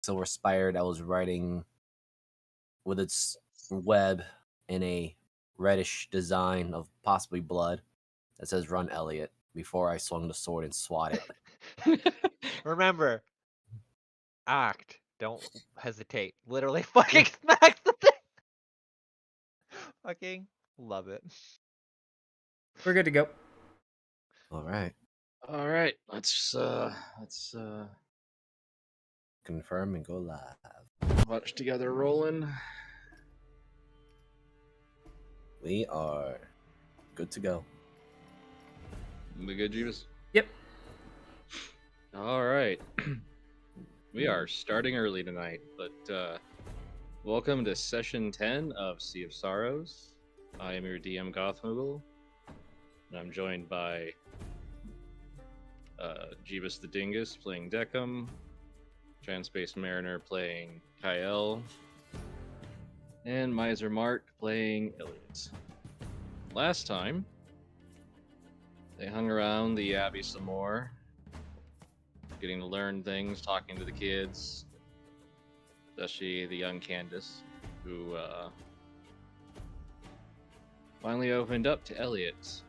silver spider that was riding with its web in a reddish design of possibly blood that says "Run, Elliot." Before I swung the sword and swatted. Remember, act. Don't hesitate. Literally fucking smacks the thing. Fucking love it. We're good to go. All right, All right, let's confirm and go live. watch together rolling. We are good to go. We good, Judas? Yep. All right. We are starting early tonight, but welcome to session 10 of Sea of Sorrows. I am your DM Gothmogul, and I'm joined by Jeebus the Dingus playing Deckham, Transpace Mariner playing Kyle, and Miser Mark playing Elliot. Last time, they hung around the Abbey some more, getting to learn things, talking to the kids, especially the young Candace, who finally opened up to Elliot.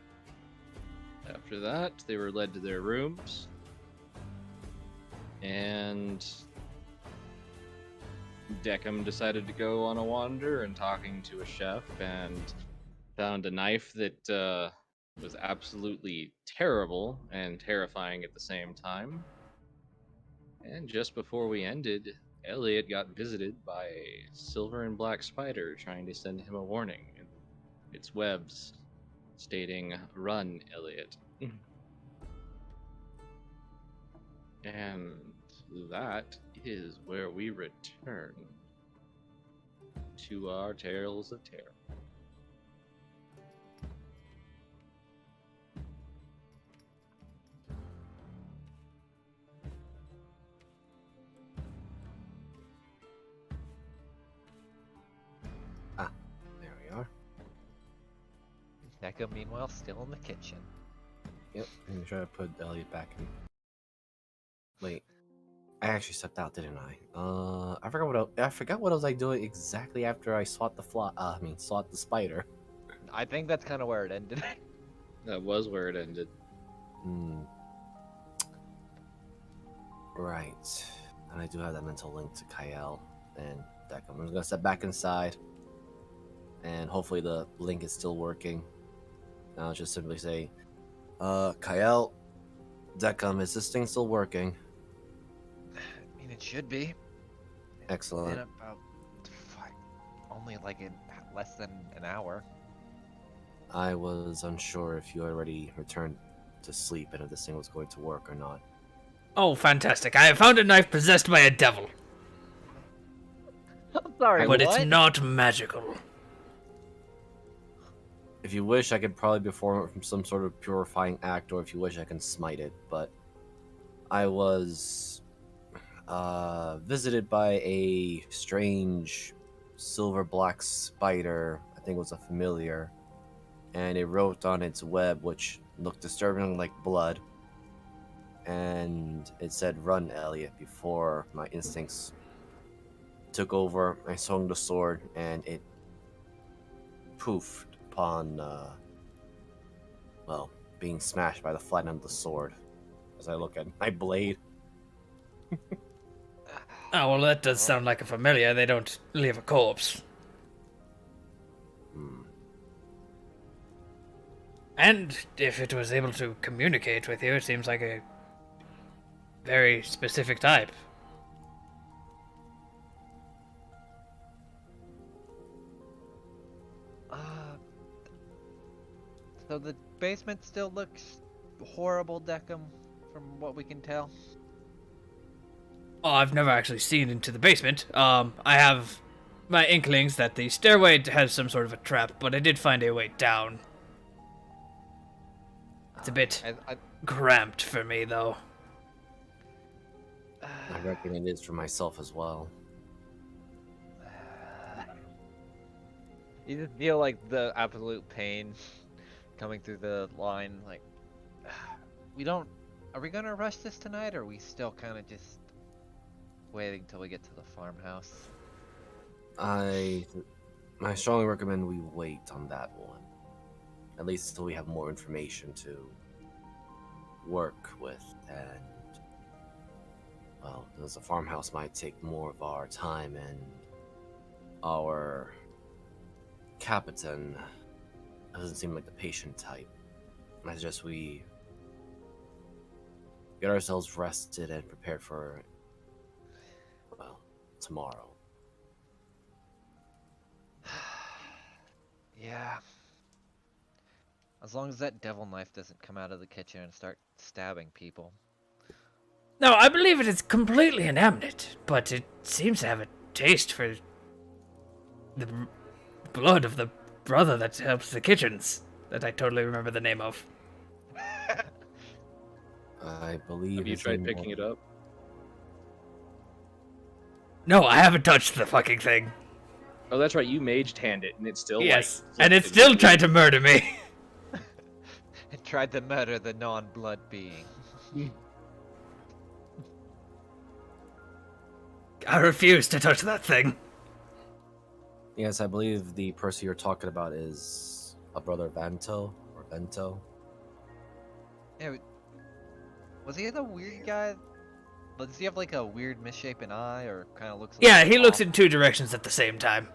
After that, they were led to their rooms, and Deckham decided to go on a wander and talking to a chef, and found a knife that was absolutely terrible and terrifying at the same time. And just before we ended, Elliot got visited by a silver and black spider trying to send him a warning in its webs, stating, "Run, Elliot." And that is where we return to our Tales of Terror. There we are. Becca, meanwhile, still in the kitchen. Yep. Let me try to put Elliot back in. Wait, I actually stepped out, didn't I? I forgot what I was like doing exactly after I swat the swat the spider. I think that's kind of where it ended. That was where it ended. Right. And I do have that mental link to Kyle and Deckham. I'm just gonna step back inside, and hopefully the link is still working. And I'll just simply say, Kyle, Deckham, is this thing still working? I mean, it should be. Excellent. In about only like in less than an hour. I was unsure if you already returned to sleep and if this thing was going to work or not. Oh, fantastic. I have found a knife possessed by a devil. I'm sorry, But what? it's not magical. If you wish, I could probably perform some sort of purifying act, or if you wish, I can smite it. But I was visited by a strange silver black spider. I think it was a familiar, and it wrote on its web, which looked disturbingly like blood. And it said, "Run, Elliot," before my instincts took over. I swung the sword, and it poofed upon, being smashed by the flat end of the sword. As I look at my blade. Oh, well, that does sound like a familiar. They don't leave a corpse. And if it was able to communicate with you, it seems like a very specific type. So the basement still looks horrible, Deckham, from what we can tell. Oh, I've never actually seen into the basement. I have my inklings that the stairway has some sort of a trap, but I did find a way down. It's a bit cramped for me, though. I reckon it is for myself as well. You just feel like the absolute pain coming through the line. Like, we don't. Are we gonna rush this tonight, or are we still kind of just waiting till we get to the farmhouse. I strongly recommend we wait on that one. At least until we have more information to work with, and well, because the farmhouse might take more of our time, and our captain doesn't seem like the patient type. I suggest we get ourselves rested and prepared for, well, tomorrow. Yeah. As long as that devil knife doesn't come out of the kitchen and start stabbing people. No, I believe it is completely inanimate, but it seems to have a taste for the blood of the brother that helps the kitchens, that I totally remember the name of. I believe. Have you his tried name picking was- it up? No, I haven't touched the fucking thing. Oh, that's right. You maged hand it, and it's still Yes, like, and it still tried to murder me. It tried to murder the non-blood being. I refuse to touch that thing. Yes, I believe the person you're talking about is a brother Vento or Vento. Yeah, was he the weird guy? Does he have like a weird misshapen eye, or kind of looks? Like Yeah, he looks off? in two directions at the same time.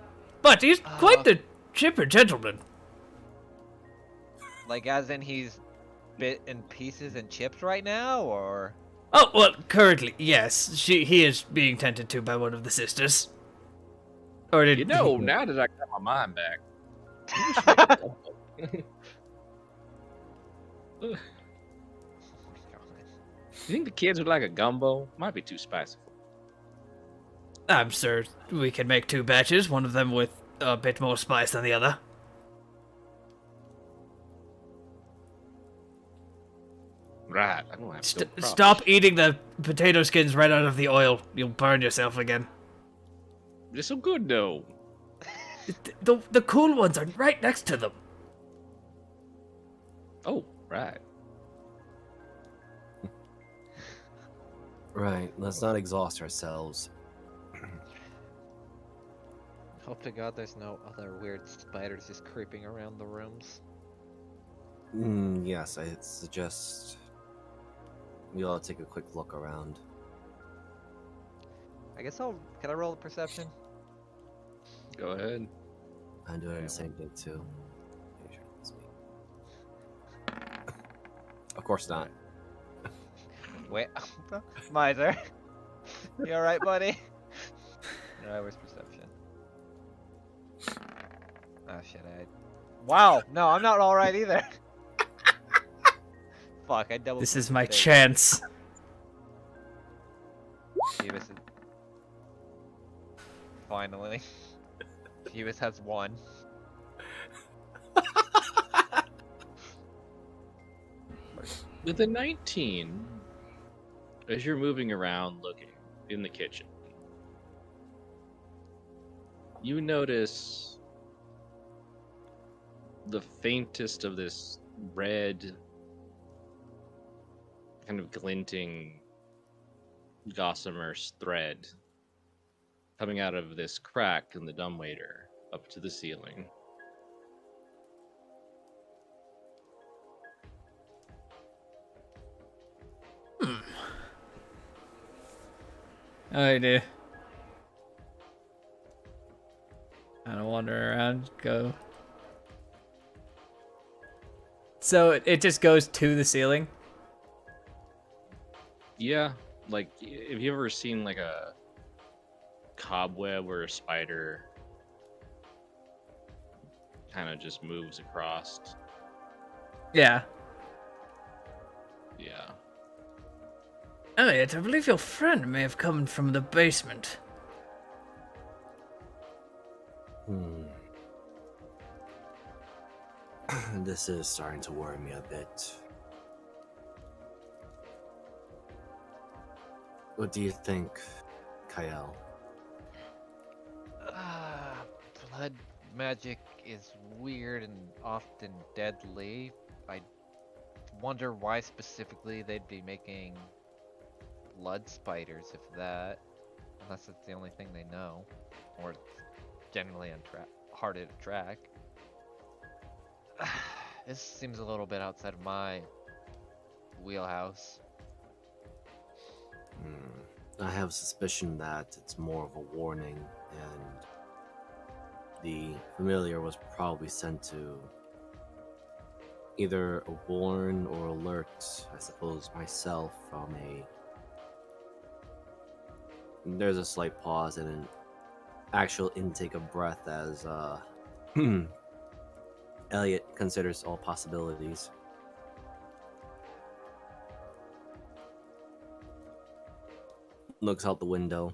But he's quite the chipper gentleman. Like, as in he's bit in pieces and chips right now, or? Oh, well, currently, yes. He is being tended to by one of the sisters. Or did You know, now that I got my mind back, you should make a gumbo. Oh my God. You think the kids would like a gumbo? Might be too spicy. I'm sure we can make 2 batches, one of them with a bit more spice than the other. Right. I don't have to go proper. Stop eating the potato skins right out of the oil. You'll burn yourself again. They're so good though. The cool ones are right next to them. Oh, right. Right, let's not exhaust ourselves. Hope to God there's no other weird spiders just creeping around the rooms. Yes, I suggest we all take a quick look around. I guess can I roll a perception? Go ahead. I'm doing the same thing too. Make sure it's me. Of course not. Wait, Miser. You alright, buddy? Alright, where's perception? Oh shit, wow, no, I'm not alright either. Fuck, I double. This is my mistake. chance. Phoebus is... Finally. Phoebus has 1. With a 19, as you're moving around looking in the kitchen, you notice the faintest of this red, kind of glinting gossamer thread coming out of this crack in the dumbwaiter up to the ceiling. I do. Kind of wander around, go. So it just goes to the ceiling? Yeah, like, have you ever seen like a cobweb or a spider kind of just moves across? Yeah. Yeah. Elliot, I believe your friend may have come from the basement. This is starting to worry me a bit. What do you think, Kyle? Blood magic is weird and often deadly. I wonder why specifically they'd be making blood spiders, if that. unless it's the only thing they know, or it's generally hard to track. This seems a little bit outside of my wheelhouse. I have a suspicion that it's more of a warning, and the familiar was probably sent to either warn or alert, I suppose, myself from a... There's a slight pause and an actual intake of breath as Elliot considers all possibilities. Looks out the window.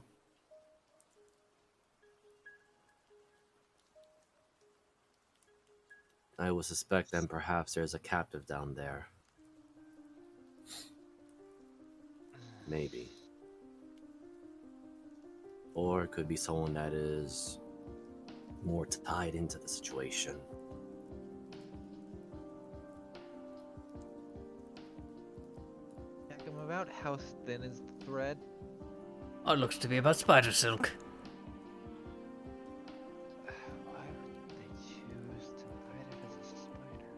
I would suspect then perhaps there's a captive down there. Maybe. Or it could be someone that is more tied into the situation. Check 'em about. How thin is the thread? Oh, it looks to be about spider silk. Why would they choose to hide it as a spider?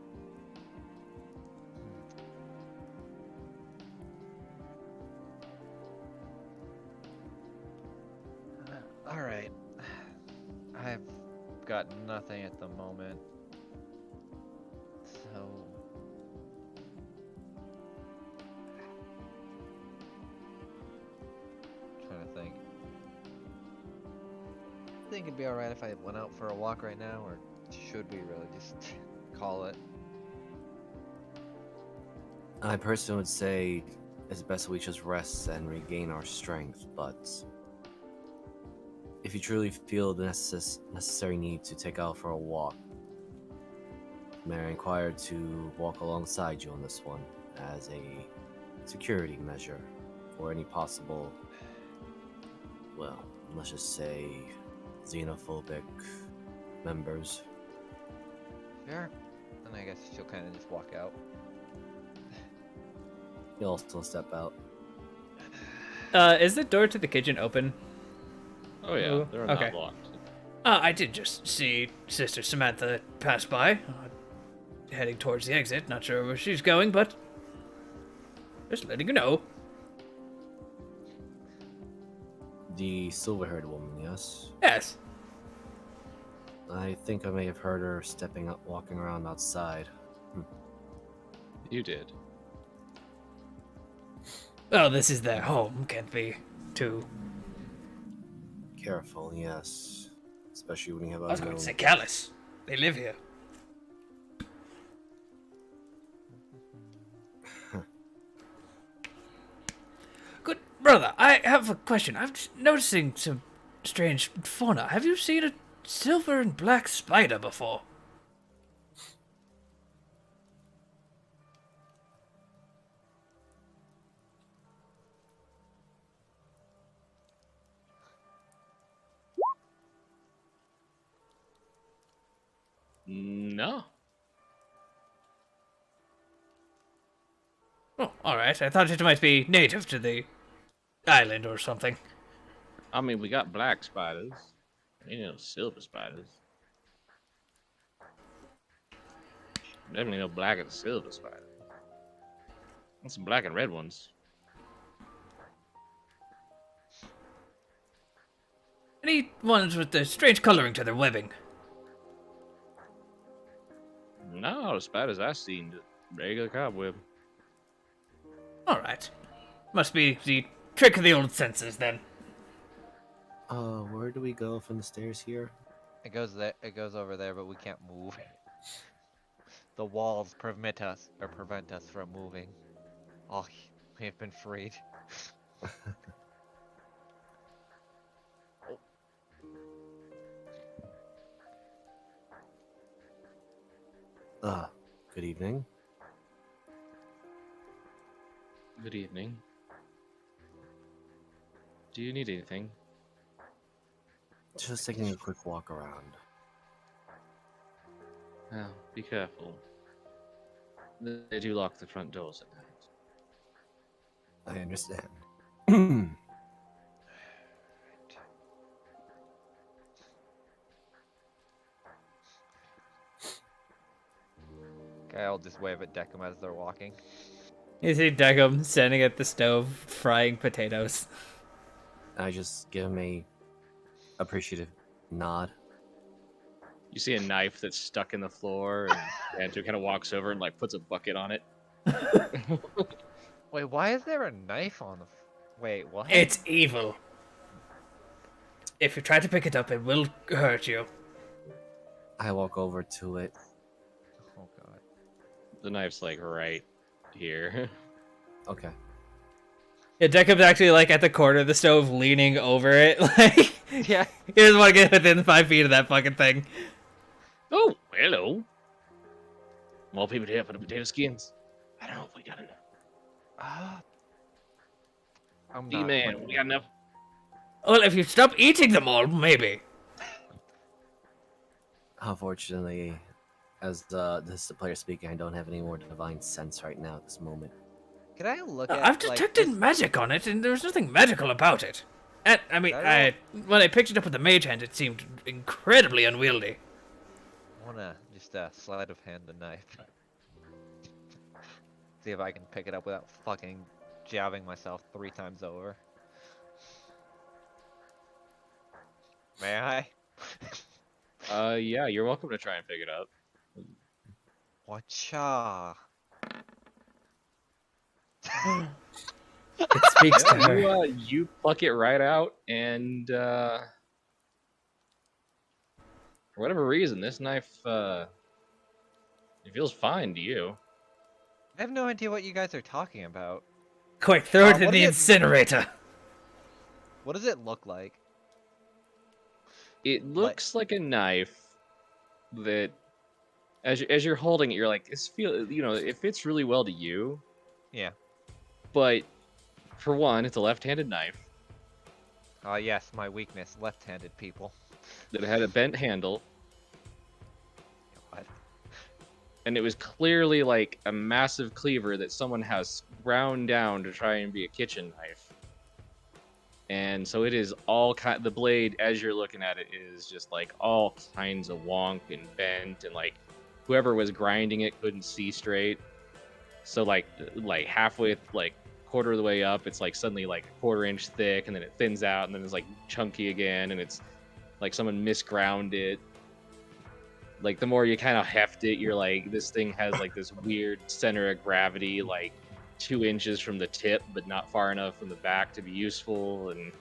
Alright. I've got nothing at the moment. So... trying to think. Think it'd be alright if I went out for a walk right now, or should we really just call it? I personally would say it's best we just rest and regain our strength, but if you truly feel the necessary need to take out for a walk, may I inquire to walk alongside you on this one as a security measure for any possible, well, let's just say xenophobic members. Sure. And I guess she'll kind of just walk out. You'll also step out. Is the door to the kitchen open? Oh yeah, Ooh, they're okay. not locked. I did just see Sister Samantha pass by, heading towards the exit. Not sure where she's going, but just letting you know. The silver-haired woman, yes? Yes. I think I may have heard her stepping up, walking around outside. You did. Well, this is their home. Can't be too. Careful, yes. Especially when you have I was going unknown... to say callous. They live here. Good brother, I have a question. I'm just noticing some strange fauna. Have you seen a silver and black spider before? No. Oh, alright. I thought it might be native to the island or something. I mean, we got black spiders. You know, silver spiders. Definitely no black and silver spider. And some black and red ones. Any ones with the strange coloring to their webbing? No, the spiders I've seen, just regular cobweb. Alright. Must be the trick of the old senses then. Where do we go from the stairs here? It goes there. It goes over there, but we can't move. The walls prevent us from moving. Oh, we have been freed. Good evening. Good evening. Do you need anything? Just taking a quick walk around. Oh, be careful. They do lock the front doors at night. I understand. Okay, I'll just wave at Decim as they're walking. You see Decim standing at the stove frying potatoes. I just give him a appreciative nod. You see a knife that's stuck in the floor, and Andrew kind of walks over and like puts a bucket on it. Wait, why is there a knife on the... Wait, what? It's evil. If you try to pick it up, it will hurt you. I walk over to it. Oh god. The knife's like right here. Okay. Yeah, Decim's actually like at the corner of the stove, leaning over it. Like, Yeah. he doesn't want to get within 5 feet of that fucking thing. Oh, hello. More people here for the potato skins. I don't know if we got enough. I'm not D-man, putting- we got enough. Well, if you stop eating them all, maybe. Unfortunately, as this is the player speaking, I don't have any more divine sense right now at this moment. Can I look at I've like, detected this- magic on it, and there's nothing magical about it. And, I mean, when I picked it up with the mage hand, it seemed incredibly unwieldy. I wanna just sleight of hand the knife. See if I can pick it up without fucking jabbing myself 3 times over. May I? Yeah, you're welcome to try and pick it up. It Watcha. speaks to her. You pluck it right out, and for whatever reason, this knife it feels fine to you. I have no idea what you guys are talking about. Quick, throw it in what the is it? incinerator. What does it look like? It looks like a knife that, as you're holding it, you're like, this feel, you know, it fits really well to you. Yeah. But for one, it's a left-handed knife Yes, my weakness, left-handed people. that had a bent handle, God. and it was clearly like a massive cleaver that someone has ground down to try and be a kitchen knife. And so it is all kind. The blade, as you're looking at it, is just like all kinds of wonk and bent, and like whoever was grinding it couldn't see straight. So like halfway, like quarter of the way up, it's like suddenly like a 1/4 inch thick, and then it thins out, and then it's like chunky again, and it's like someone misground it. Like the more you kind of heft it, you're like, this thing has like this weird center of gravity, like 2 inches from the tip, but not far enough from the back to be useful, and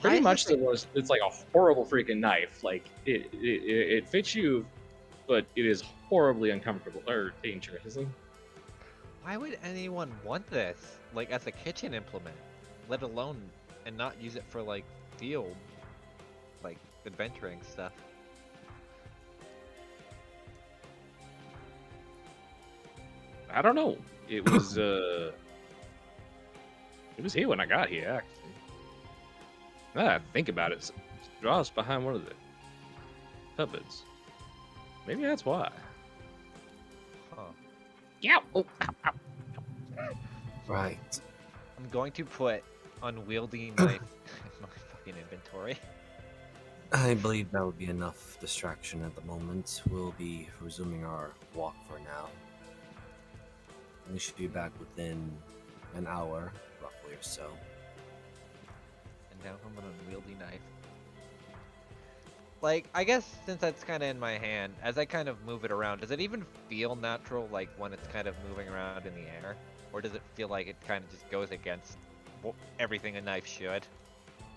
pretty much it's like a horrible freaking knife. Like it fits you, but it is horribly uncomfortable or dangerous. Why would anyone want this, like, as a kitchen implement, let alone and not use it for like field, like adventuring stuff? I don't know. It was it was here when I got here, actually. Now that I think about it, it's draws behind one of the cupboards. Maybe that's why. Huh. Yeah. Oh, ow, ow. Right. I'm going to put unwieldy knife in my fucking inventory. I believe that would be enough distraction at the moment. We'll be resuming our walk for now. We should be back within an hour, roughly or so. And now I'm an unwieldy knife. Like, I guess since that's kind of in my hand, as I kind of move it around, does it even feel natural, like when it's kind of moving around in the air? Or does it feel like it kind of just goes against everything a knife should,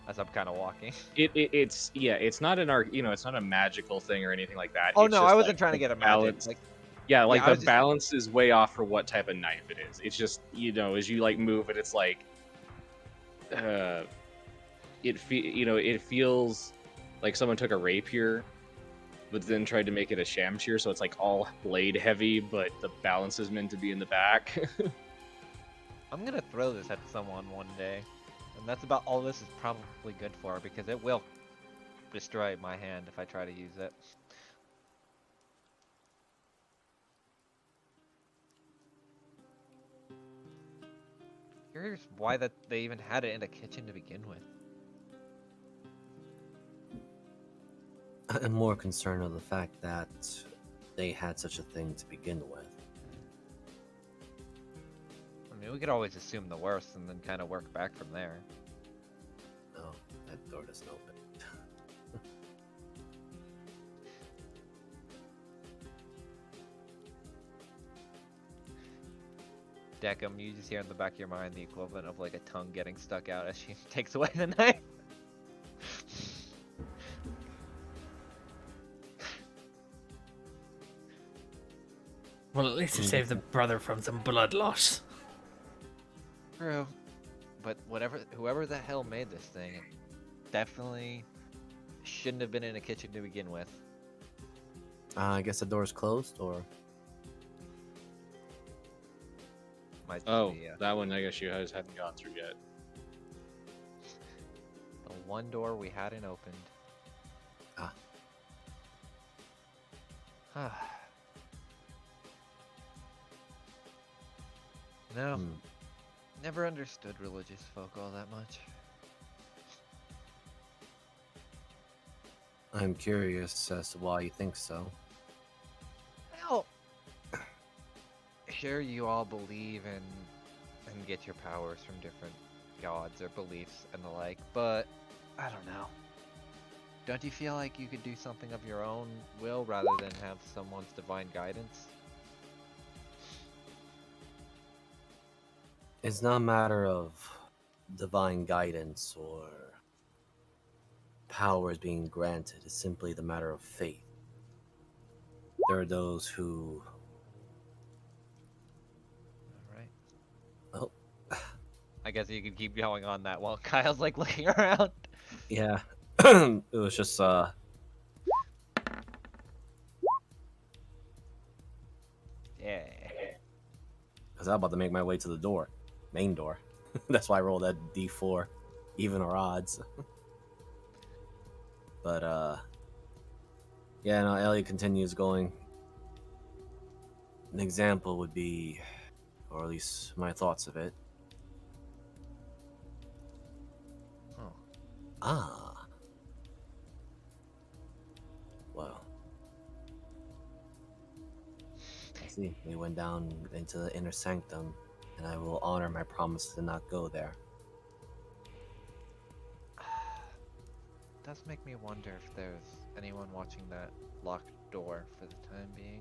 as I'm kind of walking? It's it's not an art, it's not a magical thing or anything like that. Oh It's no, just, I wasn't like, trying to the get a balance. magic. Like, Yeah, like Yeah, I was the just- balance is way off for what type of knife it is. It's just, as you like move it, it's like it feels like someone took a rapier but then tried to make it a shamshir, so it's like all blade heavy, but the balance is meant to be in the back. I'm gonna throw this at someone one day, and that's about all this is probably good for, because it will destroy my hand if I try to use it. Curious why that they even had it in a kitchen to begin with. I'm more concerned of the fact that they had such a thing to begin with. I mean, we could always assume the worst and then kind of work back from there. No, that door doesn't open. Deckham, you just hear in the back of your mind the equivalent of like a tongue getting stuck out as she takes away the knife. Well, at least you saved the brother from some blood loss. True. But whoever the hell made this thing, it definitely shouldn't have been in a kitchen to begin with. I guess the door's closed, or Might Oh, be, that one I guess you guys hadn't gone through yet. the one door we hadn't opened. Ah. No, Hmm. never understood religious folk all that much. I'm curious as to why you think so. Well, sure, you all believe in and get your powers from different gods or beliefs and the like, but I don't know. Don't you feel like you could do something of your own will rather than have someone's divine guidance? It's not a matter of divine guidance or powers being granted. It's simply the matter of faith. There are those who... Alright. Oh, I guess you could keep going on that while Kyle's like looking around. yeah. It was just, Yeah. because I'm about to make my way to the door. Main door. That's why I rolled that D4. Even or odds. But, yeah, no, Ellie continues going. An example would be, or at least my thoughts of it. Oh. Ah. Well. I see. We went down into the inner sanctum, and I will honor my promise to not go there. Does make me wonder if there's anyone watching that locked door for the time being.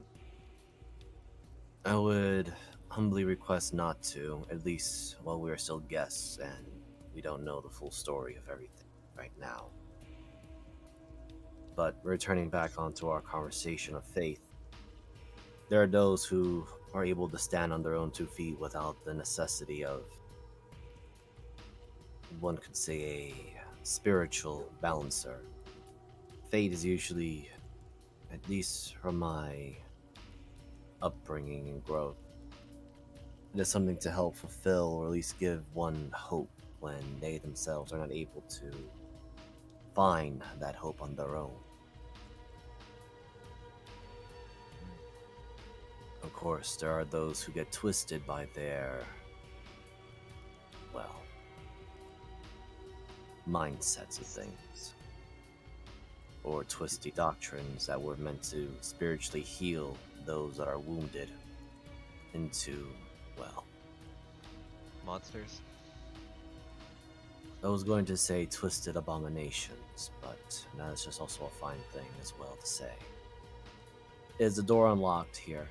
I would humbly request not to, at least while we are still guests and we don't know the full story of everything right now. But returning back onto our conversation of faith, there are those who are able to stand on their own 2 feet without the necessity of, one could say, a spiritual balancer. Fate is usually, at least from my upbringing and growth, it is something to help fulfill or at least give one hope when they themselves are not able to find that hope on their own. Of course, there are those who get twisted by their, well, mindsets of things, or twisty doctrines that were meant to spiritually heal those that are wounded into, well, Monsters? I was going to say twisted abominations, but that is just also a fine thing as well to say. Is the door unlocked here?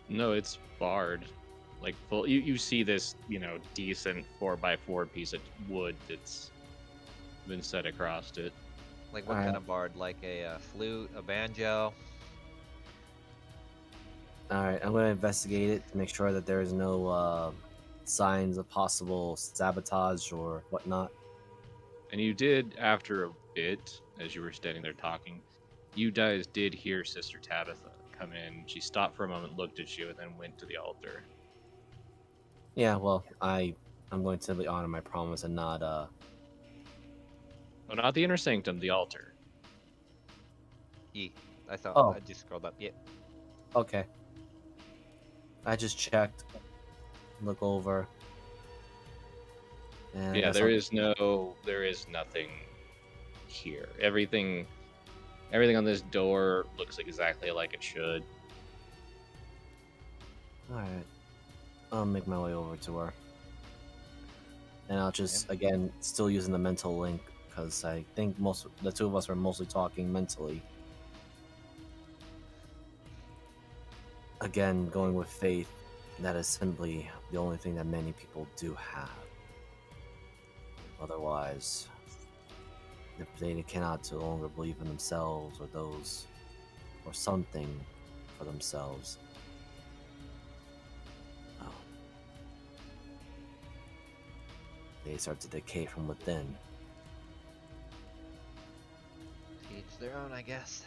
No, it's barred. Like full. You see this, decent 4x4 piece of wood that's been set across it. Like what kind of bard? Like a flute, a banjo? Alright, I'm going to investigate it to make sure that there is no signs of possible sabotage or whatnot. And you did, after a bit, as you were standing there talking, you guys did hear Sister Tabitha come in. She stopped for a moment, looked at you, and then went to the altar. Yeah, well, I'm going to simply honor my promise and not, Oh, not the inner sanctum, the altar. I saw. Oh. I just scrolled up. Yeah. Okay. I just checked. Look over. And Yeah, that's there is nothing here. Everything Everything on this door looks exactly like it should. Alright. I'll make my way over to her. And I'll just, again, still using the mental link, because I think the two of us are mostly talking mentally. Again, going with faith, that is simply the only thing that many people do have. Otherwise, if they cannot no longer believe in themselves or those or something for themselves, they start to decay from within. To each their own, I guess.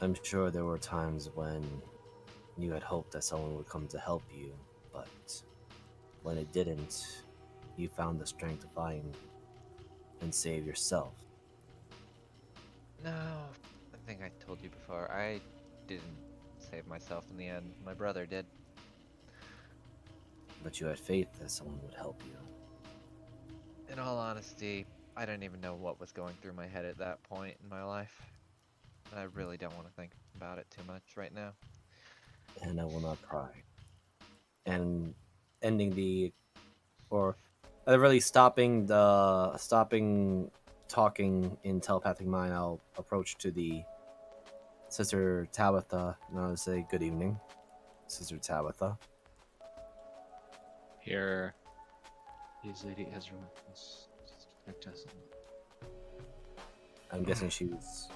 I'm sure there were times when you had hoped that someone would come to help you, but when it didn't, you found the strength to find and save yourself. No, I think I told you before. I didn't save myself in the end. My brother did. But you had faith that someone would help you. In all honesty, I don't even know what was going through my head at that point in my life. I really don't want to think about it too much right now. And I will not cry. And ending the, or really stopping talking in telepathic mind, I'll approach to the Sister Tabitha and I'll say, "Good evening, Sister Tabitha." Here is Lady Ezra. Protect us. I'm guessing she was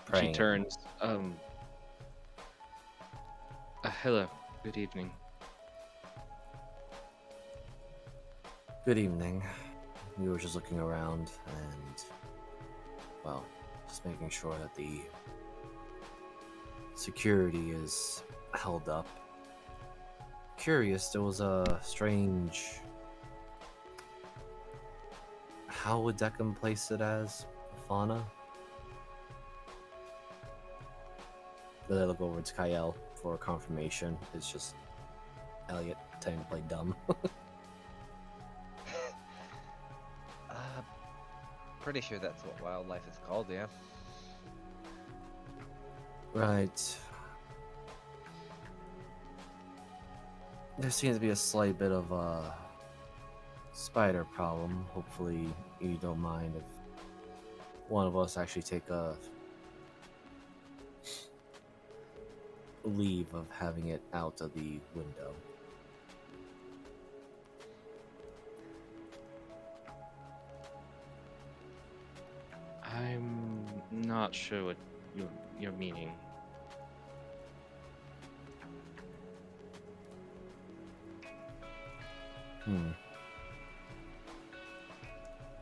praying. She turns. Hello. Good evening. Good evening. We were just looking around and, well, just making sure that the security is held up. Curious, there was a strange... How would Declan place it as? Fauna? Then I look over to Kyle for confirmation. It's just Elliot trying to play dumb. Pretty sure that's what wildlife is called, yeah. Right. There seems to be a slight bit of a spider problem. Hopefully you don't mind if one of us actually take a leave of having it out of the window. I'm not sure what you're meaning.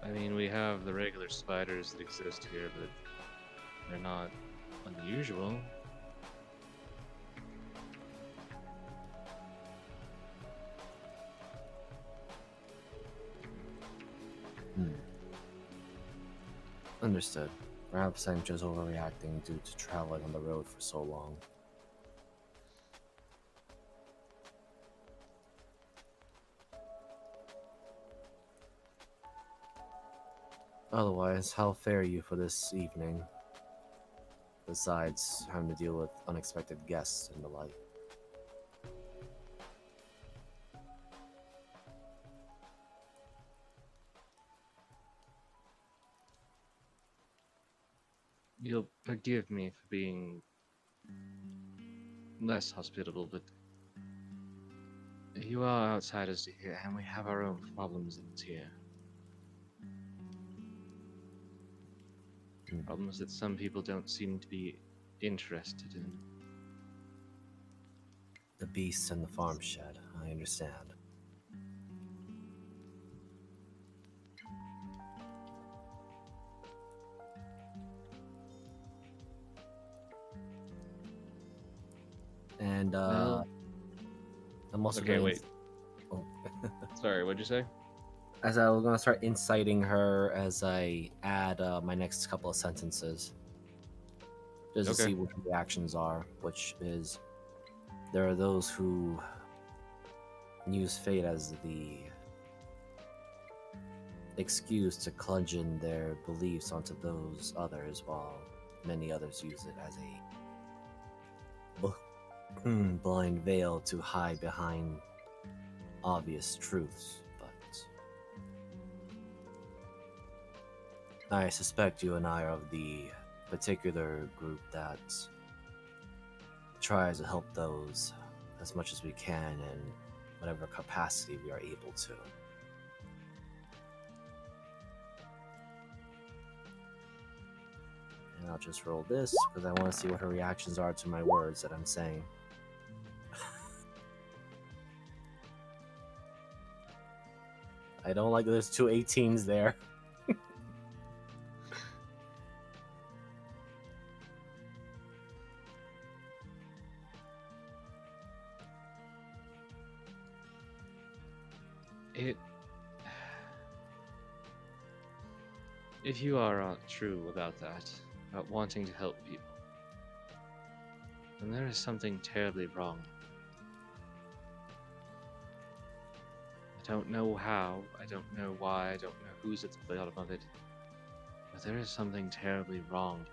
I mean, we have the regular spiders that exist here, but they're not unusual. Understood. Perhaps I'm just overreacting due to traveling on the road for so long. Otherwise, how fare you for this evening? Besides having to deal with unexpected guests and the like. You'll forgive me for being less hospitable, but you are outsiders to here, and we have our own problems here. Problems that some people don't seem to be interested in. The beasts and the farm shed, I understand. And Well, I'm also okay, gonna wait. Oh. Sorry, what'd you say? As I was gonna start inciting her as I add my next couple of sentences, just to Okay. see what her reactions are. Which is, there are those who use fate as excuse to bludgeon their beliefs onto those others, while many others use it as a blind veil to hide behind obvious truths. But I suspect you and I are of the particular group that tries to help those as much as we can in whatever capacity we are able to. And I'll just roll this because I want to see what her reactions are to my words that I'm saying. I don't like there's two 18s there. If you are true about that, about wanting to help people, then there is something terribly wrong. I don't know how, I don't know why, I don't know who's at the bottom of it, but there is something terribly wrong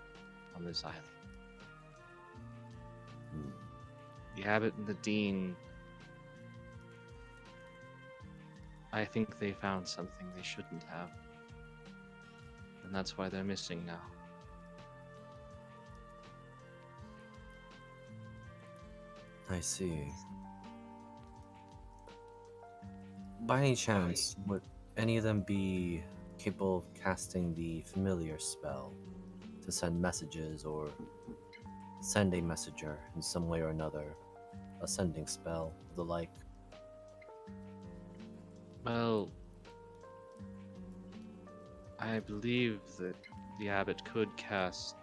on this island. The abbot and the dean, I think they found something they shouldn't have. And that's why they're missing now. I see. By any chance, would any of them be capable of casting the familiar spell to send messages or send a messenger in some way or another? A sending spell, the like? Well, I believe that the abbot could cast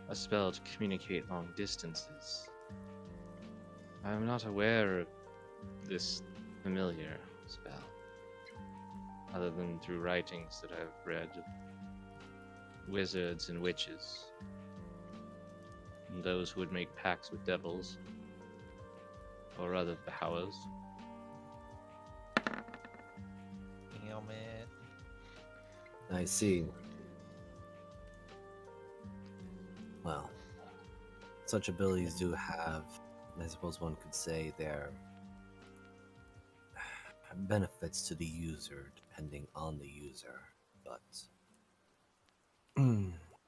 a spell to communicate long distances. I'm not aware of this familiar spell, other than through writings that I've read of wizards and witches, and those who would make pacts with devils, or other powers. Damn it. I see. Well, such abilities do have, I suppose one could say, their benefits to the user, depending on the user. But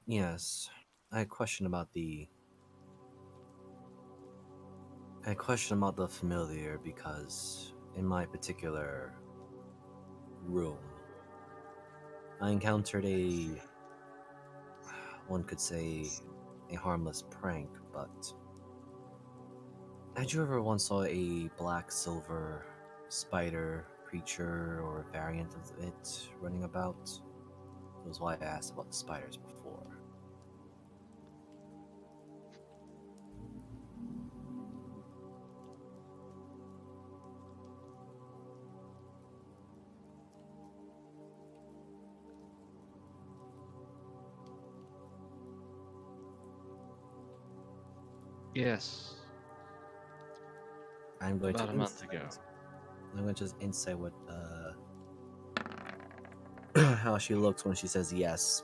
yes, I question about the familiar because in my particular room, I encountered one could say, a harmless prank, but had you ever once saw a black silver spider creature or a variant of it running about? That was why I asked about the spiders before. Yes, I'm going about to a month ago. I'm going to just insight what how she looks when she says yes.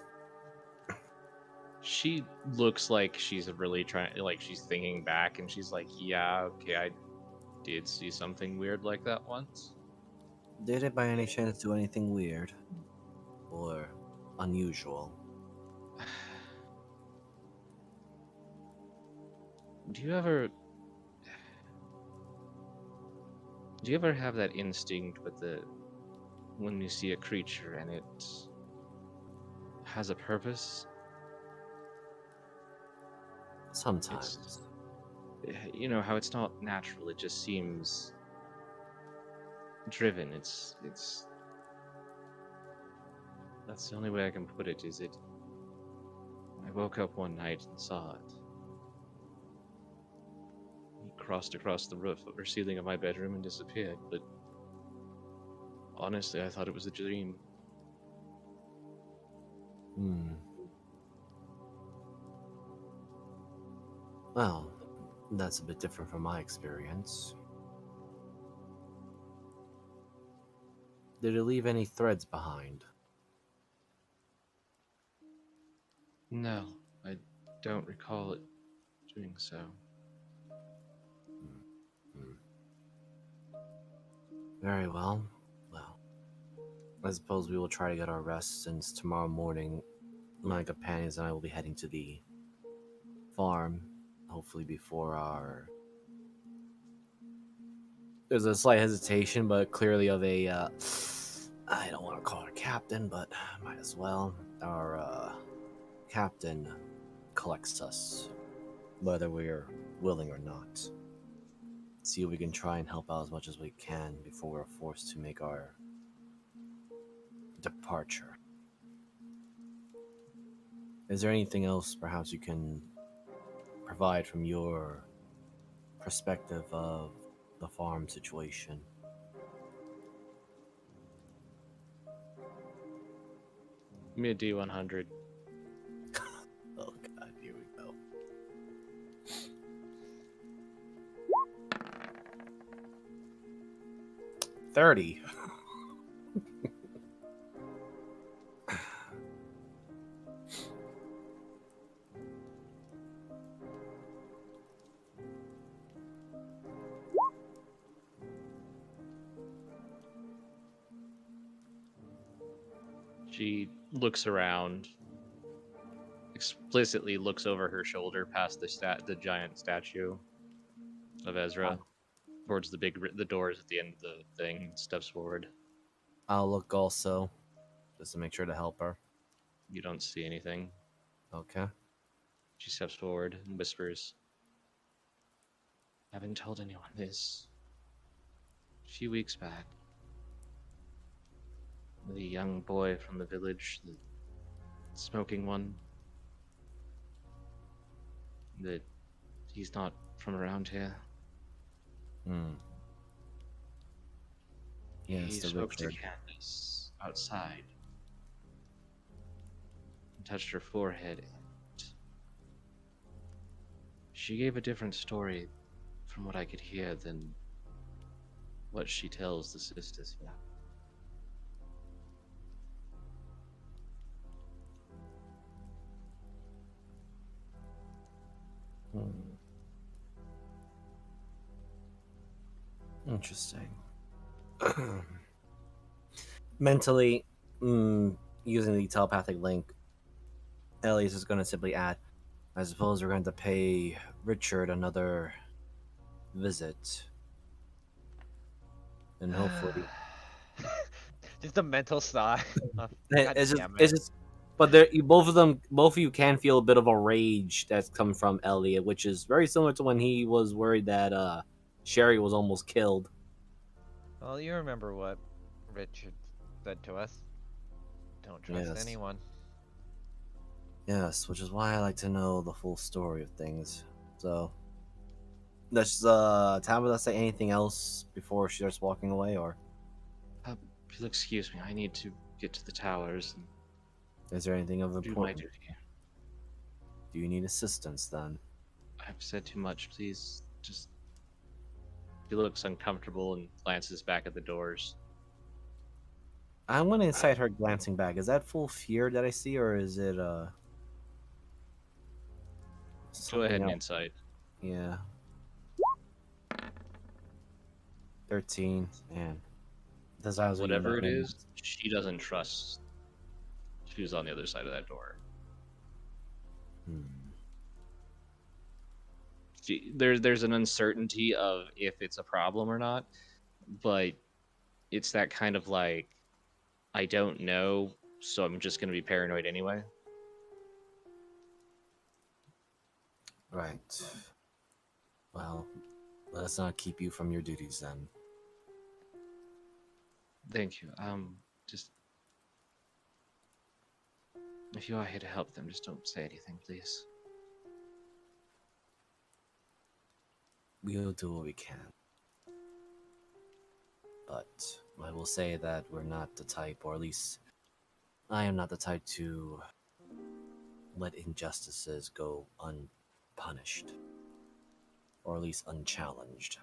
She looks like she's really trying, like she's thinking back, and she's like, yeah, okay, I did see something weird like that once. Did it by any chance do anything weird or unusual? Do you ever have that instinct with when you see a creature and it has a purpose? Sometimes. You know how it's not natural, it just seems driven. It's that's the only way I can put it. I woke up one night and saw it. He crossed across the roof or ceiling of my bedroom and disappeared, but honestly, I thought it was a dream. Well, that's a bit different from my experience. Did it leave any threads behind? No, I don't recall it doing so. Hmm. Very well. Well, I suppose we will try to get our rest since tomorrow morning my companions and I will be heading to the farm, hopefully before our... There's a slight hesitation, but clearly of a, I don't want to call her captain, but might as well. Our, captain collects us, whether we're willing or not. See if we can try and help out as much as we can before we're forced to make our departure. Is there anything else perhaps you can provide from your perspective of the farm situation? Give me a D100. Oh god, here we go. 30. She looks around, explicitly looks over her shoulder past the giant statue of Ezra towards the doors at the end of the thing, and steps forward. I'll look also, just to make sure to help her. You don't see anything. Okay. She steps forward and whispers, "Haven't told anyone this. A few weeks back, the young boy from the village, the smoking one, that he's not from around here. Hmm. Yes, He the spoke to Richard. Candace outside and touched her forehead, and she gave a different story from what I could hear than what she tells the sisters here. Hmm. Interesting. Mentally, using the telepathic link, Elias is going to simply add, I suppose we're going to pay Richard another visit. And hopefully... Just a mental sigh. Oh, God It's just, damn it's it. just, but there, both of you can feel a bit of a rage that's come from Elliot, which is very similar to when he was worried that Sherry was almost killed. Well, you remember what Richard said to us. Don't trust Yes. anyone. Yes, which is why I like to know the full story of things. So, does Tabitha say anything else before she starts walking away, or If you'll excuse me, I need to get to the towers and is there anything of do my importance? duty. Do you need assistance then? I've said too much, please. Just. She looks uncomfortable and glances back at the doors. I'm gonna incite her glancing back. Is that full fear that I see, or is it Go something ahead and else? insight. Yeah. 13, man. That's absolutely Whatever it nothing. is, she doesn't trust who's on the other side of that door. Hmm. There's an uncertainty of if it's a problem or not, but it's that kind of like, I don't know, so I'm just gonna be paranoid anyway. Right. Well, let us not keep you from your duties then. Thank you. Just if you are here to help them, just don't say anything, please. We'll do what we can. But I will say that we're not the type, or at least I am not the type to let injustices go unpunished. Or at least unchallenged.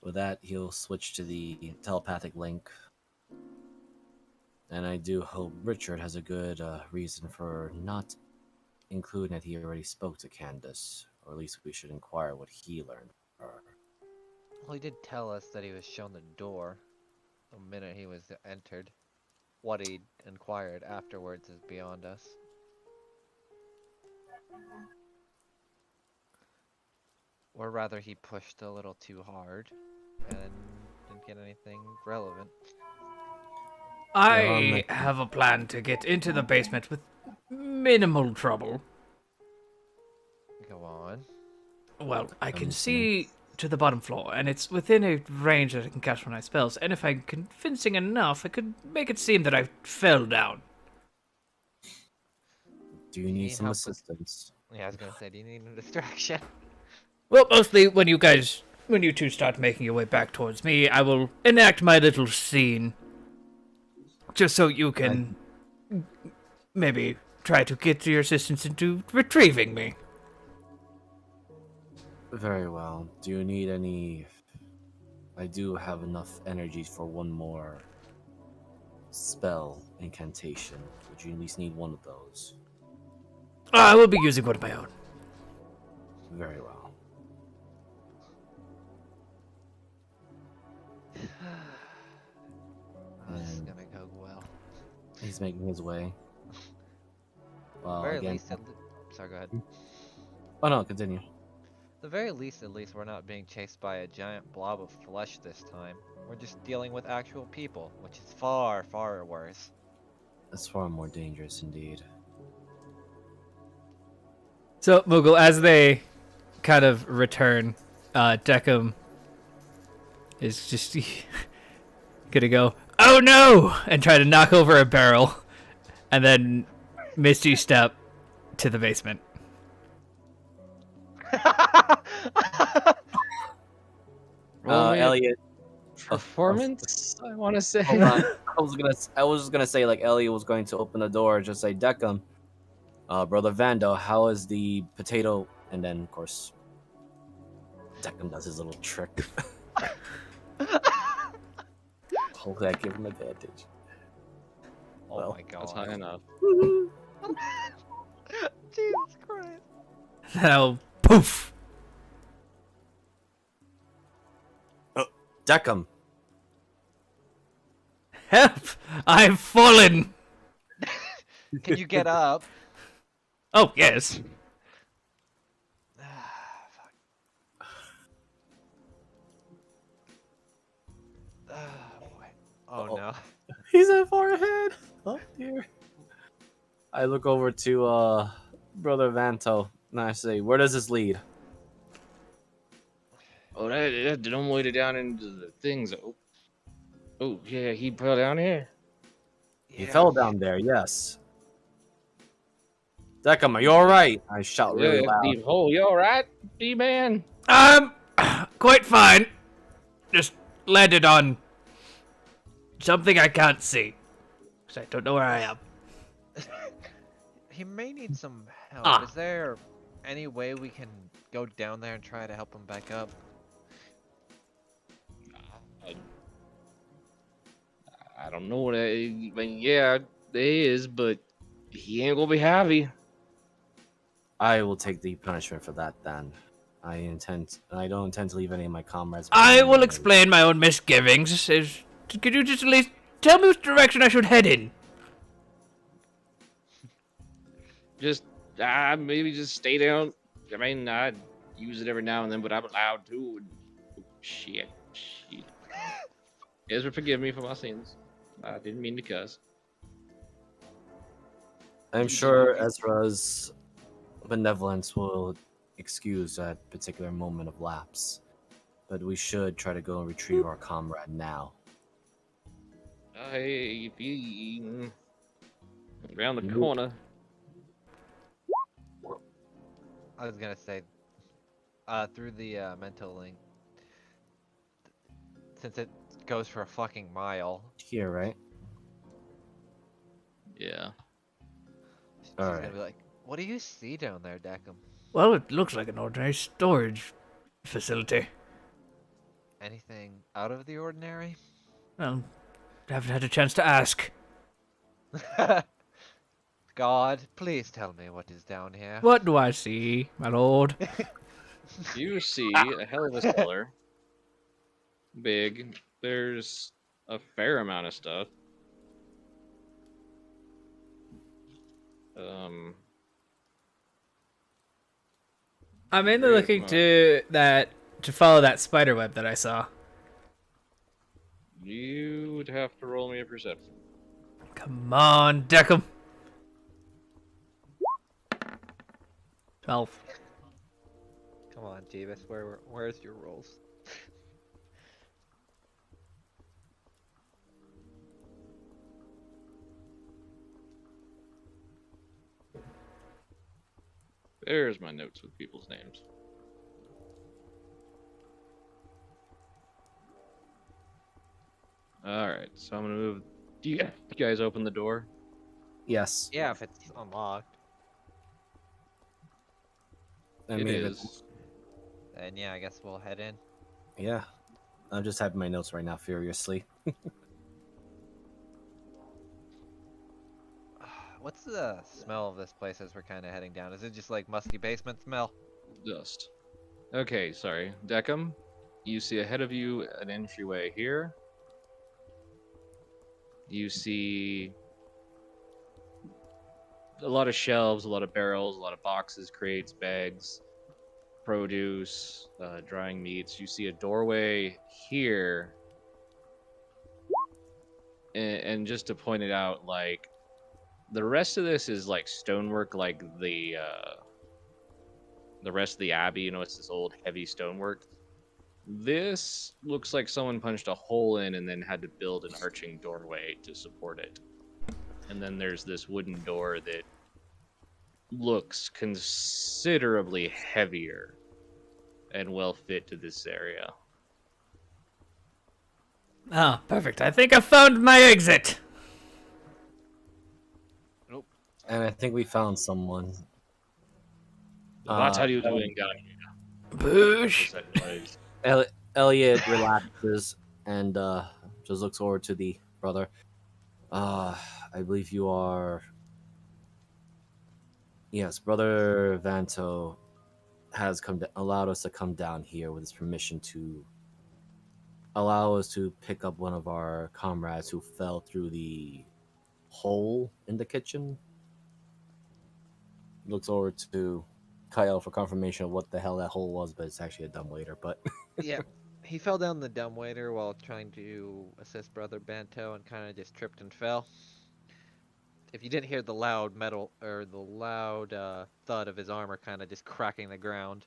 With that, he'll switch to the telepathic link. And I do hope Richard has a good reason for not including that he already spoke to Candace. Or at least we should inquire what he learned from her. Well, he did tell us that he was shown the door the minute he was entered. What he inquired afterwards is beyond us. Or rather, he pushed a little too hard and didn't get anything relevant. I have a plan to get into the basement with minimal trouble. Go on. Well, I can listening. see to the bottom floor, and it's within a range that I can cast my spells. And if I'm convincing enough, I could make it seem that I fell down. Do you need need some help with- assistance? Yeah, I was gonna say, do you need a distraction? Well, mostly when you two start making your way back towards me, I will enact my little scene. Just so you can maybe try to get your assistance into retrieving me. Very well. Do you need any... I do have enough energy for one more spell incantation. Would you at least need one of those? I will be using one of my own. Very well. This is And gonna go well. he's making his way. Well, Very again... least, sorry, go ahead. Oh no, continue. The very least, at least, we're not being chased by a giant blob of flesh this time. We're just dealing with actual people, which is far, far worse. That's far more dangerous indeed. So, Moogle, as they kind of return, Decim is just gonna go, "Oh no!" and try to knock over a barrel, and then Misty step to the basement. Roll me a Elliot. performance, I want to say. Hold on. I was just gonna say, like, Elliot was going to open the door, just say, Decim, Brother Vando, how is the potato? And then, of course, Decim does his little trick. Hopefully, I give him advantage. Oh Well, my god. That's high enough. Jesus Christ. Now, poof! Decim, Help! I've fallen! Can you get up? Oh, yes. Fuck. Boy. Oh Uh-oh. no. he's at far ahead. Oh dear. I look over to Brother Vanto and I say, where does this lead? Oh, that don't way down into the things. Oh, yeah, he fell down here. He fell down there, yes. Decim, are you alright? I shout really Yeah, loud. deep hole. You all right, D-man? Quite fine. Just landed on something I can't see. Because I don't know where I am. He may need some help. Ah. Is there any way we can go down there and try to help him back up? I don't know what I mean, yeah, there is, but he ain't gonna be happy. I will take the punishment for that then. I don't intend to leave any of my comrades I behind. will explain my own misgivings. Could you just at least tell me which direction I should head in? Just maybe just stay down. I mean, I use it every now and then, but I'm allowed to. And, oh, shit. Ezra, forgive me for my sins. I didn't mean to cuss. I'm sure Ezra's benevolence will excuse that particular moment of lapse. But we should try to go and retrieve our comrade now. Hey, if you around the Nope. corner. I was gonna say, through the mental link, since it goes for a fucking mile. Here, right? Yeah. She's Alright. gonna be like, "What do you see down there, Decim?" Well, it looks like an ordinary storage facility. Anything out of the ordinary? Well, haven't had a chance to ask. God, please tell me what is down here. What do I see, my lord? You see a hell of a cellar. Big. There's a fair amount of stuff. I'm mainly Great, looking Mark. to follow that spider web that I saw. You would have to roll me a perception. Come on, Deckham. 12. Come on, Jeebus, where's your rolls? There's my notes with people's names. Alright, so I'm gonna move. Do you guys open the door? Yes. Yeah, if it's unlocked. I It mean, is. Then yeah, I guess we'll head in. Yeah. I'm just typing my notes right now furiously. What's the smell of this place as we're kind of heading down? Is it just like musty basement smell? Dust. Okay, sorry. Deckham, you see ahead of you an entryway here. You see a lot of shelves, a lot of barrels, a lot of boxes, crates, bags, produce, drying meats. You see a doorway here. And just to point it out, like, the rest of this is like stonework, like the rest of the abbey. You know, it's this old heavy stonework. This looks like someone punched a hole in and then had to build an arching doorway to support it. And then there's this wooden door that looks considerably heavier and well fit to this area. Ah, perfect. I think I found my exit. And I think we found someone. What are you doing down here? Boosh. What's that noise? Elliot relaxes and just looks over to the brother. I believe you are. Yes, Brother Vanto has allowed us to come down here with his permission to allow us to pick up one of our comrades who fell through the hole in the kitchen. Looks over to Kyle for confirmation of what the hell that hole was, but it's actually a dumbwaiter. But Yeah, he fell down the dumbwaiter while trying to assist Brother Banto and kind of just tripped and fell. If you didn't hear the loud metal or the loud thud of his armor kind of just cracking the ground.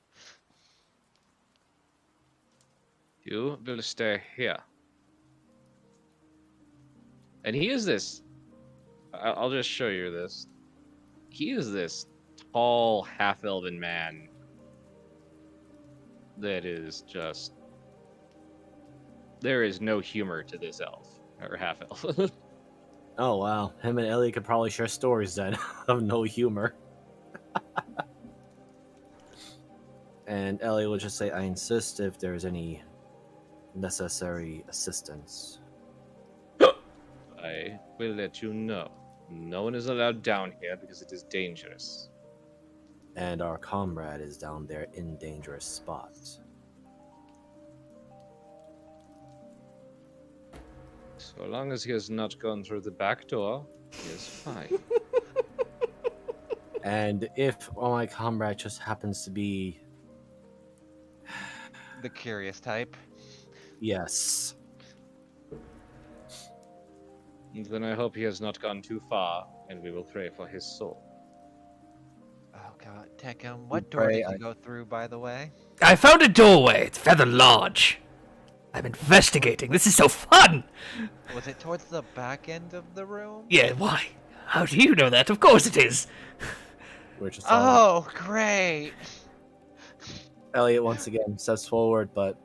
You will stay here. And he is this. I'll just show you this. He is this tall, half-elven man that is just. There is no humor to this elf or half-elf. oh wow, him and Elliot could probably share stories then of no humor. And Elliot will just say, "I insist if there is any necessary assistance." I will let you know. No one is allowed down here because it is dangerous. And our comrade is down there in dangerous spot. So long as he has not gone through the back door, he is fine. And if my comrade just happens to be, The curious type. yes, Then I hope he has not gone too far, and we will pray for his soul. Oh god, Tekkum, what pray door did you go through, by the way? I found a doorway. It's rather large. I'm investigating. This is so fun. Was it towards the back end of the room? Yeah, why? How do you know that? Of course it is. which is Oh, great! Elliot once again steps forward, but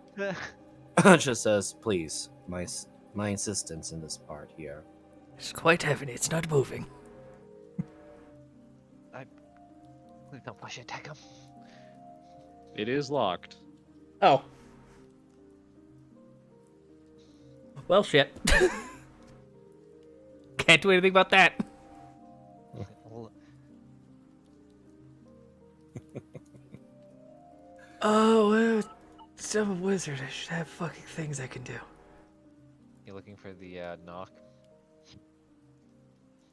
just says, "Please, my insistence in this part here." It's quite heavy. It's not moving. Please don't push it, Tekkum. It is locked. Oh. Well, shit. Can't do anything about that. Oh, well, I'm a wizard. I should have fucking things I can do. You looking for the knock?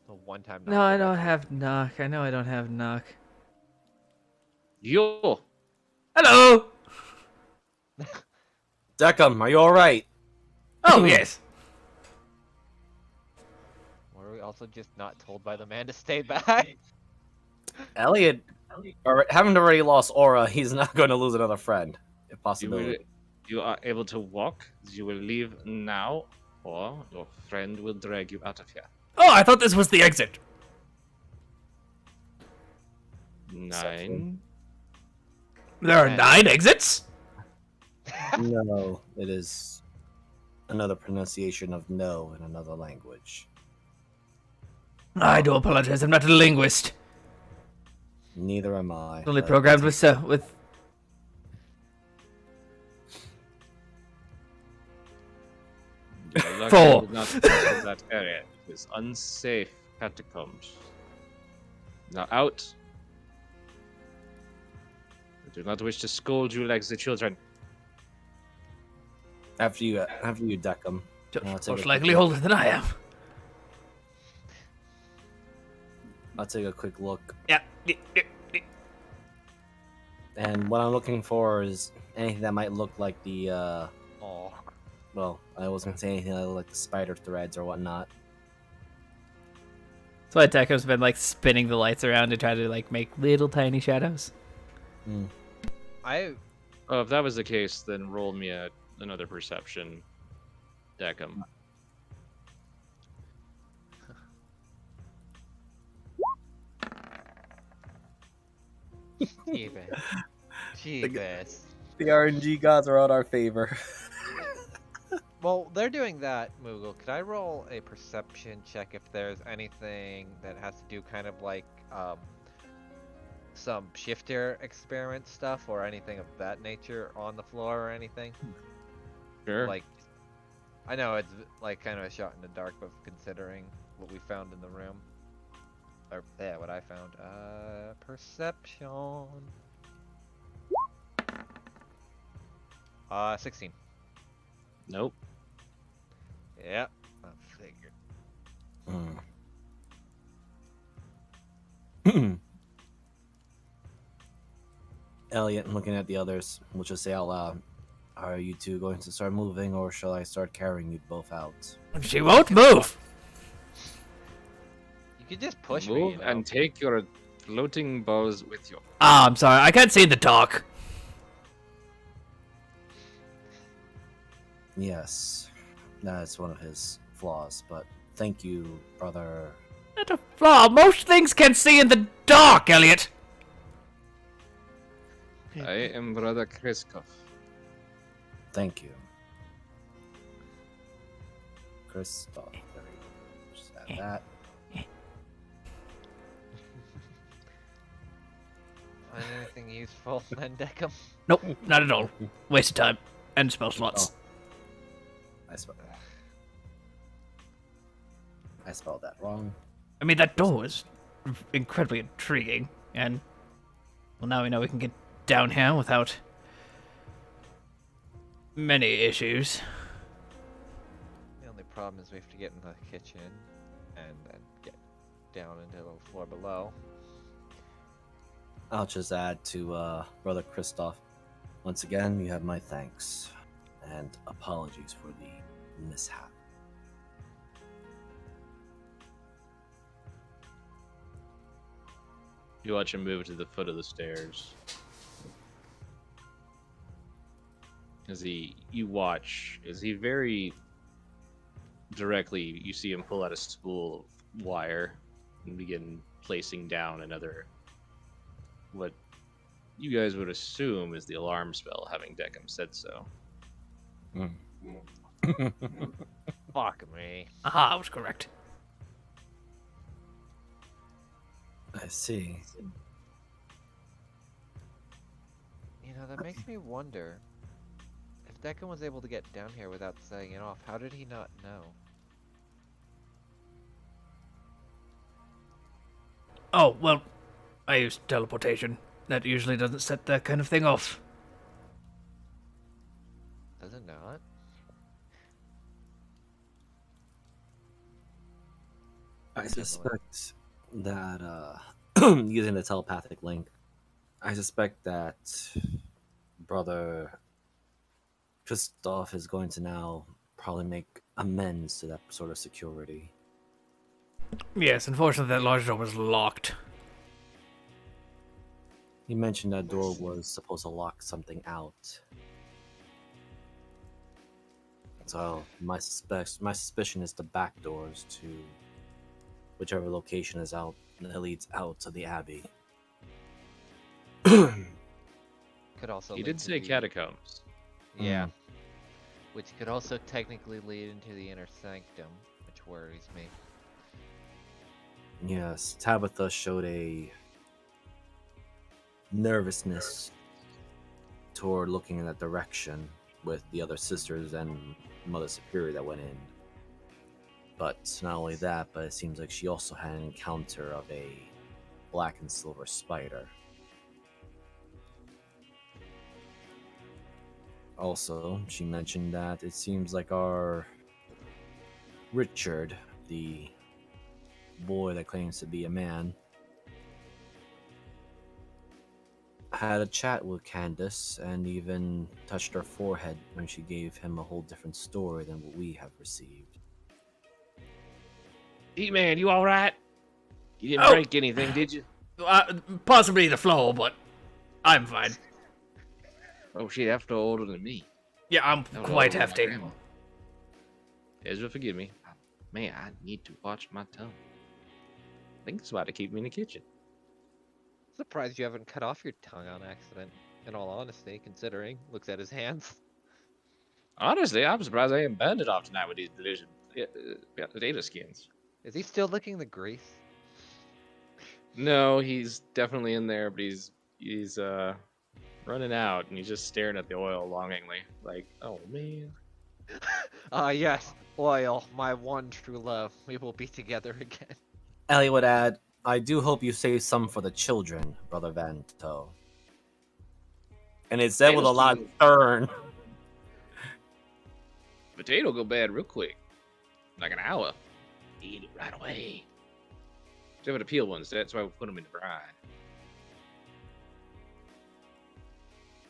The one-time knock. No, I that don't actually- have knock. I know I don't have knock. Yo! Hello! Deckham, are you alright? Oh, yes. Were we also just not told by the man to stay back? Elliot, having already lost Aura, he's not going to lose another friend, if possible. You are able to walk. You will leave now, or your friend will drag you out of here. Oh, I thought this was the exit. 9. There are 9 exits? No, it is another pronunciation of no in another language. I do apologize. I'm not a linguist. Neither am I. Only programmed with Luckily, 4. did not enter that area. It is unsafe catacombs. Now out. I do not wish to scold you like the children. After you, Deckham. I'll take Most a likely quick- older than I am. I'll take a quick look. Yeah. And what I'm looking for is anything that might look like the, Oh, well, I wasn't going to say anything that looked like the spider threads or whatnot. That's why Tekko's been like spinning the lights around to try to like make little tiny shadows. I Oh, if that was the case, then roll me another perception, Deckham. Jesus. Jesus. The RNG gods are on our favor. Well, they're doing that, Moogle. Could I roll a perception check if there's anything that has to do kind of like some shifter experiment stuff or anything of that nature on the floor or anything? Sure. Like, I know it's like kind of a shot in the dark, but considering what we found in the room, or yeah, what I found, perception. 16. Nope. Yeah, I figured. Elliot, looking at the others, we'll just say out loud. Are you two going to start moving, or shall I start carrying you both out? She won't move. You could just push me. Move You know? and take your floating bows with you. Ah, I'm sorry. I can't see in the dark. Yes, that's one of his flaws, but thank you, brother. Not a flaw. Most things can see in the dark, Elliot. I am Brother Kriskov. Thank you. Christoph. There we go. Just add that. Find anything useful, then Deckham? Nope, not at all. Waste of time. And spell slots. I spelled that wrong. I mean, that door is incredibly intriguing, and well, now we know we can get down here without many issues. The only problem is we have to get in the kitchen and then get down into the floor below. I'll just add to Brother Christoph. Once again, you have my thanks and apologies for the mishap. You watch him move to the foot of the stairs. You watch as he very directly, you see him pull out a spool of wire and begin placing down another, what you guys would assume is the alarm spell, having Deckham said so. Fuck me. Aha, I was correct. I see. You know, that makes me wonder if Deccan was able to get down here without setting it off, how did he not know? Oh, well, I use teleportation. That usually doesn't set that kind of thing off. Does it not? I suspect that using the telepathic link, I suspect that brother Christoph is going to now probably make amends to that sort of security. Yes, unfortunately that large door was locked. He mentioned that door was supposed to lock something out. So my suspicion is the back doors to whichever location is out that leads out to the abbey. Could also He lead did to say the- catacombs. Yeah. Which could also technically lead into the inner sanctum, which worries me. Yes, Tabitha showed a nervousness toward looking in that direction with the other sisters and Mother Superior that went in. But not only that, but it seems like she also had an encounter of a black and silver spider. Also, she mentioned that it seems like our Richard, the boy that claims to be a man, had a chat with Candace and even touched her forehead when she gave him a whole different story than what we have received. E-Man, you alright? You didn't Oh. break anything, did you? Possibly the floor, but I'm fine. Oh shit, that's no older than me. Yeah, I'm That was quite older than my hefty. grandma. Ezra, forgive me. Man, I need to watch my tongue. I think it's about to keep me in the kitchen. Surprised you haven't cut off your tongue on accident, in all honesty, considering. Looks at his hands. Honestly, I'm surprised I haven't burned it off tonight with these potato skins. Is he still licking the grease? No, he's definitely in there, but he's running out and he's just staring at the oil longingly. Like, oh man. Ah, yes. Oil, my one true love. We will be together again. Ellie would add, I do hope you save some for the children, Brother Vanto. And it said with a lot of stern. Potato go bad real quick. Like an hour. Eat it right away. Except for the peel ones, that's why we put them in the brine.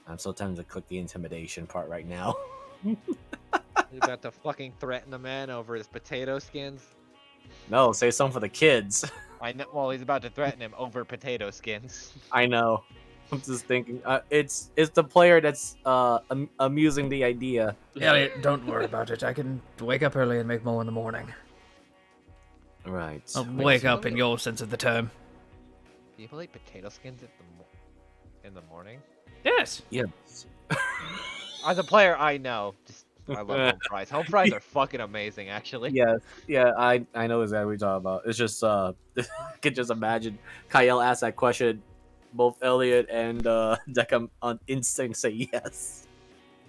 I'm so tempted to click the intimidation part right now. He's about to fucking threaten a man over his potato skins. No, save some for the kids. I know. Well, he's about to threaten him over potato skins. I know. I'm just thinking. It's the player that's amusing the idea. Elliot, don't worry about it. I can wake up early and make more in the morning. Right. I'll wake up in your sense of the term. People eat potato skins in the morning. Yes. Yes. As a player, I know. Just I love home fries. Home fries are fucking amazing, actually. Yes. Yeah. I know exactly what you're talking about. It's just I could just imagine Kyle asked that question. Both Elliot and Deckham on instinct say yes.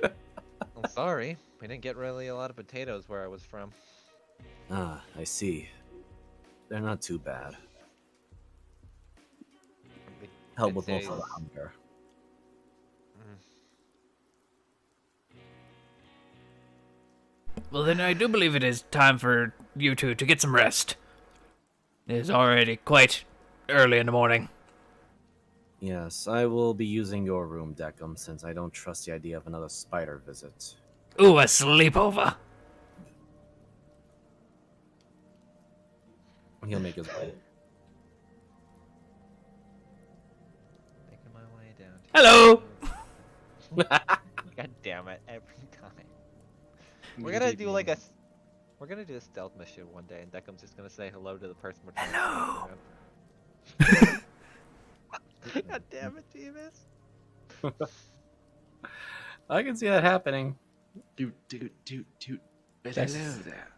I'm sorry, we didn't get really a lot of potatoes where I was from. Ah, I see. They're not too bad. Help I'd with most say- of the hunger. Well, then I do believe it is time for you two to get some rest. It is already quite early in the morning. Yes, I will be using your room, Deckham, since I don't trust the idea of another spider visit. Ooh, a sleepover. He'll make his way. Making my way down. Hello. God damn it! Every time. We're gonna do like we're gonna do a stealth mission one day, and Deckham's just gonna say hello to the person we're trying Hello. to sneak around. God damn it, Jeeves. I can see that happening. Doot. But Yes. hello there.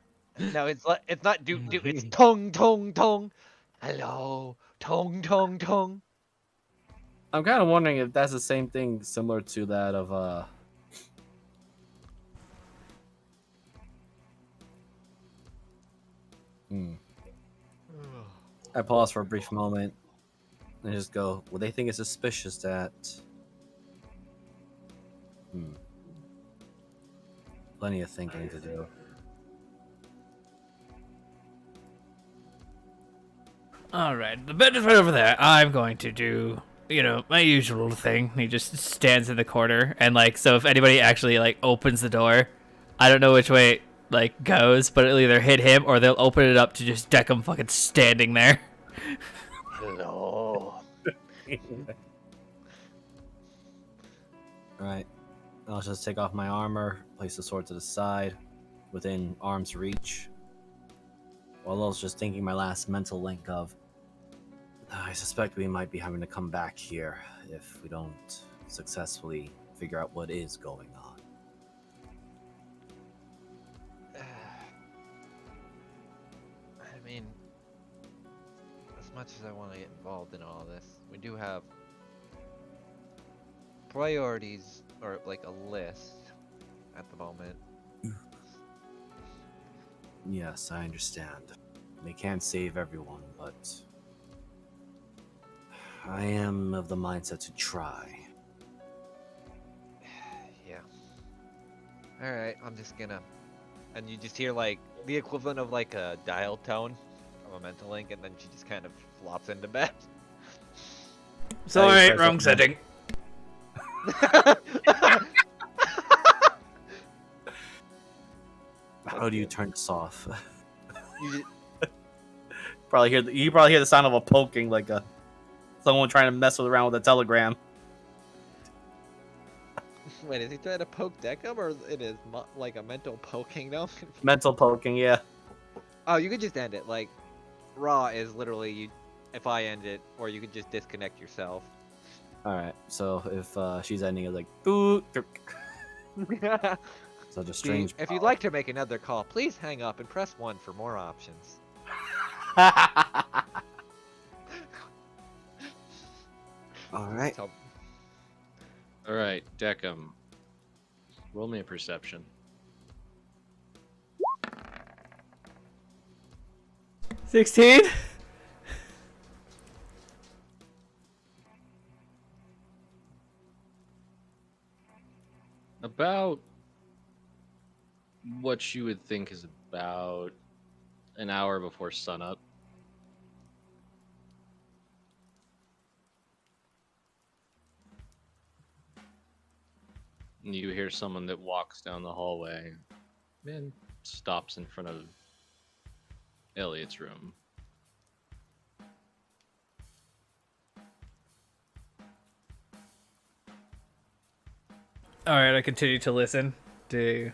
No, it's not doot doot. It's tong tong tong. Hello, tong tong tong. I'm kind of wondering if that's the same thing similar to that of I pause for a brief moment and just go, well, they think it's suspicious that... Plenty of thinking to do. Alright, the bed is right over there. I'm going to do, my usual thing. He just stands in the corner, and, so if anybody actually, opens the door, I don't know which way it, goes, but it'll either hit him, or they'll open it up to just Deckham fucking standing there. No. Alright. I'll just take off my armor, place the sword to the side, within arm's reach. While I was just thinking my last mental link of, I suspect we might be having to come back here if we don't successfully figure out what is going on. I mean, as much as I want to get involved in all this, we do have priorities, or a list at the moment. Yes, I understand. They can't save everyone, but I am of the mindset to try. Yeah. Alright, I'm just gonna... And you just hear, the equivalent of, a dial tone of a mental link, and then she just kind of flops into bed. Sorry, press wrong it. setting. How do you turn this off? You just, You probably hear the sound of a poking, someone trying to mess around with a telegram. wait, is he trying to poke Deckham, or it is a mental poking now? Mental poking, yeah. Oh, you could just end it. Raw is literally if I end it, or you could just disconnect yourself. Alright, so if she's ending it boot. Such a strange. If you'd like to make another call, please hang up and press 1 for more options. Alright. So, Alright, Deckham. Roll me a perception. 16? About what you would think is about an hour before sunup. And you hear someone that walks down the hallway and stops in front of Elliot's room. Alright, I continue to listen. Do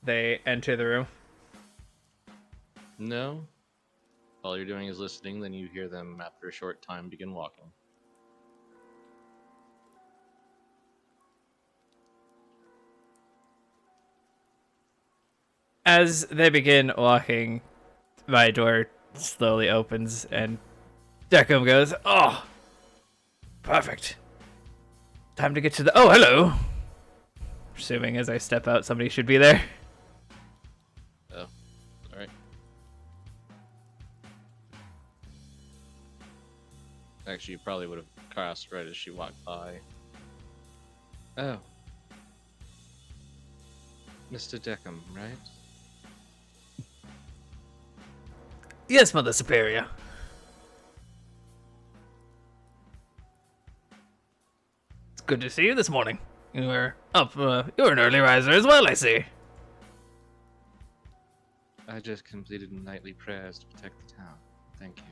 they enter the room? No. All you're doing is listening, then you hear them after a short time begin walking. As they begin walking, my door slowly opens and Deckham goes, "Oh, perfect. Time to get to the... Oh, hello." Assuming as I step out, somebody should be there. Oh, alright. Actually, you probably would have crossed right as she walked by. Oh. Mr. Deckham, right? Yes, Mother Superior. It's good to see you this morning. You were up, you're an early riser as well, I see. I just completed nightly prayers to protect the town. Thank you.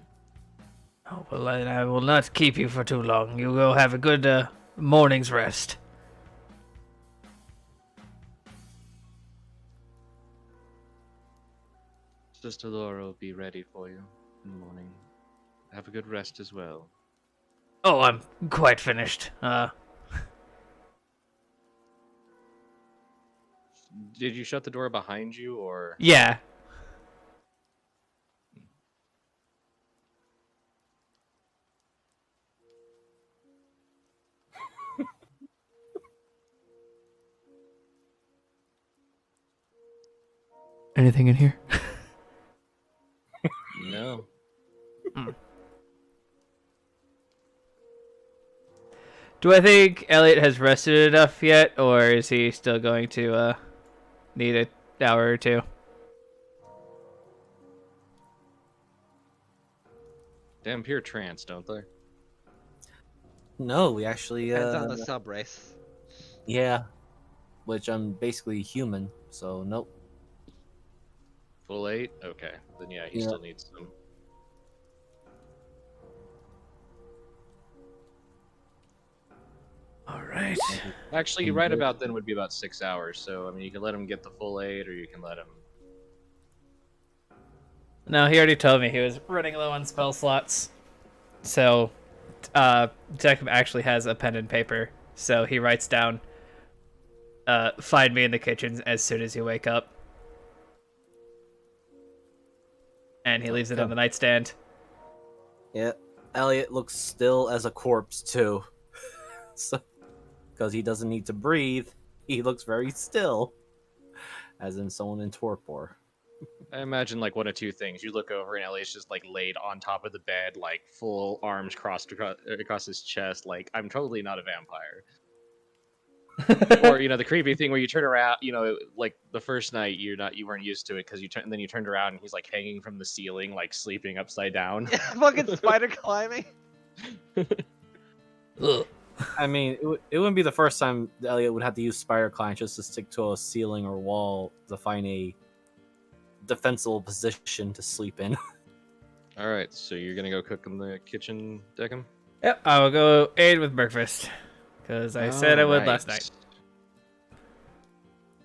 Oh, well, I will not keep you for too long. You go have a good, morning's rest. Sister Laura will be ready for you in the morning. Have a good rest as well. Oh, I'm quite finished. Did you shut the door behind you, or...? Yeah. Anything in here? No. Do I think Elliot has rested enough yet, or is he still going to need an hour or two? Damn pure trance, don't they? No, we actually, Depends on the sub race. yeah, which I'm basically human, so nope. Full 8? Okay. Then yeah, he Yeah. still needs some. All right. Actually, right about then would be about 6 hours. So I mean, you can let him get the full 8, or you can let him. No, he already told me he was running low on spell slots. So, Deckham actually has a pen and paper, so he writes down, find me in the kitchen as soon as you wake up. And he leaves it on the nightstand. Yeah, Elliot looks still as a corpse too. So, because he doesn't need to breathe, he looks very still, as in someone in torpor. I imagine like one of two things. You look over and Elliot's just like laid on top of the bed, like full arms crossed across his chest, like I'm totally not a vampire. Or the creepy thing where you turn around, like the first night you weren't used to it because then you turned around and he's like hanging from the ceiling, like sleeping upside down. Fucking spider climbing. Ugh. I mean, it wouldn't be the first time Elliot would have to use spider climb just to stick to a ceiling or wall to find a defensible position to sleep in. All right, so you're gonna go cook in the kitchen, Deckham? Yep, I will go aid with breakfast. Because I said I would last night.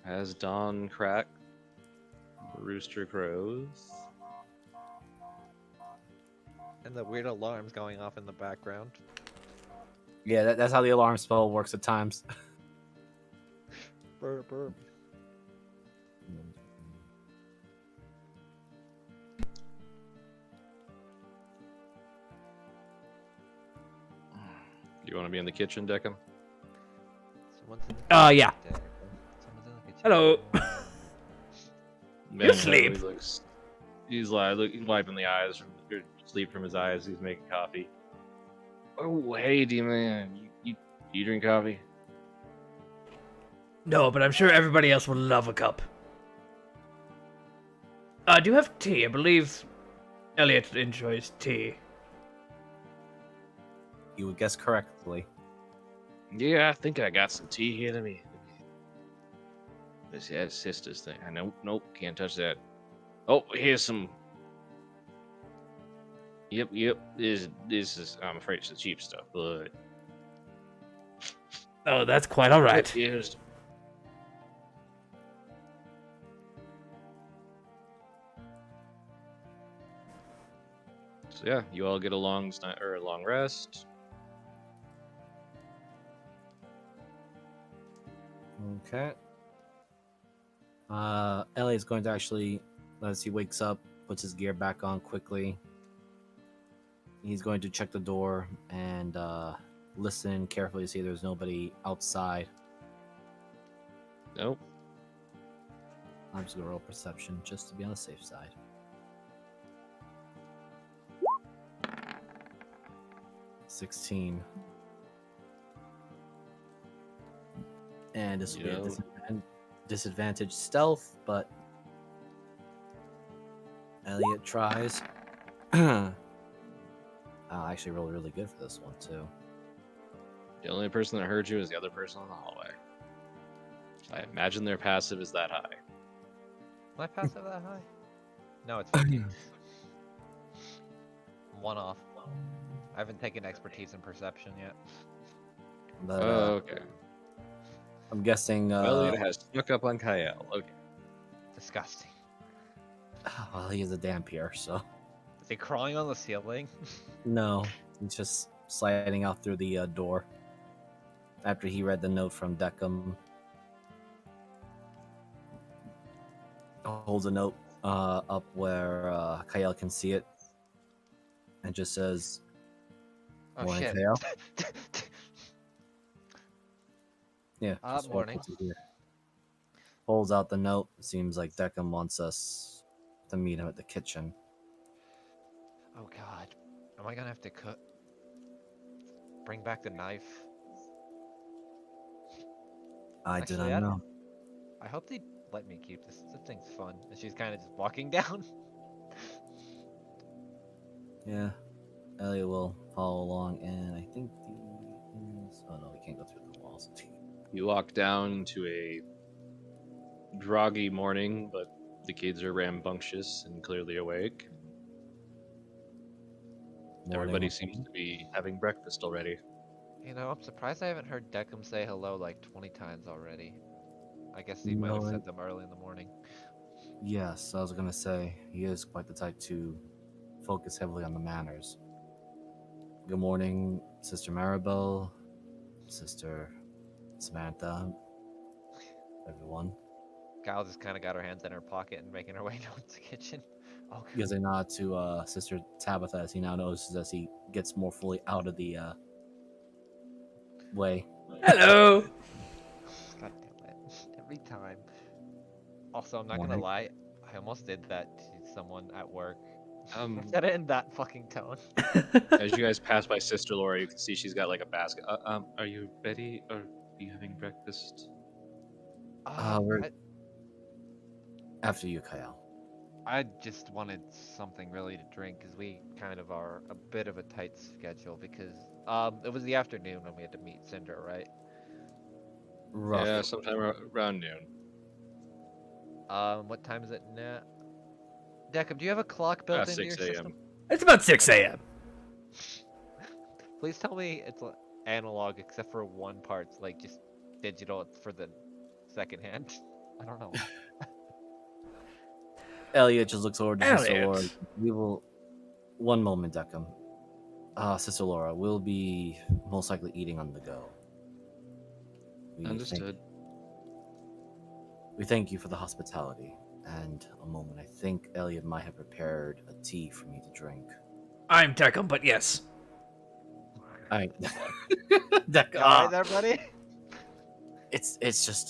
As dawn crack, rooster crows. And the weird alarms going off in the background. Yeah, that's how the alarm spell works at times. Burp, burp. You want to be in the kitchen, Deckham? Someone's in the Yeah. kitchen. Someone's in the kitchen. Hello. Benzo, sleep. He's wiping the eyes from sleep from his eyes. He's making coffee. Oh, hey, D-Man. You drink coffee? No, but I'm sure everybody else would love a cup. Do you have tea? I believe Elliot enjoys tea. You would guess correctly. Yeah, I think I got some tea here. Let me. This is sister's thing. Nope, can't touch that. Oh, here's some. Yep. This is. I'm afraid it's the cheap stuff, but. Oh, that's quite all right. Here's. So yeah, you all get a long rest. Okay. Elliot's going to actually, as he wakes up, puts his gear back on quickly. He's going to check the door and listen carefully to see there's nobody outside. Nope. I'm just going to roll perception just to be on the safe side. $16. And this will be a disadvantage stealth, but Elliot tries. I actually rolled really good for this one too. The only person that heard you is the other person in the hallway. I imagine their passive is that high. My passive that high? No, it's 15. One off. I haven't taken expertise in perception yet. But Okay. I'm guessing. Elliot has snuck up on Kyle. Okay. Disgusting. Well, he is a Dampier, so Is he crawling on the ceiling? no, he's just sliding out through the door. After he read the note from Deckham, holds a note up where Kyle can see it, and just says, Oh "Morning, shit. Kyle." Yeah. just Morning. puts it here. Holds out the note. Seems like Deckham wants us to meet him at the kitchen. Oh god. Am I gonna have to cook? Bring back the knife? I did Actually, not know. I hope they let me keep this. This thing's fun. And she's kind of just walking down. Yeah, Elliot will follow along, and I think oh no, we can't go through the walls. You walk down to a groggy morning, but the kids are rambunctious and clearly awake. Everybody seems to be having breakfast already. You know, I'm surprised I haven't heard Deckham say hello like 20 times already. I guess he You might know have what? said them early in the morning. Yes, I was gonna say he is quite the type to focus heavily on the manners. Good morning, Sister Maribel, Sister Samantha, everyone. Kyle just kind of got her hands in her pocket and making her way towards the kitchen. Oh, Gives a nod to Sister Tabitha as he now notices as he gets more fully out of the way. Hello. God damn it. Every time. Also, I'm not gonna Morning. lie, I almost did that to someone at work. Um, Said it in that fucking tone. as you guys pass by Sister Laura, you can see she's got like a basket. Are you ready? Or are you having breakfast? We're after you, Kyle. I just wanted something really to drink because we kind of are a bit of a tight schedule because it was the afternoon when we had to meet Cinder, right? Rough. Yeah, sometime around noon. What time is it now? Deckham, do you have a clock built into your 6 a.m. system? It's about 6 a.m. Please tell me it's analog except for one part's like just digital for the second hand. I don't know. Elliot just looks over to Sister Laura. Elliot. We will. One moment, Deckham. Sister Laura, we'll be most likely eating on the go. Understood. We thank you for the hospitality. And a moment, I think Elliot might have prepared a tea for me to drink. I'm Deckham, but yes. Alright. You alright there, buddy? It's just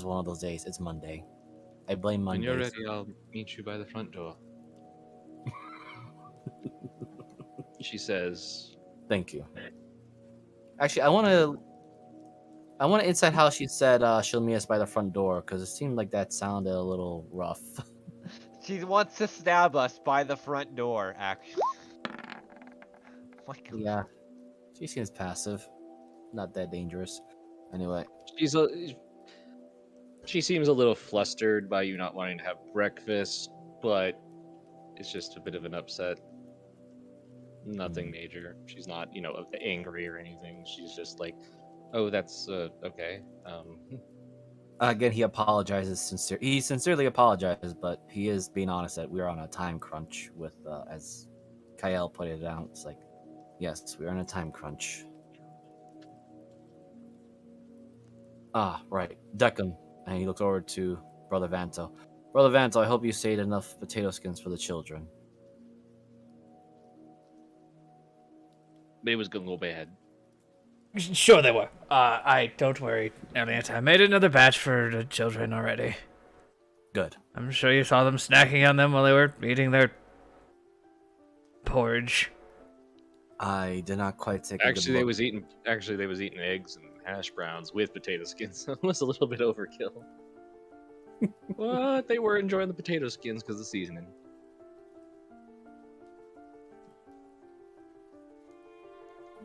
one of those days. It's Monday. I blame When Mondays. you're ready, I'll meet you by the front door. She says, Thank you. Actually, I want to insight how she said she'll meet us by the front door because it seemed like that sounded a little rough. She wants to stab us by the front door, actually. My God. Yeah, she seems passive, not that dangerous. Anyway, she seems a little flustered by you not wanting to have breakfast, but it's just a bit of an upset. Nothing major. She's not, angry or anything. She's just like, oh, that's okay. again, he apologizes he sincerely apologizes, but he is being honest that we're on a time crunch with, as Kyle put it out. It's like, yes, we're on a time crunch. Right, Deckham, and he looks over to Brother Vanto. Brother Vanto, I hope you saved enough potato skins for the children. They was gonna go bad. Sure they were. Don't worry, Elliot. I made another batch for the children already. Good. I'm sure you saw them snacking on them while they were eating their porridge. I did not quite take. Actually, they was eating eggs and hash browns with potato skins. It was a little bit overkill. But they were enjoying the potato skins because of the seasoning.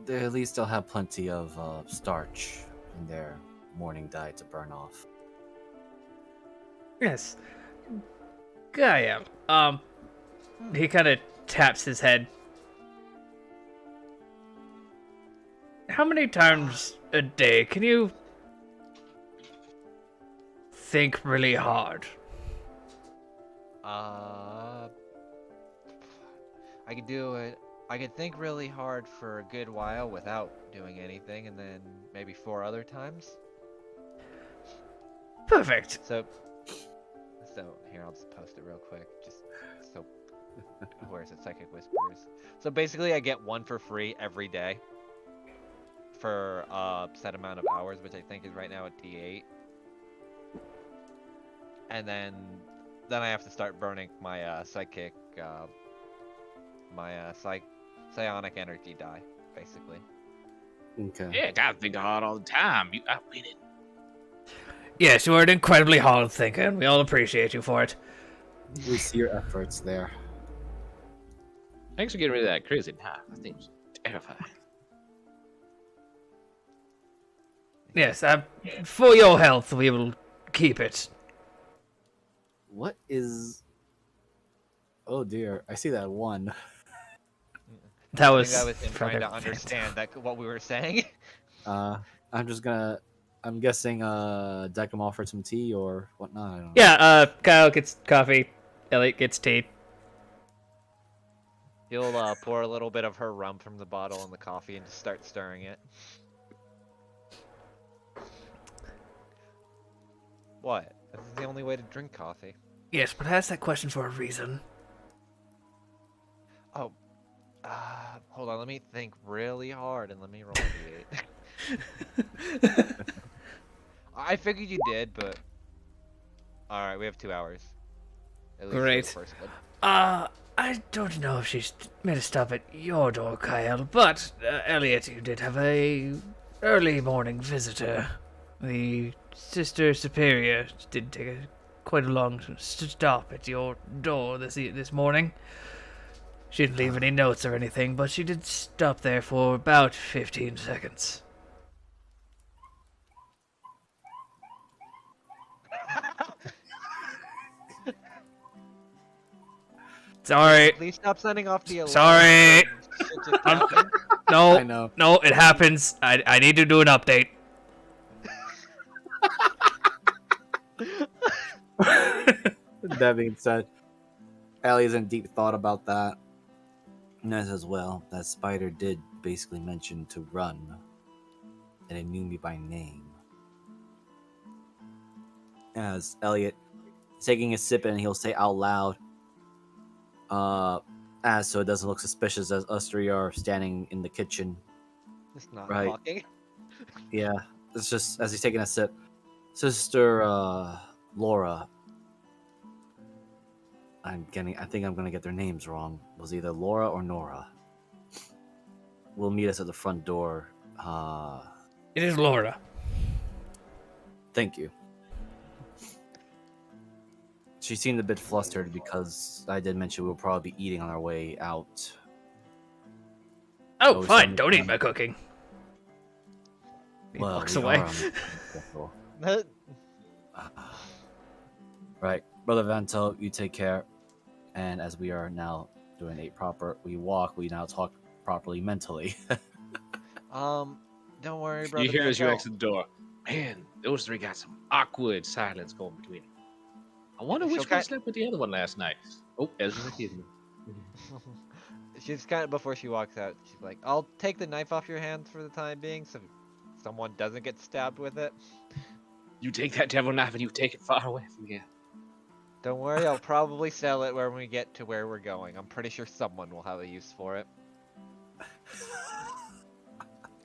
They at least they'll have plenty of starch in their morning diet to burn off. Yes. Gaia. He kind of taps his head. How many times a day can you think really hard? I could do it. I could think really hard for a good while without doing anything, and then maybe 4 other times. Perfect. So here, I'll just post it real quick. Just so, where is it? Psychic Whispers. So basically, I get 1 for free every day for a set amount of hours, which I think is right now at D8. And then I have to start burning my psychic, psionic energy die, basically. Okay. Yeah, gotta think hard all the time. You outwit it. Yes, you are an incredibly hard thinker, and we all appreciate you for it. We see your efforts there. Thanks for getting rid of that crazy knife. That thing was terrifying. Yes, for your health, we will keep it. What is? Oh dear, I see that one. That I was, think that was him trying to rather understand that what we were saying. I'm just gonna. I'm guessing Decim offered some tea or whatnot. I don't know. Yeah, Kyle gets coffee, Elliot gets tea. He'll pour a little bit of her rum from the bottle in the coffee and just start stirring it. What? This is the only way to drink coffee. Yes, but I asked that question for a reason. Oh, hold on. Let me think really hard and let me roll the 8. I figured you did, but all right, we have 2 hours. At least for the Great. first one. I don't know if she's made a stop at your door, Kyle, but Elliot, you did have a early morning visitor. The Sister Superior did take quite a long stop at your door this morning. She didn't leave any notes or anything, but she did stop there for about 15 seconds. Sorry. Please stop sending off the alarm. Sorry. Shit just happened. No, I know. no, it happens. I need to do an update. That being said, Allie's in deep thought about that. And as well, that spider did basically mention to run, and it knew me by name. As Elliot is taking a sip, and he'll say out loud, as so it doesn't look suspicious as us three are standing in the kitchen. Just not Right. talking. Yeah, it's just as he's taking a sip. Sister Laura. I think I'm gonna get their names wrong. Was either Laura or Nora. Will meet us at the front door. It is Laura. Thank you. She seemed a bit flustered because I did mention we will probably be eating on our way out. Oh, Oh, fine. some- Don't eat my cooking. He walks we away. are on the schedule. Right, Brother Vanto, you take care. And as we are now doing a proper, we now talk properly mentally. Don't worry, brother. You hear as you Vanto. exit the door. Man, those three got some awkward silence going between them. I wonder She'll which one slept with the other one last night. Oh, Ezra's kidding. She's kind of before she walks out. She's like, "I'll take the knife off your hand for the time being, so someone doesn't get stabbed with it. You take that devil knife and you take it far away from here. Don't worry, I'll probably sell it when we get to where we're going. I'm pretty sure someone will have a use for it."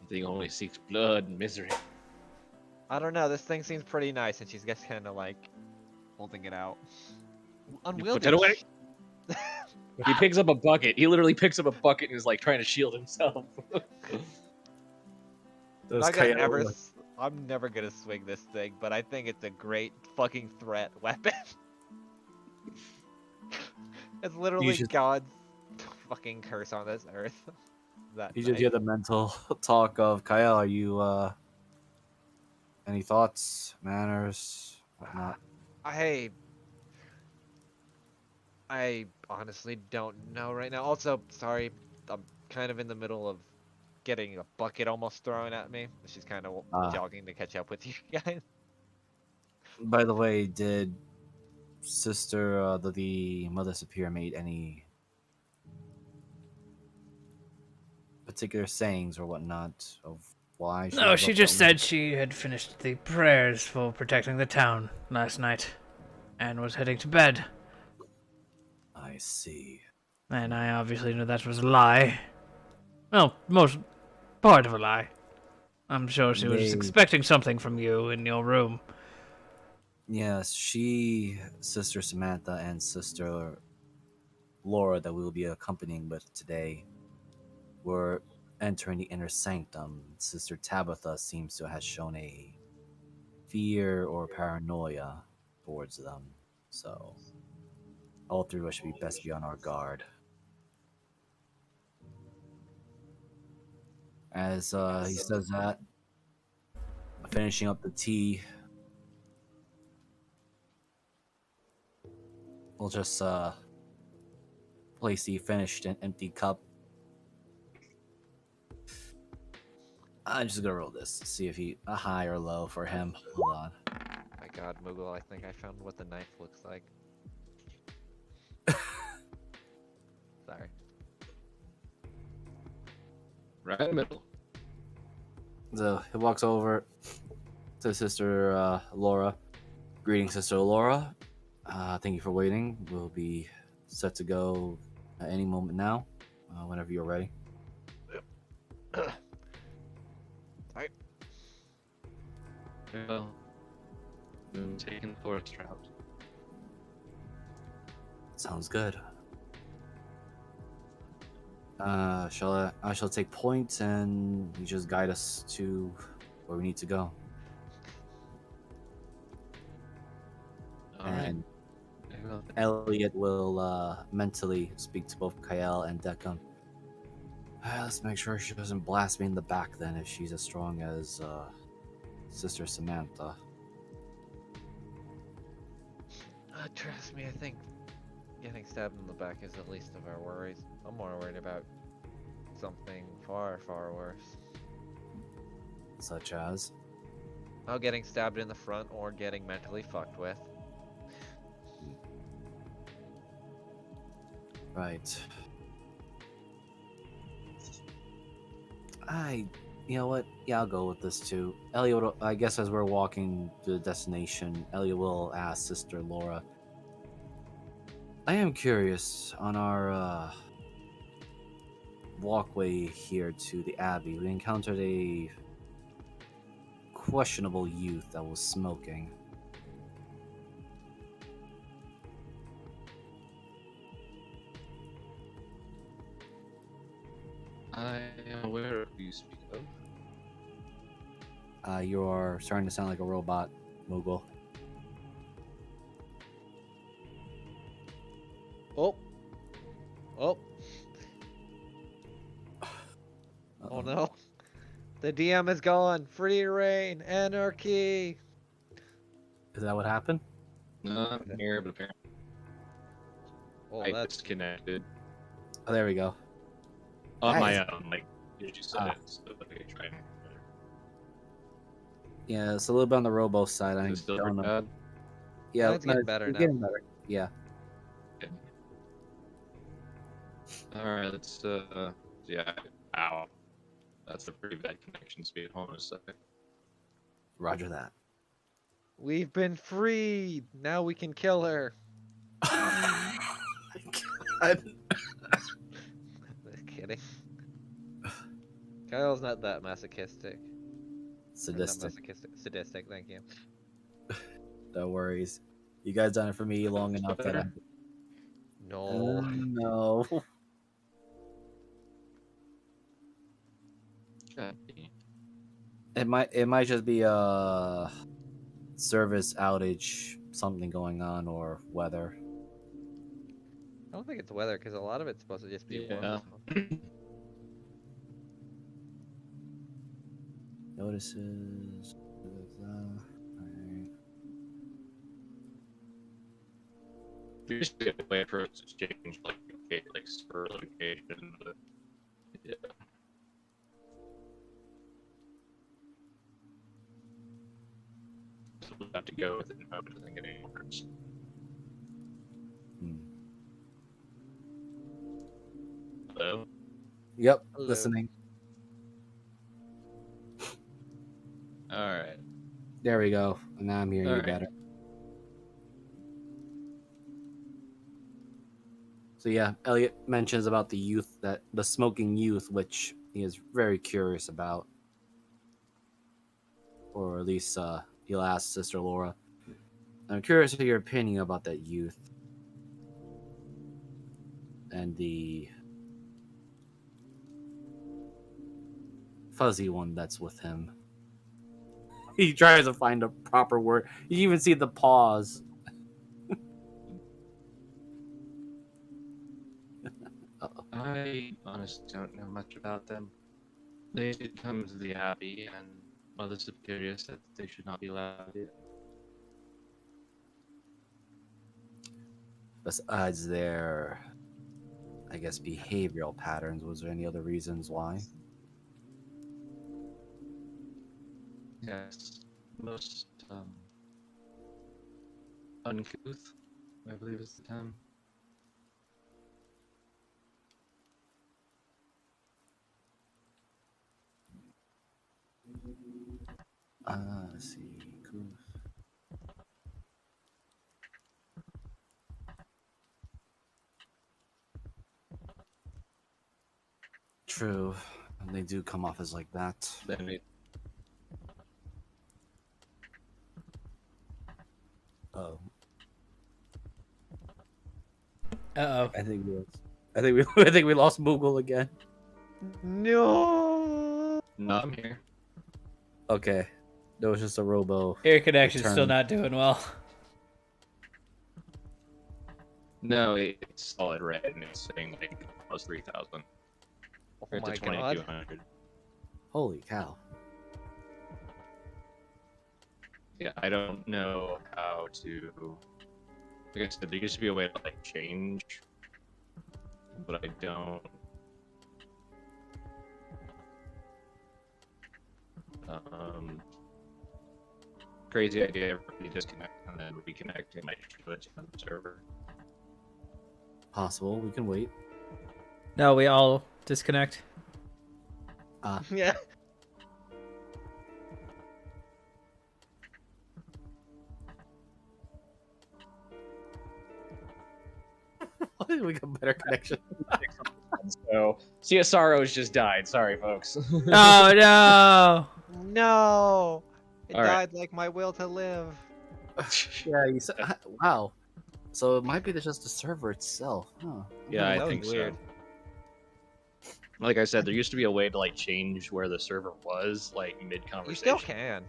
The thing only seeks blood and misery. I don't know. This thing seems pretty nice, and she's just kind of like holding it out. Unwieldy. it away. He picks up a bucket. He literally picks up a bucket and is like trying to shield himself. I'm never gonna swing this thing, but I think it's a great fucking threat weapon. It's literally should- God's fucking curse on this earth. That You just knife. hear the mental talk of Kyle. Are you any thoughts, manners, whatnot? I honestly don't know right now. Also, sorry, I'm kind of in the middle of getting a bucket almost thrown at me. She's kind of jogging to catch up with you guys. By the way, did Sister the Mother Superior made any particular sayings or whatnot of why? No, was she up just that said she had finished the prayers for protecting the town last night and was heading to bed. I see. And I obviously knew that was a lie. Well, most part of a lie. I'm sure she was They- expecting something from you in your room. Yes, Sister Samantha, and Sister Laura that we will be accompanying with today were entering the inner sanctum. Sister Tabitha seems to have shown a fear or paranoia towards them. So all three of us should be best be on our guard. As he says that, finishing up the tea, we'll just place the finished and empty cup. I'm just gonna roll this to see if he a high or low for him. Hold on. My God, Moogle, I think I found what the knife looks like. Sorry. Right in the middle. So he walks over to Sister Laura. Greetings, Sister Laura. Thank you for waiting. We'll be set to go at any moment now, whenever you're ready. Well, I'm taking the forest route. Sounds good. I shall take point, and you just guide us to where we need to go. All right. And Very well. Elliot will mentally speak to both Kael and Deccan. Let's make sure she doesn't blast me in the back then if she's as strong as Sister Samantha. Trust me, I think getting stabbed in the back is the least of our worries. I'm more worried about something far, far worse. Such as? Oh, getting stabbed in the front or getting mentally fucked with. Right. You know what? Yeah, I'll go with this too. Elliot, I guess as we're walking to the destination, Elliot will ask Sister Laura. I am curious, on our walkway here to the Abbey, we encountered a questionable youth that was smoking. I am aware of who you speak of. You are starting to sound like a robot, Moogle. Oh. Oh. Uh-oh. Oh no. The DM is gone. Free reign. Anarchy. Is that what happened? No, I'm here, but apparently Oh, I that's disconnected Oh, there we go. on my Nice. own. Like you just said it, so I could try. Yeah, it's a little bit on the robo side. I Is it still don't pretty know. bad? Yeah, It's getting better it's now. getting better. Yeah. All right, let's yeah. Ow, that's a pretty bad connection speed. Hold on a second. Roger that. We've been freed. Now we can kill her. God. Just kidding. Kyle's not that masochistic. Or not Sadistic. masochistic. Sadistic, thank you. No worries. You guys done it for me long enough that I. No. No. God, It might just be a service outage, something going on, or weather. I don't think it's weather because a lot of it's supposed to just be warm. yeah. Notices. Alright. Usually a way for us to change like spur location, but yeah. So we'll have to go with it and hope it doesn't get any worse. Hmm. Hello? Yep, Hello. listening. Alright. There we go. Now I'm hearing you Alright. better. So yeah, Elliot mentions about the youth, that the smoking youth, which he is very curious about, or at least he'll ask Sister Laura. I'm curious of your opinion about that youth and the fuzzy one that's with him. He tries to find a proper word. You even see the pause. I honestly don't know much about them. They did come to the Abbey, and Mother Superior said that they should not be allowed in. Besides their, I guess, behavioral patterns, was there any other reasons why? Yes, most uncouth, I believe is the term. Let's see. Cool. True. They do come off as like that. Then it, Oh. Uh-oh. I think I think we lost Moogle again. No. no, I'm here. Okay. That was just a robo. Air connection's still Return. not doing well. No, it's solid red, and it's saying like plus 3,000. Oh Or to my god. 2,200. Holy cow. Yeah, I don't know how to. Like I said, there used to be a way to like change, but I don't. Crazy idea. Everybody disconnect and then reconnect and make sure it's on the server. Possible. We can wait. No, we all disconnect. Yeah. We got better connection. So CSRO's just died. Sorry, folks. Oh no! No. It All right. died like my will to live. Yeah, you said, wow. So it might be just the server itself. Huh. Yeah, I That was think weird. so. Like I said, there used to be a way to like change where the server was, like mid You conversation. still can.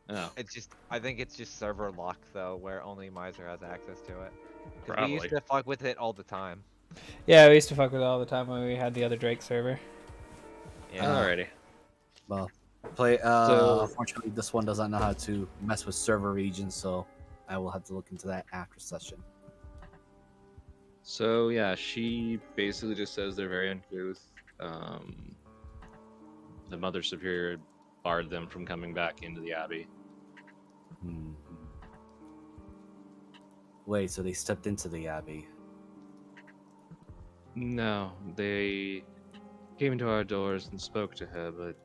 Oh, It's just, I think it's just server lock though, where only Miser has access to it. 'Cause we used Probably. to fuck with it all the time. Yeah, we used to fuck with it all the time when we had the other Drake server. Yeah. alrighty. Well, play. So- Unfortunately, this one doesn't know how to mess with server regions, so I will have to look into that after session. So yeah, she basically just says they're very uncouth. The Mother Superior barred them from coming back into the Abbey. Hmm. Wait, so they stepped into the Abbey? No, they came into our doors and spoke to her, but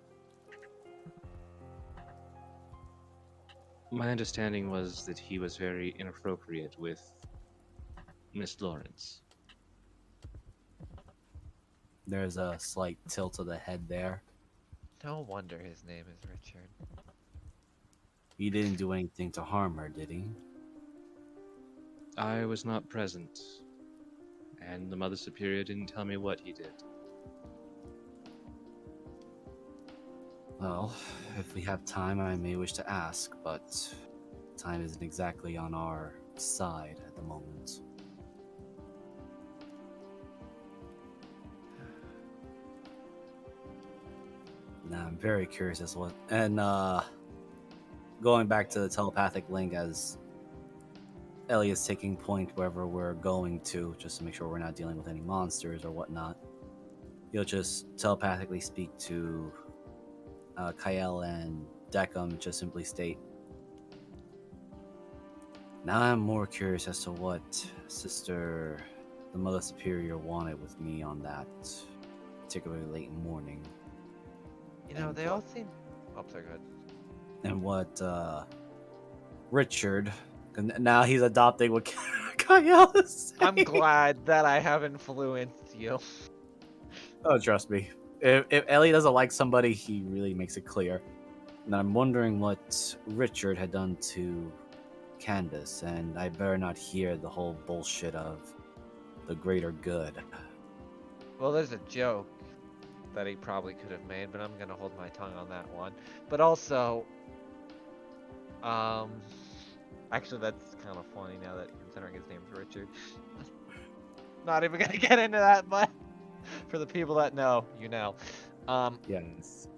my understanding was that he was very inappropriate with Miss Lawrence. There's a slight tilt of the head there. No wonder his name is Richard. He didn't do anything to harm her, did he? I was not present, and the Mother Superior didn't tell me what he did. Well, if we have time, I may wish to ask, but time isn't exactly on our side at the moment. Now, I'm very curious as what. And going back to the telepathic link, as Elliot's taking point wherever we're going to, just to make sure we're not dealing with any monsters or whatnot. You'll just telepathically speak to Kael and Deckham, just simply state. Now I'm more curious as to what Sister, the Mother Superior, wanted with me on that particularly late morning. You know, they all seem. Oh, sorry, go ahead. And what Richard, now he's adopting what Kael is saying. I'm glad that I have influenced you. Oh, trust me. If Ellie doesn't like somebody, he really makes it clear. And I'm wondering what Richard had done to Candace, and I better not hear the whole bullshit of the greater good. Well, there's a joke that he probably could have made, but I'm gonna hold my tongue on that one. But also, Um, actually, that's kind of funny now that considering his name's Richard. Not even gonna get into that, but for the people that know, you know. Yes.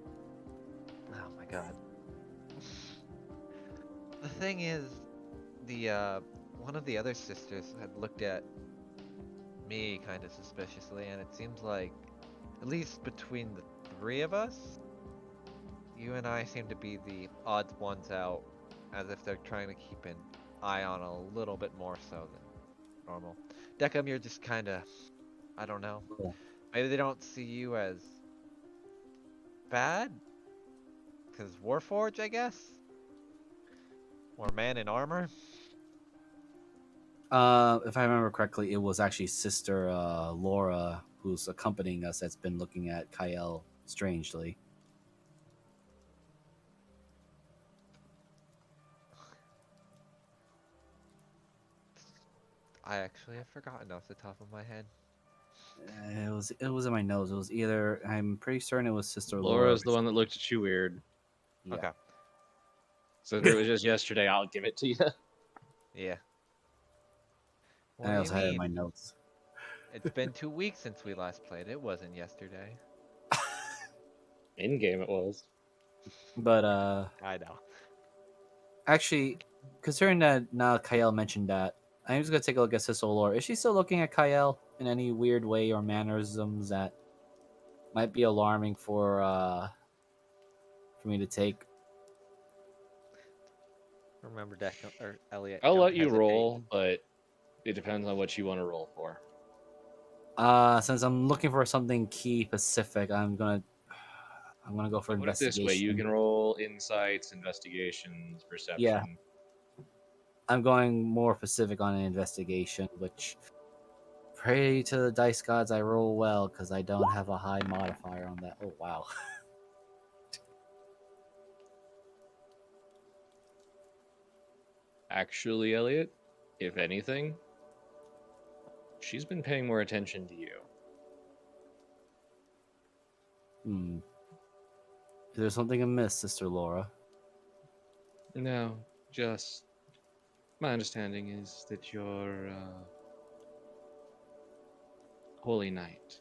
Oh my god. The thing is, the one of the other sisters had looked at me kind of suspiciously, and it seems like, at least between the three of us, you and I seem to be the odd ones out, as if they're trying to keep an eye on a little bit more so than normal. Deckham, you're just kind of, I don't know. Cool. Maybe they don't see you as bad, because Warforged, I guess? Or man in armor? If I remember correctly, it was actually Sister Laura who's accompanying us that's been looking at Kyle strangely. I actually have forgotten off the top of my head. It was in my nose. It was either I'm pretty certain it was Sister Laura. Laura's the one that looked at you weird. Yeah. Okay. So if it was just yesterday, I'll give it to you. Yeah. What And I do also you had it in my mean? notes. It's been 2 weeks since we last played. It wasn't yesterday. In game, it was. But I know. actually, considering that now Kyle mentioned that, I'm just gonna take a look at Sister Laura. Is she still looking at Kyle in any weird way or mannerisms that might be alarming for me to take? Remember, Deckham or Elliot. I'll don't let you hesitate. roll, but it depends on what you want to roll for. Since I'm looking for something key specific, I'm gonna go for Put it this investigation. way: you can roll insights, investigations, perception. Yeah. I'm going more specific on an investigation, which pray to the dice gods I roll well because I don't have a high modifier on that. Oh wow. Actually, Elliot, if anything, she's been paying more attention to you. Is there something amiss, Sister Laura? No, just my understanding is that you're Holy Knight.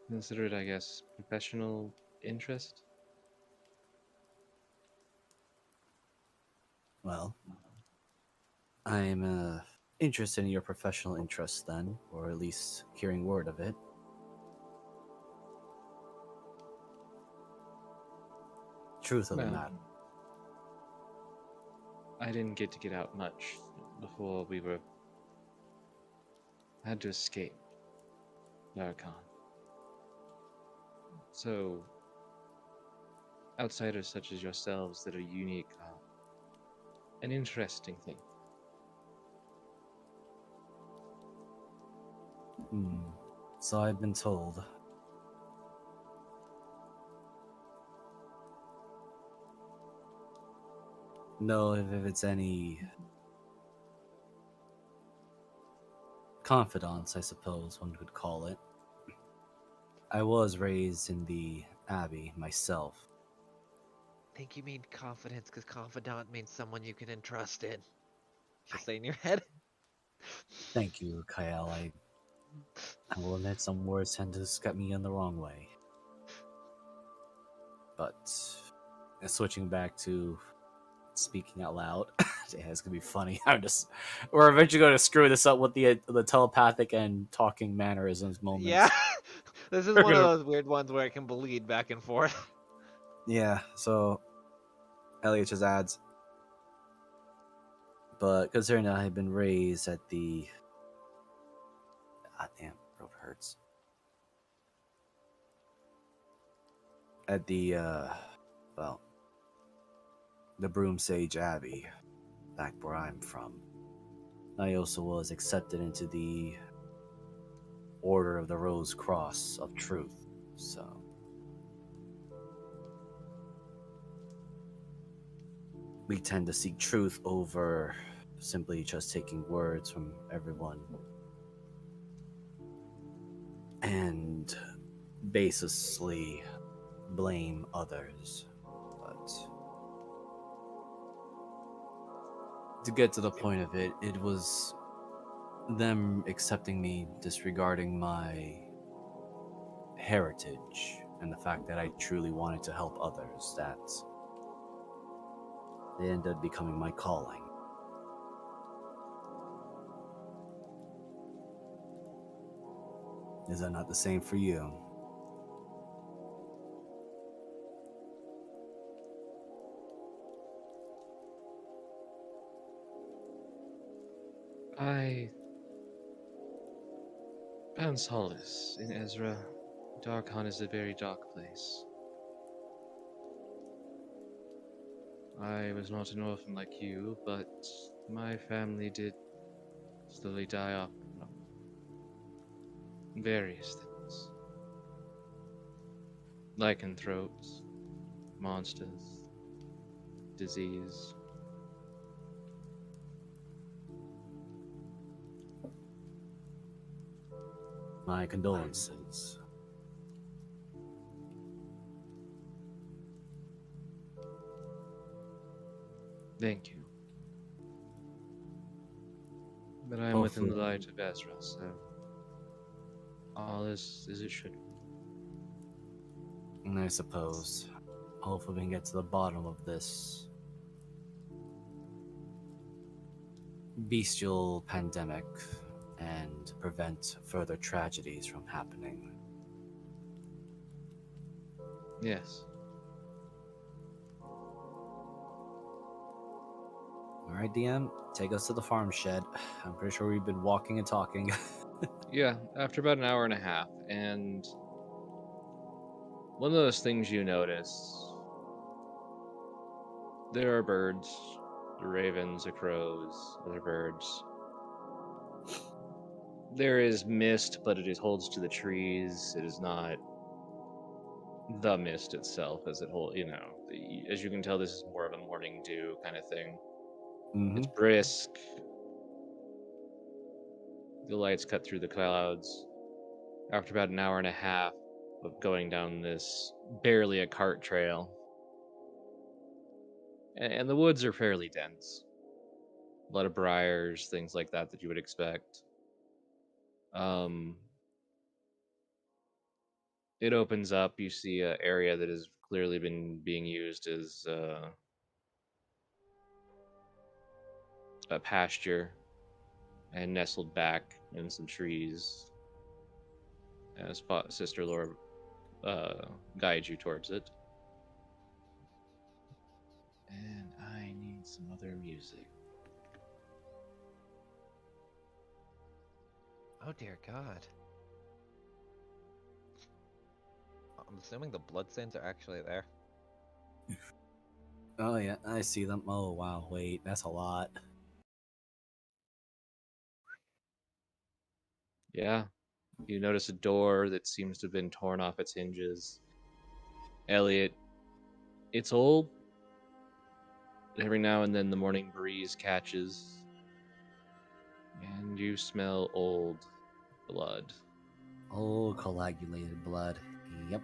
Consider it, I guess, professional interest. Well, I'm interested in your professional interest then, or at least hearing word of it. Truth of the Well, matter. I didn't get to get out much before we had to escape Laracon. So, outsiders such as yourselves that are unique are an interesting thing. So I've been told. No, if it's any confidants, I suppose one could call it. I was raised in the Abbey myself. I think you mean confidence, because confidant means someone you can entrust in. Just say in your head. Thank you, Kyle. I will admit some words tend to get me in the wrong way. But switching back to speaking out loud, yeah, it's gonna be funny. We're eventually gonna screw this up with the telepathic and talking mannerisms moments. Yeah. This is one of those weird ones where it can bleed back and forth. Yeah, so Elliot just adds, but considering that I've been raised at the damn, throat hurts. At the the Broom Sage Abbey, back where I'm from. I also was accepted into the Order of the Rose Cross of Truth, so we tend to seek truth over simply just taking words from everyone and baselessly blame others. To get to the point of it, it was them accepting me disregarding my heritage and the fact that I truly wanted to help others that they ended up becoming my calling. Is that not the same for you? I found solace in Ezra. Darkhan is a very dark place. I was not an orphan like you, but my family did slowly die off from various things. Lycanthropes, monsters, disease. My condolences. Thank you. But I am within the Hopefully- light of Ezra, so all is as it should be. And I suppose, hopefully we can get to the bottom of this bestial pandemic and prevent further tragedies from happening. Yes. Alright, DM, take us to the farm shed. I'm pretty sure we've been walking and talking. Yeah, after about an hour and a half, and one of those things you notice, there are birds, the ravens, the crows, other birds. There is mist, but it holds to the trees. It is not the mist itself as it holds, as you can tell, this is more of a morning dew kind of thing. It's brisk. The lights cut through the clouds. After about an hour and a half of going down this barely a cart trail, and the woods are fairly dense. A lot of briars, things like that you would expect. It opens up. You see an area that has clearly been being used as a pasture, and nestled back in some trees. As Sister Laura guides you towards it. And I need some other music. Oh dear God. I'm assuming the bloodstains are actually there. Oh yeah, I see them. Oh wow, wait, that's a lot. Yeah. You notice a door that seems to have been torn off its hinges. Elliot, it's old. Every now and then the morning breeze catches, and you smell old blood. Oh, coagulated blood. Yep.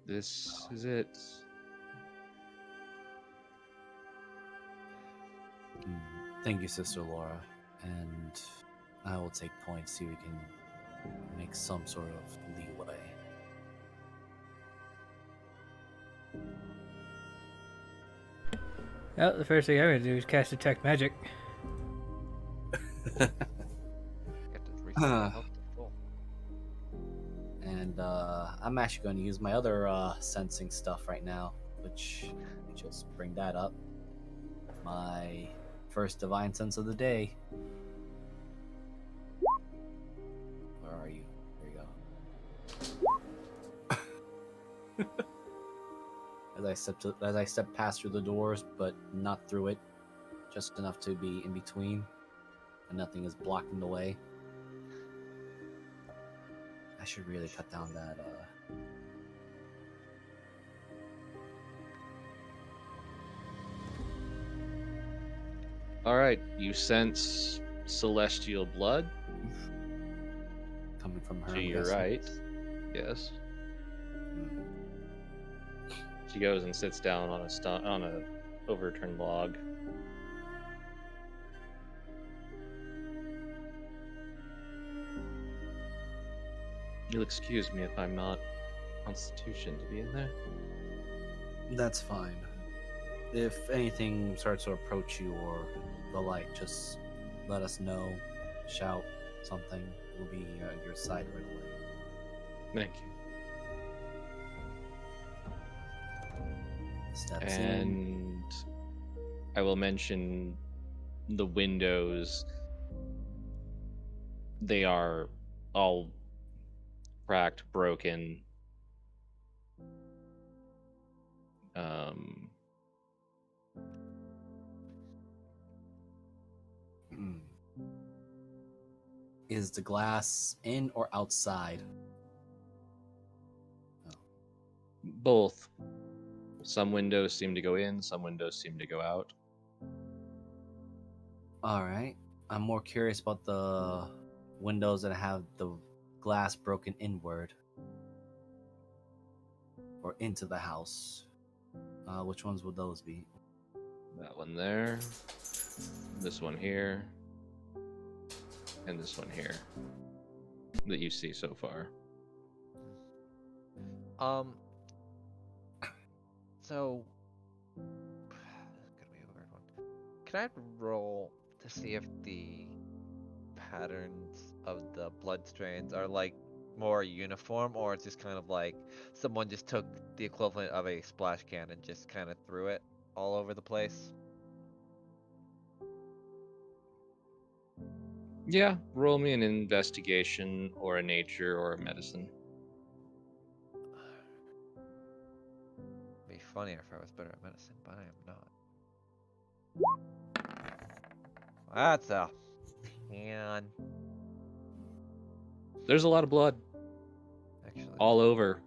This is it. Thank you, Sister Laura. And I will take points, see if we can make some sort of leeway. Well, the first thing I'm gonna do is cast Detect Magic. Get to reset the health control. And I'm actually going to use my other sensing stuff right now, which let me just bring that up. My first divine sense of the day. Where are you? There you go. As I step past through the doors, but not through it, just enough to be in between, and nothing is blocking the way. I should really cut down that. All right, you sense celestial blood Coming from her. to I'm your guessing. right. Yes. She goes and sits down on a overturned log. You'll excuse me if I'm not Constitution to be in there. That's fine. If anything starts to approach you or the like, just let us know. Shout something. We'll be at your side right away. Thank you. Steps in. And I will mention the windows. They are all cracked, broken. Hmm. Is the glass in or outside? Both. Some windows seem to go in, some windows seem to go out. All right. I'm more curious about the windows that have the glass broken inward or into the house. Which ones would those be? That one there, this one here, and this one here that you see so far. So this is gonna be a weird one. Can I roll to see if the patterns of the blood strains are like more uniform, or it's just kind of like someone just took the equivalent of a splash can and just kind of threw it all over the place? Yeah, roll me an investigation or a nature or a medicine. Be funnier if I was better at medicine, but I am not. That's a 10. There's a lot of blood Actually, all over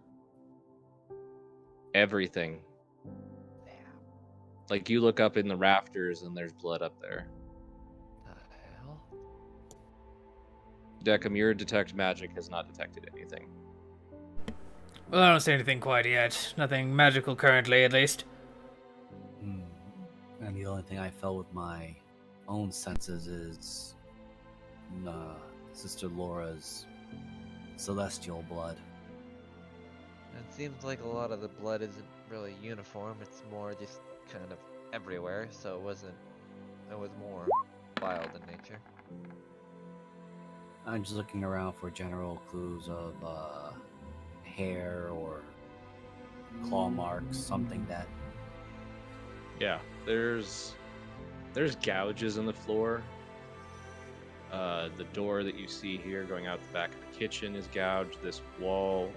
everything. damn. Like you look up in the rafters and there's blood up there. The hell? Deckham, your detect magic has not detected anything. Well, I don't see anything quite yet. Nothing magical currently, at least. Hmm. And the only thing I felt with my own senses is Sister Laura's celestial blood. It seems like a lot of the blood isn't really uniform. It's more just kind of everywhere. So it was more wild in nature. I'm just looking around for general clues of hair or claw marks, something that. Yeah, there's gouges in the floor. The door that you see here going out the back of the kitchen is gouged. This wall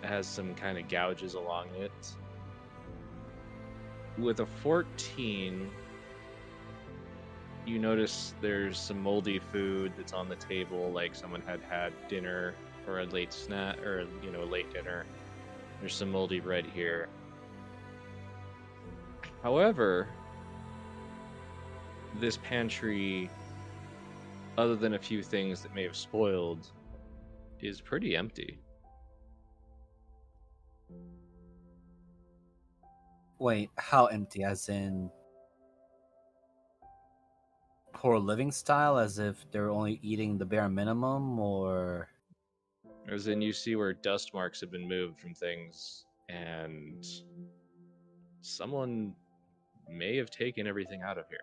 has some kind of gouges along it. With a 14, you notice there's some moldy food that's on the table, like someone had dinner or a late snack or a late dinner. There's some moldy bread here. However, this pantry, other than a few things that may have spoiled, is pretty empty. Wait, how empty? As in poor living style? As if they're only eating the bare minimum, or? As in, you see where dust marks have been moved from things, and someone may have taken everything out of here.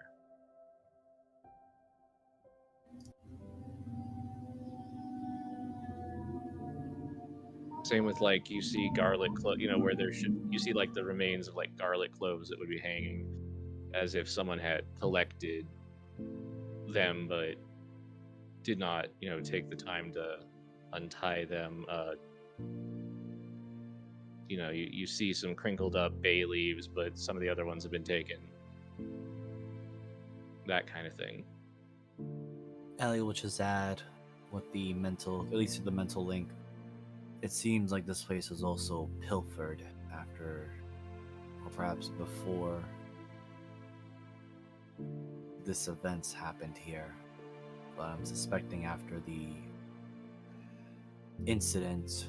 Same with like you see garlic where you see like the remains of like garlic cloves that would be hanging, as if someone had collected them but did not take the time to untie them. You see some crinkled up bay leaves, but some of the other ones have been taken. That kind of thing. Ellie will just add with the mental, at least with the mental link. It seems like this place was also pilfered after, or perhaps before, this events happened here. But I'm suspecting after the incident,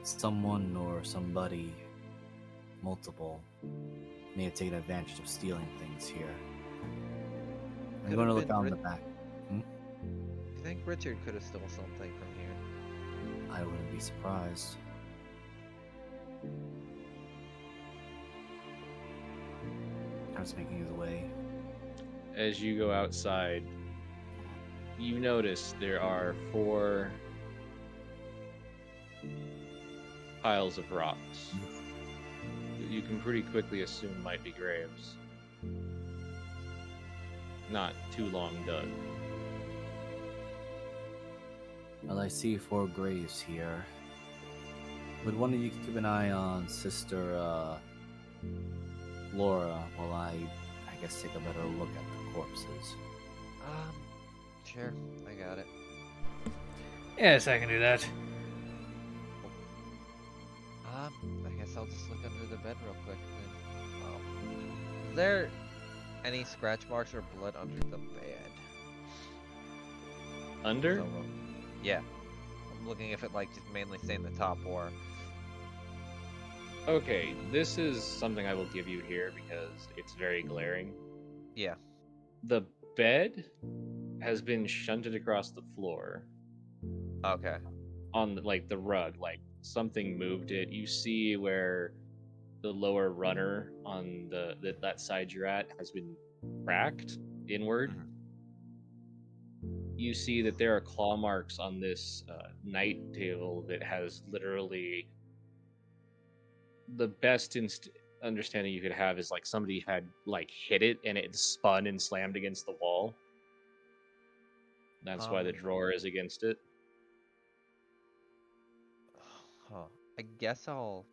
someone or somebody, multiple, may have taken advantage of stealing things here. I'm Could going to have look been out in Rit- the back. You think Richard could have stole something from here? I wouldn't be surprised. Kind of making his way. As you go outside, you notice there are 4 piles of rocks that you can pretty quickly assume might be graves. Not too long dug. Well, I see 4 graves here. Would one of you keep an eye on Sister Laura while I guess take a better look at the corpses? Sure, I got it. Yes, I can do that. I guess I'll just look under the bed real quick then. Is there any scratch marks or blood under the bed? Under? So, yeah. I'm looking if it like just mainly stained the top or. Okay, this is something I will give you here because it's very glaring. Yeah. The bed has been shunted across the floor Okay. on like the rug, like something moved it. You see where the lower runner on that side you're at has been cracked inward. Mhm. You see that there are claw marks on this night table that has literally the best understanding you could have is like somebody had like hit it and it spun and slammed against the wall. That's why the drawer is against it. Huh. I guess I'll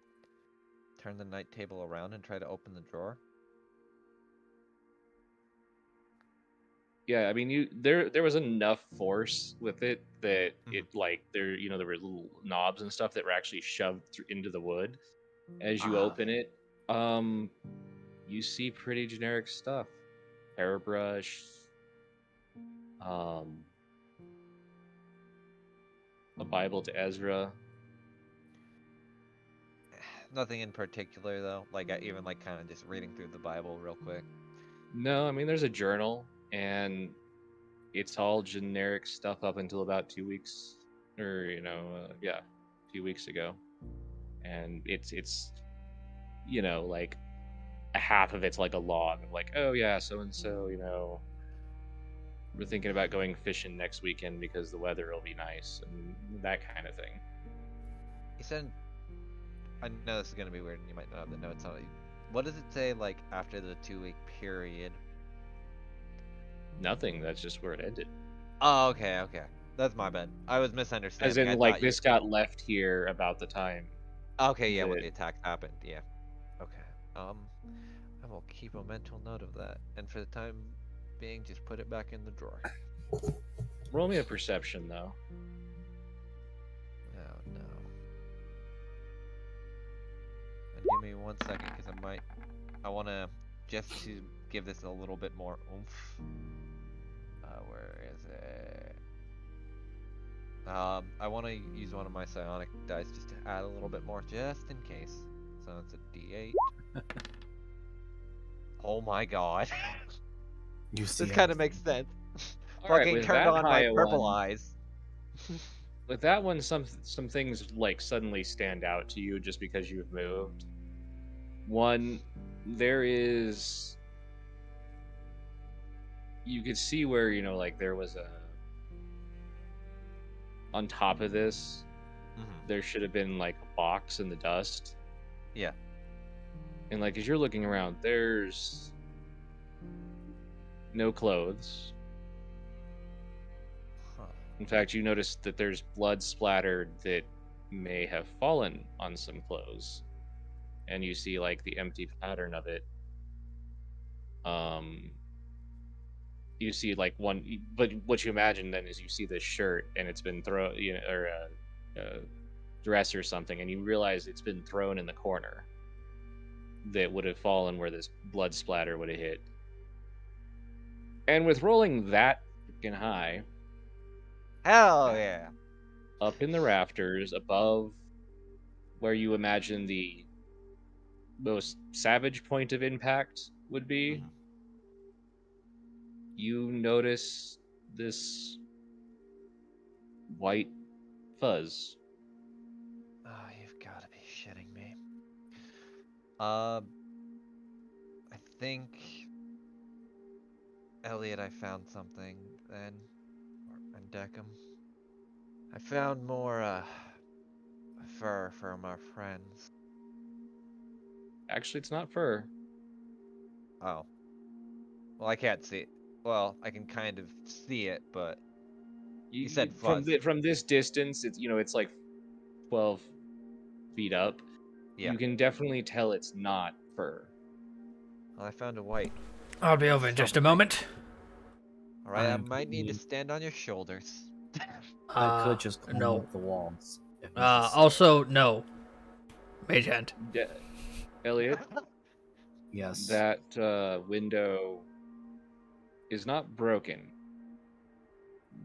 turn the night table around and try to open the drawer. Yeah, I mean, there was enough force with it that it like there there were little knobs and stuff that were actually shoved into the wood. As you open it, you see pretty generic stuff, hairbrush, a Bible to Ezra. Nothing in particular though. Like I even like kind of just reading through the Bible real quick. No, I mean there's a journal and it's all generic stuff up until about 2 weeks, or 2 weeks ago, and it's like a half of it's like a log of like, oh yeah, so and so, we're thinking about going fishing next weekend because the weather will be nice and that kind of thing. He said, I know this is gonna be weird and you might not have the notes on it. What does it say like after the 2-week period? Nothing. That's just where it ended. Oh, okay, okay. That's my bad. I was misunderstanding. As in, I like, thought this got left here about the time. Okay, yeah, when that- the attack happened, yeah. Okay. I will keep a mental note of that, and for the time being, just put it back in the drawer. Roll me a perception, though. Oh no. And give me 1 second, because I want to, just to give this a little bit more oomph. Where is it? I want to use one of my psionic dice just to add a little bit more, just in case. So it's a D8. Oh my god. You see, This kind of makes sense. All right, Fucking with turned that on high my a purple one- eyes. With that one, some things like suddenly stand out to you just because you've moved. One, there is. You could see where like there was a. On top of this, there should have been like a box in the dust. Yeah. And like as you're looking around, there's no clothes. Huh. In fact, you notice that there's blood splattered that may have fallen on some clothes. And you see like the empty pattern of it. You see like one, but what you imagine then is you see this shirt and it's been thrown, or a dress or something, and you realize it's been thrown in the corner that would have fallen where this blood splatter would have hit. And with rolling that freaking high, Hell yeah. up in the rafters above where you imagine the most savage point of impact would be, Mhm. you notice this white fuzz. Oh, you've got to be shitting me. I think, Elliot, I found something then, and Deckham. I found more fur from our friends. Actually, it's not fur. Oh, well, I can't see it. Well, I can kind of see it, but you said fuzz. From this distance, it's like 12 feet up. Yeah. You can definitely tell it's not fur. Well, I found a white. I'll be over in just a Something. moment. All right, I I'm might need to thinking stand on your shoulders. I could just climb no. up the walls. If necessary. Also, no. Mage hand. Elliot, Yes. that window is not broken,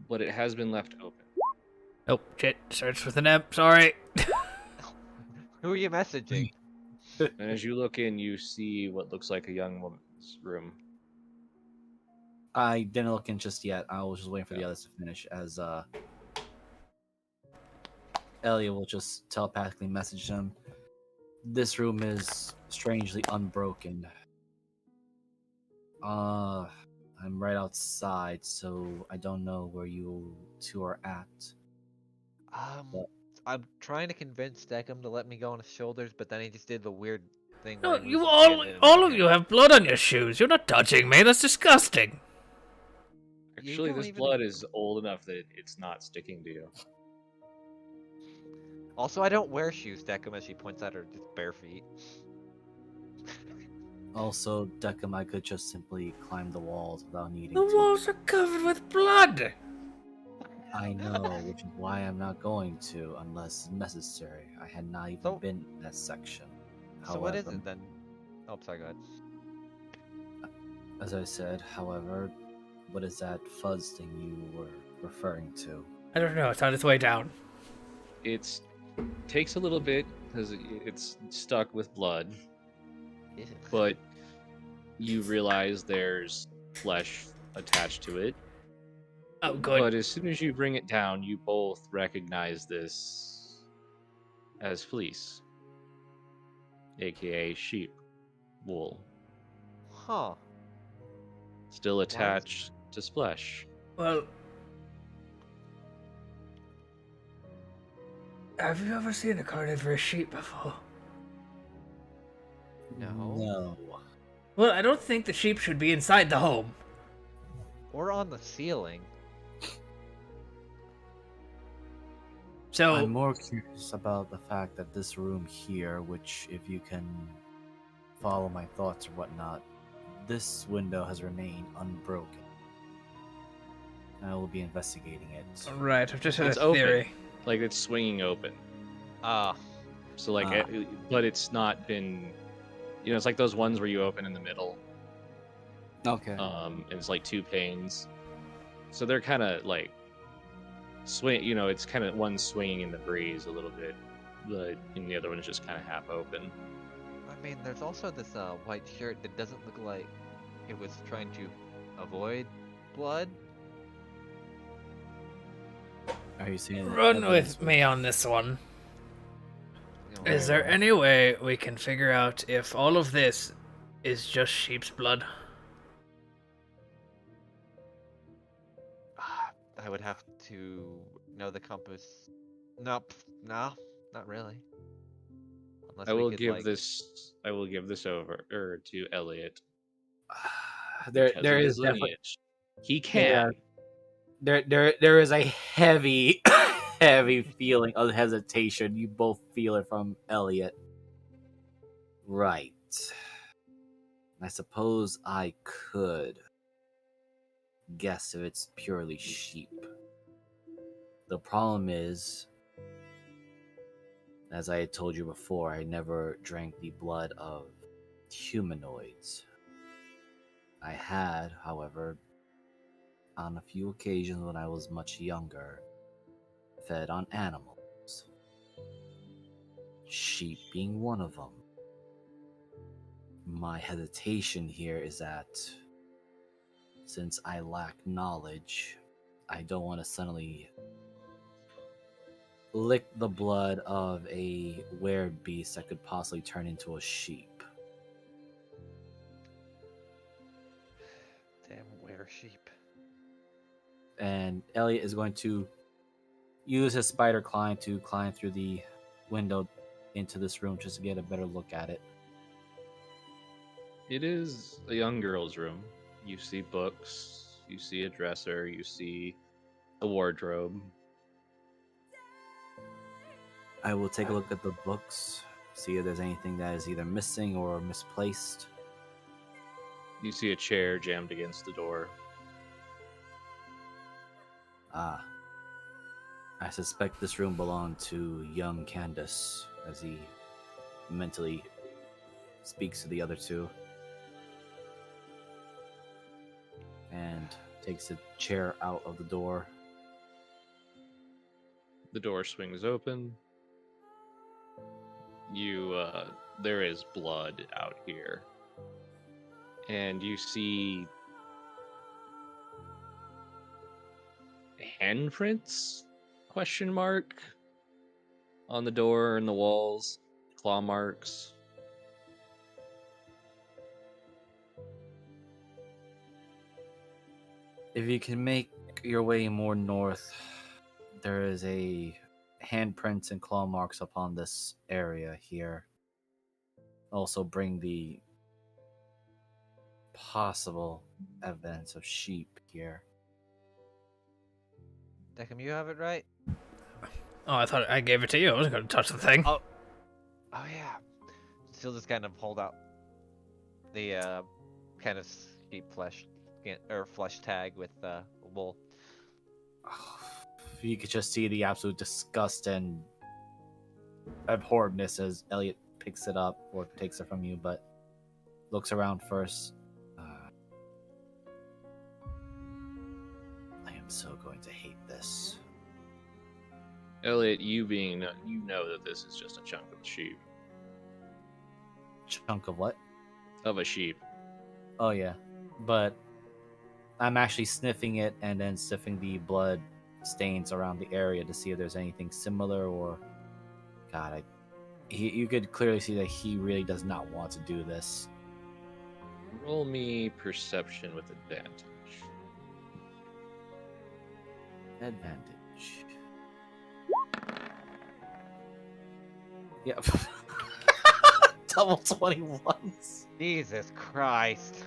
but it has been left open. Oh, shit. Starts with an M. Sorry. Who are you messaging? And as you look in, you see what looks like a young woman's room. I didn't look in just yet. I was just waiting for the Yeah. others to finish. As Elliot will just telepathically message him. This room is strangely unbroken. I'm right outside, so I don't know where you two are at. What? I'm trying to convince Deckham to let me go on his shoulders, but then he just did the weird thing No, where he you was all standing in all my of hand. you have blood on your shoes. You're not touching me. That's disgusting. You Actually, don't this even- blood is old enough that it's not sticking to you. Also, I don't wear shoes, Deckham, as she points at her just bare feet. Also, Deckham, I could just simply climb the walls without needing The to. walls are covered with blood. I know, which is why I'm not going to unless necessary. I had not even So- been in that section. So what is However, it then? Oh, sorry, go ahead. As I said, however, what is that fuzz thing you were referring to? I don't know. It's on its way down. It takes a little bit because it's stuck with blood, but you realize there's flesh attached to it. Oh, good. But as soon as you bring it down, you both recognize this as fleece, aka sheep wool, Huh. still attached to Splash. Well, have you ever seen a carnivorous sheep before? No. No. Well, I don't think the sheep should be inside the home. Or on the ceiling. So, I'm more curious about the fact that this room here, which, if you can follow my thoughts or whatnot, this window has remained unbroken. I will be investigating it. right, I've just had It's a open. theory. Like it's swinging open. Ah. So like, Ah. but it's not been. It's like those ones where you open in the middle. Okay. And it's like two panes. So they're kind of like swing. It's kind of one swinging in the breeze a little bit, but and the other one is just kind of half open. I mean, there's also this white shirt that doesn't look like it was trying to avoid blood. Are you seeing Run evidence with me on this one. You know, Is there any way we can figure out if all of this is just sheep's blood? I would have to know the compass. Nope. No, not really. Unless I we will could, give like... this. I will give this over to Elliot. there because there of is his definitely lineage. He can. there is a heavy heavy feeling of hesitation. You both feel it from Elliot. Right. I suppose I could guess if it's purely sheep. The problem is, as I had told you before, I never drank the blood of humanoids. I had, however, on a few occasions when I was much younger, fed on animals. sheep being one of them. My hesitation here is that since I lack knowledge, I don't want to suddenly lick the blood of a beast that could possibly turn into a sheep. Damn were-sheep. And Elliot is going to use his spider climb to climb through the window into this room just to get a better look at it. It is a young girl's room. You see books, you see a dresser, you see a wardrobe. I will take a look at the books, see if there's anything that is either missing or misplaced. You see a chair jammed against the door. Ah. I suspect this room belonged to young Candace, as he mentally speaks to the other two. And takes a chair out of the door. The door swings open. There is blood out here. And you see handprints? Question mark on the door and the walls. Claw marks. If you can make your way more north, there is a handprints and claw marks upon this area here. Also bring the possible evidence of sheep here. Deckham, you have it right? Oh, I thought I gave it to you. I wasn't going to touch the thing. Oh yeah. She'll just kind of hold out the kind of sheep flesh or flesh tag with wool. You could just see the absolute disgust and abhorredness as Elliot picks it up or takes it from you, but looks around first. I am so going to hate this. Elliot, you know that this is just a chunk of a sheep. Chunk of what? Of a sheep. Oh yeah, but I'm actually sniffing it and then sniffing the blood stains around the area to see if there's anything similar or... God, you could clearly see that he really does not want to do this. Roll me perception with advantage. Advantage. Yep. Double 21s. Jesus Christ.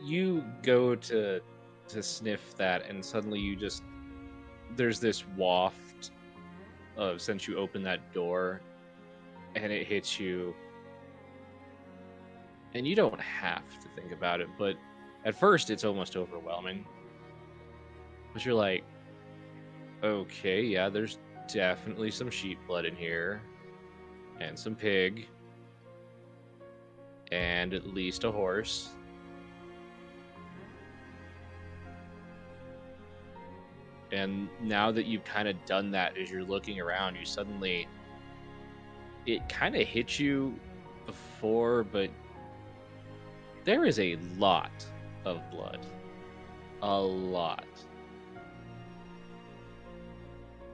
You go to sniff that, and suddenly there's this waft of, since you open that door, and it hits you, and you don't have to think about it, but at first it's almost overwhelming. But you're like, okay, yeah, there's definitely some sheep blood in here, and some pig, and at least a horse. And now that you've kind of done that, as you're looking around, you suddenly... It kind of hit you before, but there is a lot of blood. A lot.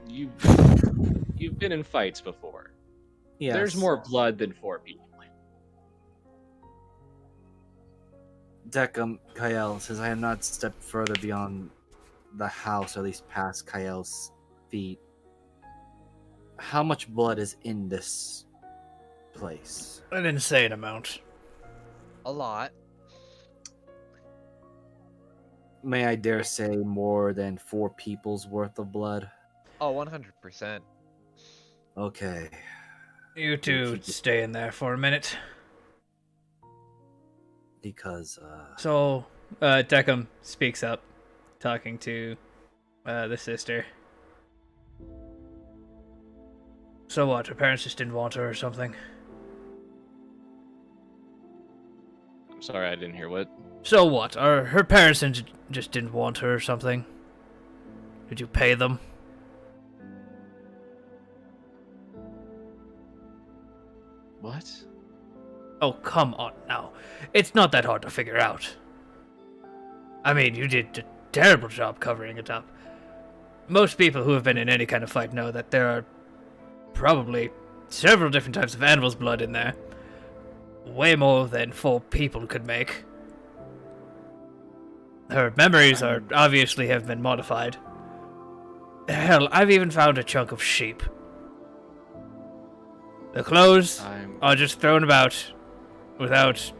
You've been in fights before. Yes. There's more blood than 4 people. Deckham, Kyle says I have not stepped further beyond the house, or at least past Kyle's feet. How much blood is in this place? An insane amount. A lot. May I dare say more than 4 people's worth of blood? Oh, 100%. Okay. You two stay in there for a minute. Because, So, Deckham speaks up, talking to the sister. So what, her parents just didn't want her or something? I'm sorry, I didn't hear what. So what, her parents just didn't want her or something? Did you pay them? What? Oh, come on now. It's not that hard to figure out. I mean, you did a terrible job covering it up. Most people who have been in any kind of fight know that there are probably several different types of animal's blood in there. Way more than 4 people could make. Her memories are obviously have been modified. Hell, I've even found a chunk of sheep. The clothes are just thrown about without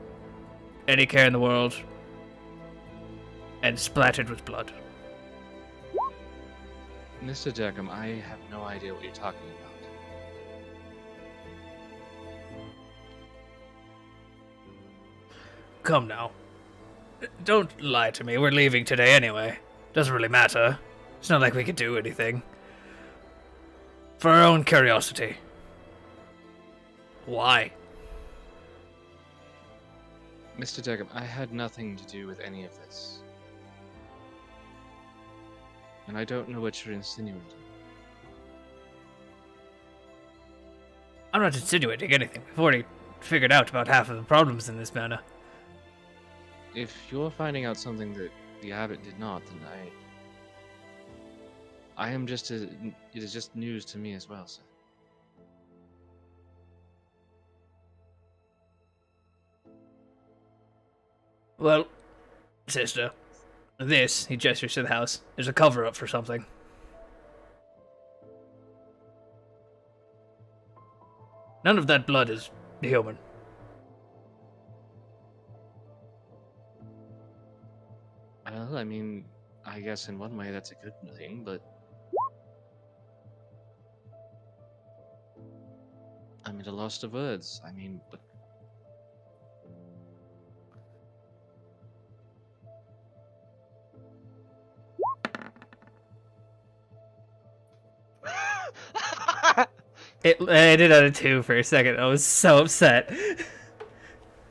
any care in the world and splattered with blood. Mr. Deckham, I have no idea what you're talking about. Come now. Don't lie to me. We're leaving today anyway. Doesn't really matter. It's not like we could do anything. For our own curiosity. Why? Mr. Deckham, I had nothing to do with any of this. And I don't know what you're insinuating. I'm not insinuating anything. We've already figured out about half of the problems in this manor. If you're finding out something that the abbot did not, then I am just it is just news to me as well, sir. Well, sister, this, he gestures to the house, is a cover-up for something. None of that blood is human. Well, I mean, I guess in one way that's a good thing, but I'm at a loss of words. I mean, but It landed on a 2 for a second. I was so upset.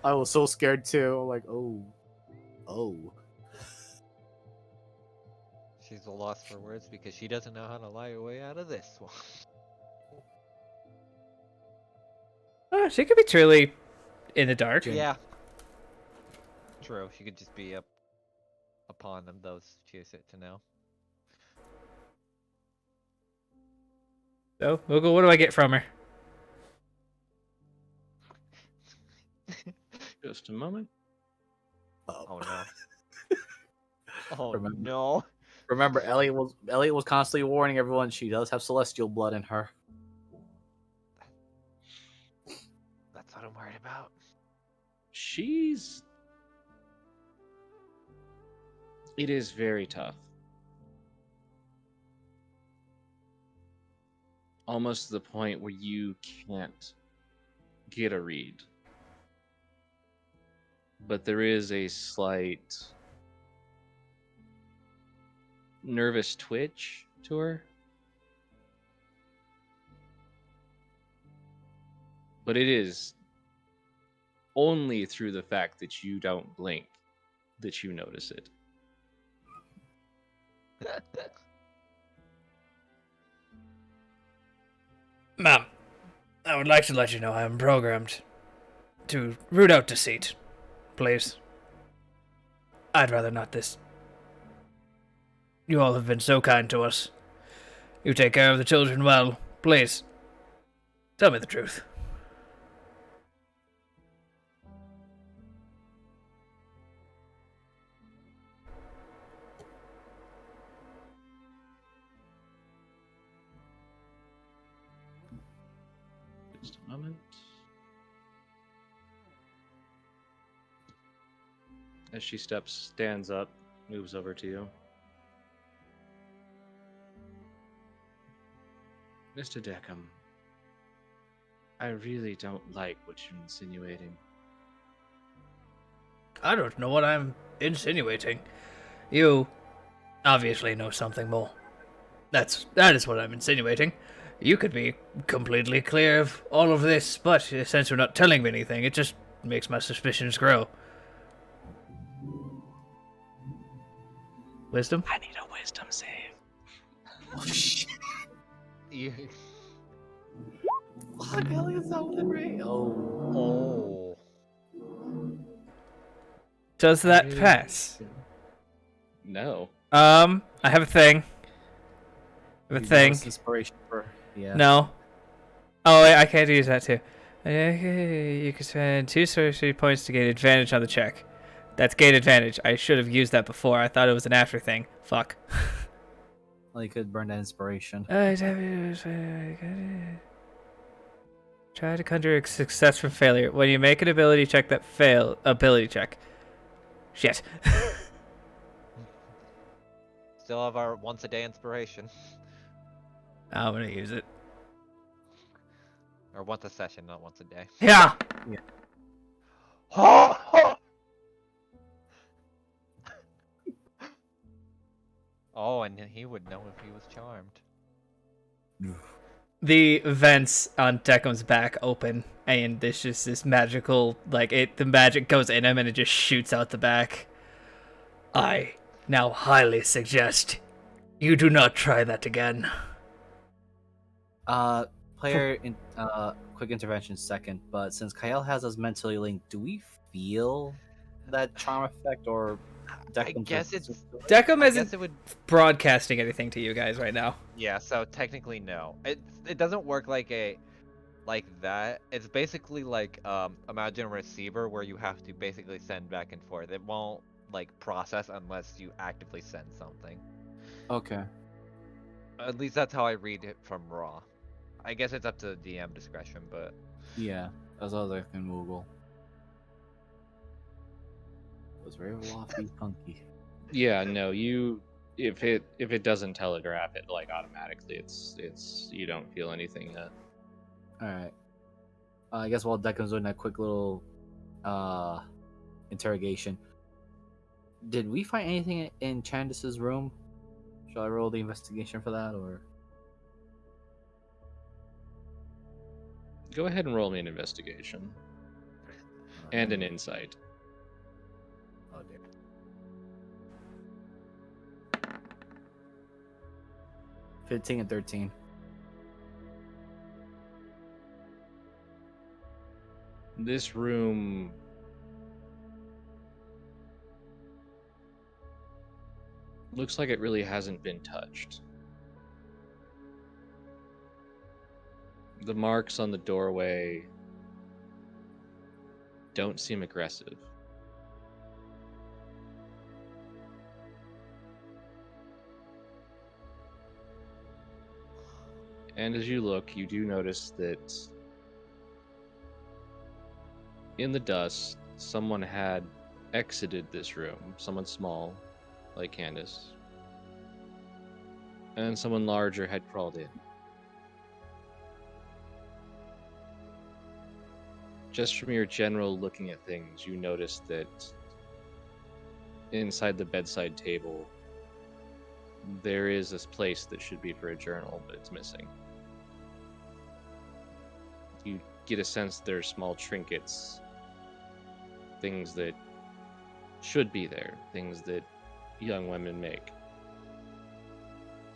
I was so scared too. Like, oh. She's a loss for words because she doesn't know how to lie her way out of this one. She could be truly in the dark. Yeah. True. She could just be up upon them. Those she has it to know. So, Moogle, what do I get from her? just a moment. Oh no. Oh Remember- no. Remember, Elliot was constantly warning everyone she does have celestial blood in her. That's what I'm worried about. It is very tough. Almost to the point where you can't get a read. But there is a slight nervous twitch to her. But it is only through the fact that you don't blink that you notice it. Ma'am, I would like to let you know I am programmed to root out deceit. Please. I'd rather not this. You all have been so kind to us. You take care of the children well. Please. Tell me the truth. Just a moment. As she stands up, moves over to you. Mr. Deckham, I really don't like what you're insinuating. I don't know what I'm insinuating. You obviously know something more. That is what I'm insinuating. You could be completely clear of all of this, but since you're not telling me anything, it just makes my suspicions grow. Wisdom? I need a wisdom save. Oh, shit. You... Fuck, Elliot's not within range. Oh. Oh. Does that pass? No. I have a thing. I have a You thing. notice inspiration for yeah. No. Oh, wait, I can't use that too. You can spend 2 sorcery points to gain advantage on the check. That's gain advantage. I should have used that before. I thought it was an after thing. Fuck. Well, you could burn that inspiration. Try to conjure a success from failure. When you make an ability check that ability check. Shit. Still have our once a day inspiration. I'm gonna use it. Or once a session, not once a day. Yeah. Oh, and he would know if he was charmed. The vents on Deckham's back open, and there's just this magical, the magic goes in him and it just shoots out the back. I now highly suggest you do not try that again. Player in quick intervention second, but since Kyle has us mentally linked, do we feel that charm effect or I guess it's. Deckham I guess isn't it would. broadcasting anything to you guys right now. Yeah, so technically no. It doesn't work like that. It's basically like imagine a receiver where you have to basically send back and forth. It won't like process unless you actively send something. Okay. At least that's how I read it from Raw. I guess it's up to DM discretion, but Yeah, as well as I can Google. It was very lofty, punky. Yeah, no, you if it doesn't telegraph it like automatically, it's you don't feel anything. All right. I guess while Deckham's doing that quick little interrogation, did we find anything in Chandis's room? Shall I roll the investigation for that, or? Go ahead and roll me an investigation and an insight. Oh dear. $15 and $13. This room looks like it really hasn't been touched. The marks on the doorway don't seem aggressive. And as you look, you do notice that in the dust, someone had exited this room. Someone small, like Candace. And someone larger had crawled in. Just from your general looking at things, you notice that inside the bedside table, there is this place that should be for a journal, but it's missing. You get a sense there's small trinkets, things that should be there, things that young women make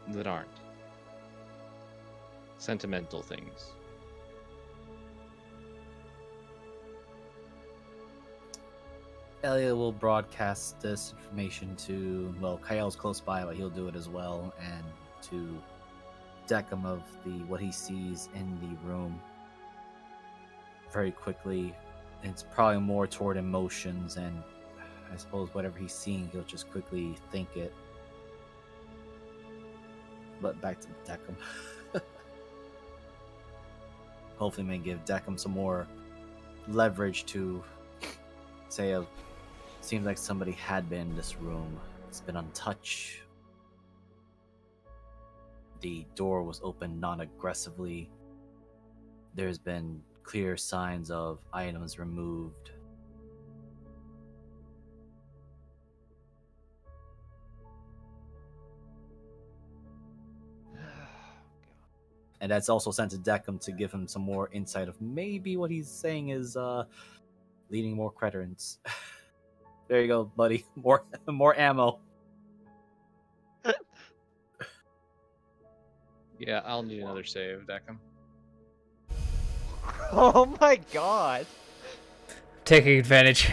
that aren't. Sentimental things. Elliot will broadcast this information to, well, Kyle's close by, but he'll do it as well, and to Deckham of what he sees in the room very quickly. It's probably more toward emotions, and I suppose whatever he's seeing, he'll just quickly think it. But back to Deckham. Hopefully may give Deckham some more leverage to say seems like somebody had been in this room. It's been untouched. The door was opened non-aggressively. There's been clear signs of items removed. And that's also sent to Deckham to give him some more insight of maybe what he's saying is leading more credence. There you go, buddy. More ammo. Yeah, I'll need another save, Deckham. Oh my god! Taking advantage.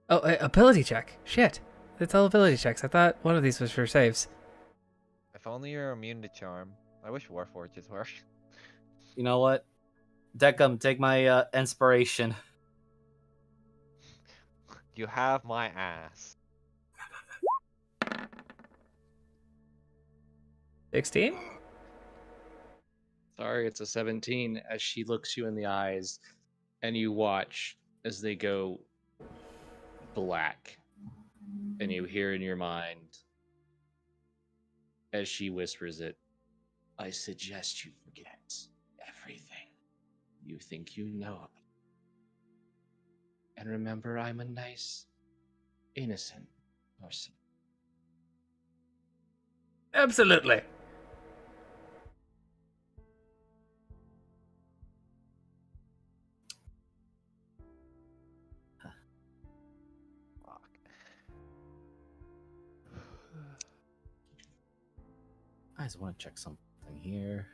Oh, ability check. Shit. It's all ability checks. I thought one of these was for saves. If only you're immune to charm. I wish Warforges were. You know what? Deckham, take my inspiration. You have my ass. 16? Sorry, it's a 17 as she looks you in the eyes and you watch as they go black. And you hear in your mind as she whispers it, I suggest you forget everything you think you know. And remember, I'm a nice, innocent person. Absolutely. Fuck. I just want to check something here.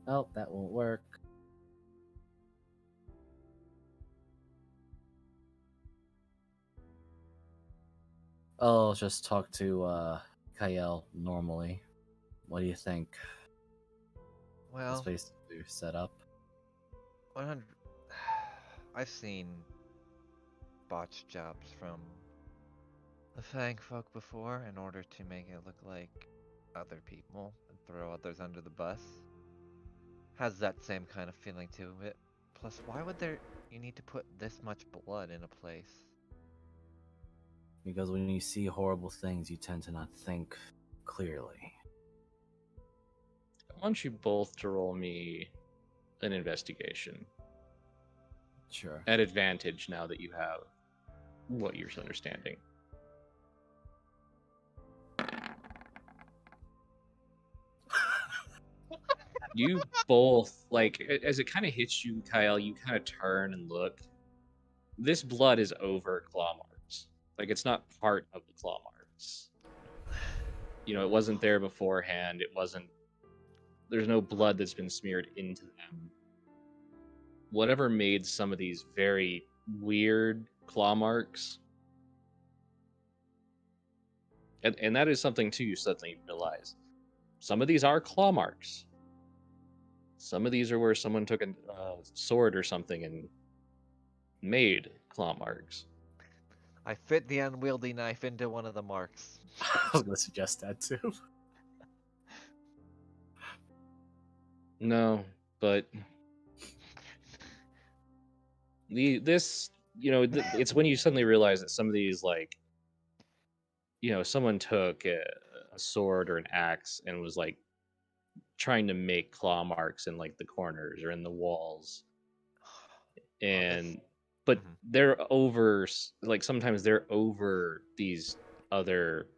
Oh, that won't work. I'll just talk to Kyle normally. What do you think? This Well, place is set up. 100. I've seen botched jobs from the Fang folk before in order to make it look like other people and throw others under the bus. Has that same kind of feeling to it. Plus, why would you need to put this much blood in a place? Because when you see horrible things, you tend to not think clearly. I want you both to roll me an investigation. Sure. At advantage now that you have what you're understanding. You both, like, as it kind of hits you, Kyle, you kind of turn and look. This blood is over claw marks. Like, it's not part of the claw marks. You know, it wasn't there beforehand. It wasn't. There's no blood that's been smeared into them. Whatever made some of these very weird claw marks. And that is something, too, you suddenly realize. Some of these are claw marks. Some of these are where someone took a sword or something and made claw marks. I fit the unwieldy knife into one of the marks. I was going to suggest that too. No, but this, you know, it's when you suddenly realize that some of these, like, you know, someone took a sword or an axe and was like trying to make claw marks in like the corners or in the walls, and but Mhm. they're over, like, sometimes they're over these other.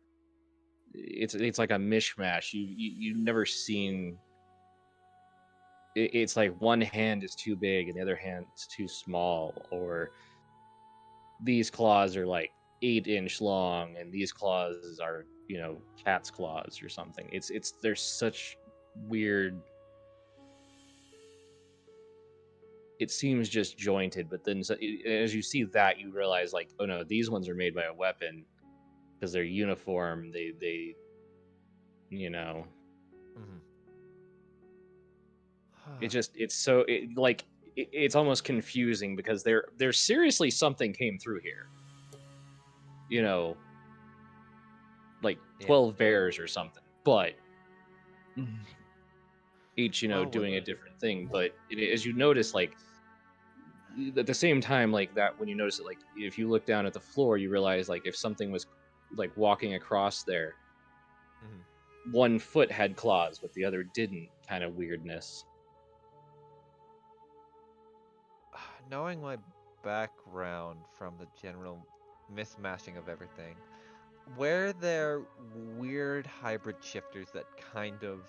It's like a mishmash. You've never seen. It's like one hand is too big and the other hand is too small, or these claws are like 8-inch long and these claws are, you know, cat's claws or something. It's there's such weird. It seems just jointed, but then as you see that, you realize, like, oh no, these ones are made by a weapon because they're uniform. They you know, Mhm. it's almost confusing because there's seriously something came through here. You know, like Yeah. 12 bears or something, but each, you know, Well, doing a different thing. But as you notice, like, at the same time, like that, when you notice it, like, if you look down at the floor, you realize, like, if something was like walking across there, Mhm. one foot had claws but the other didn't, kind of weirdness. Knowing my background from the general mismashing of everything, were there weird hybrid shifters that kind of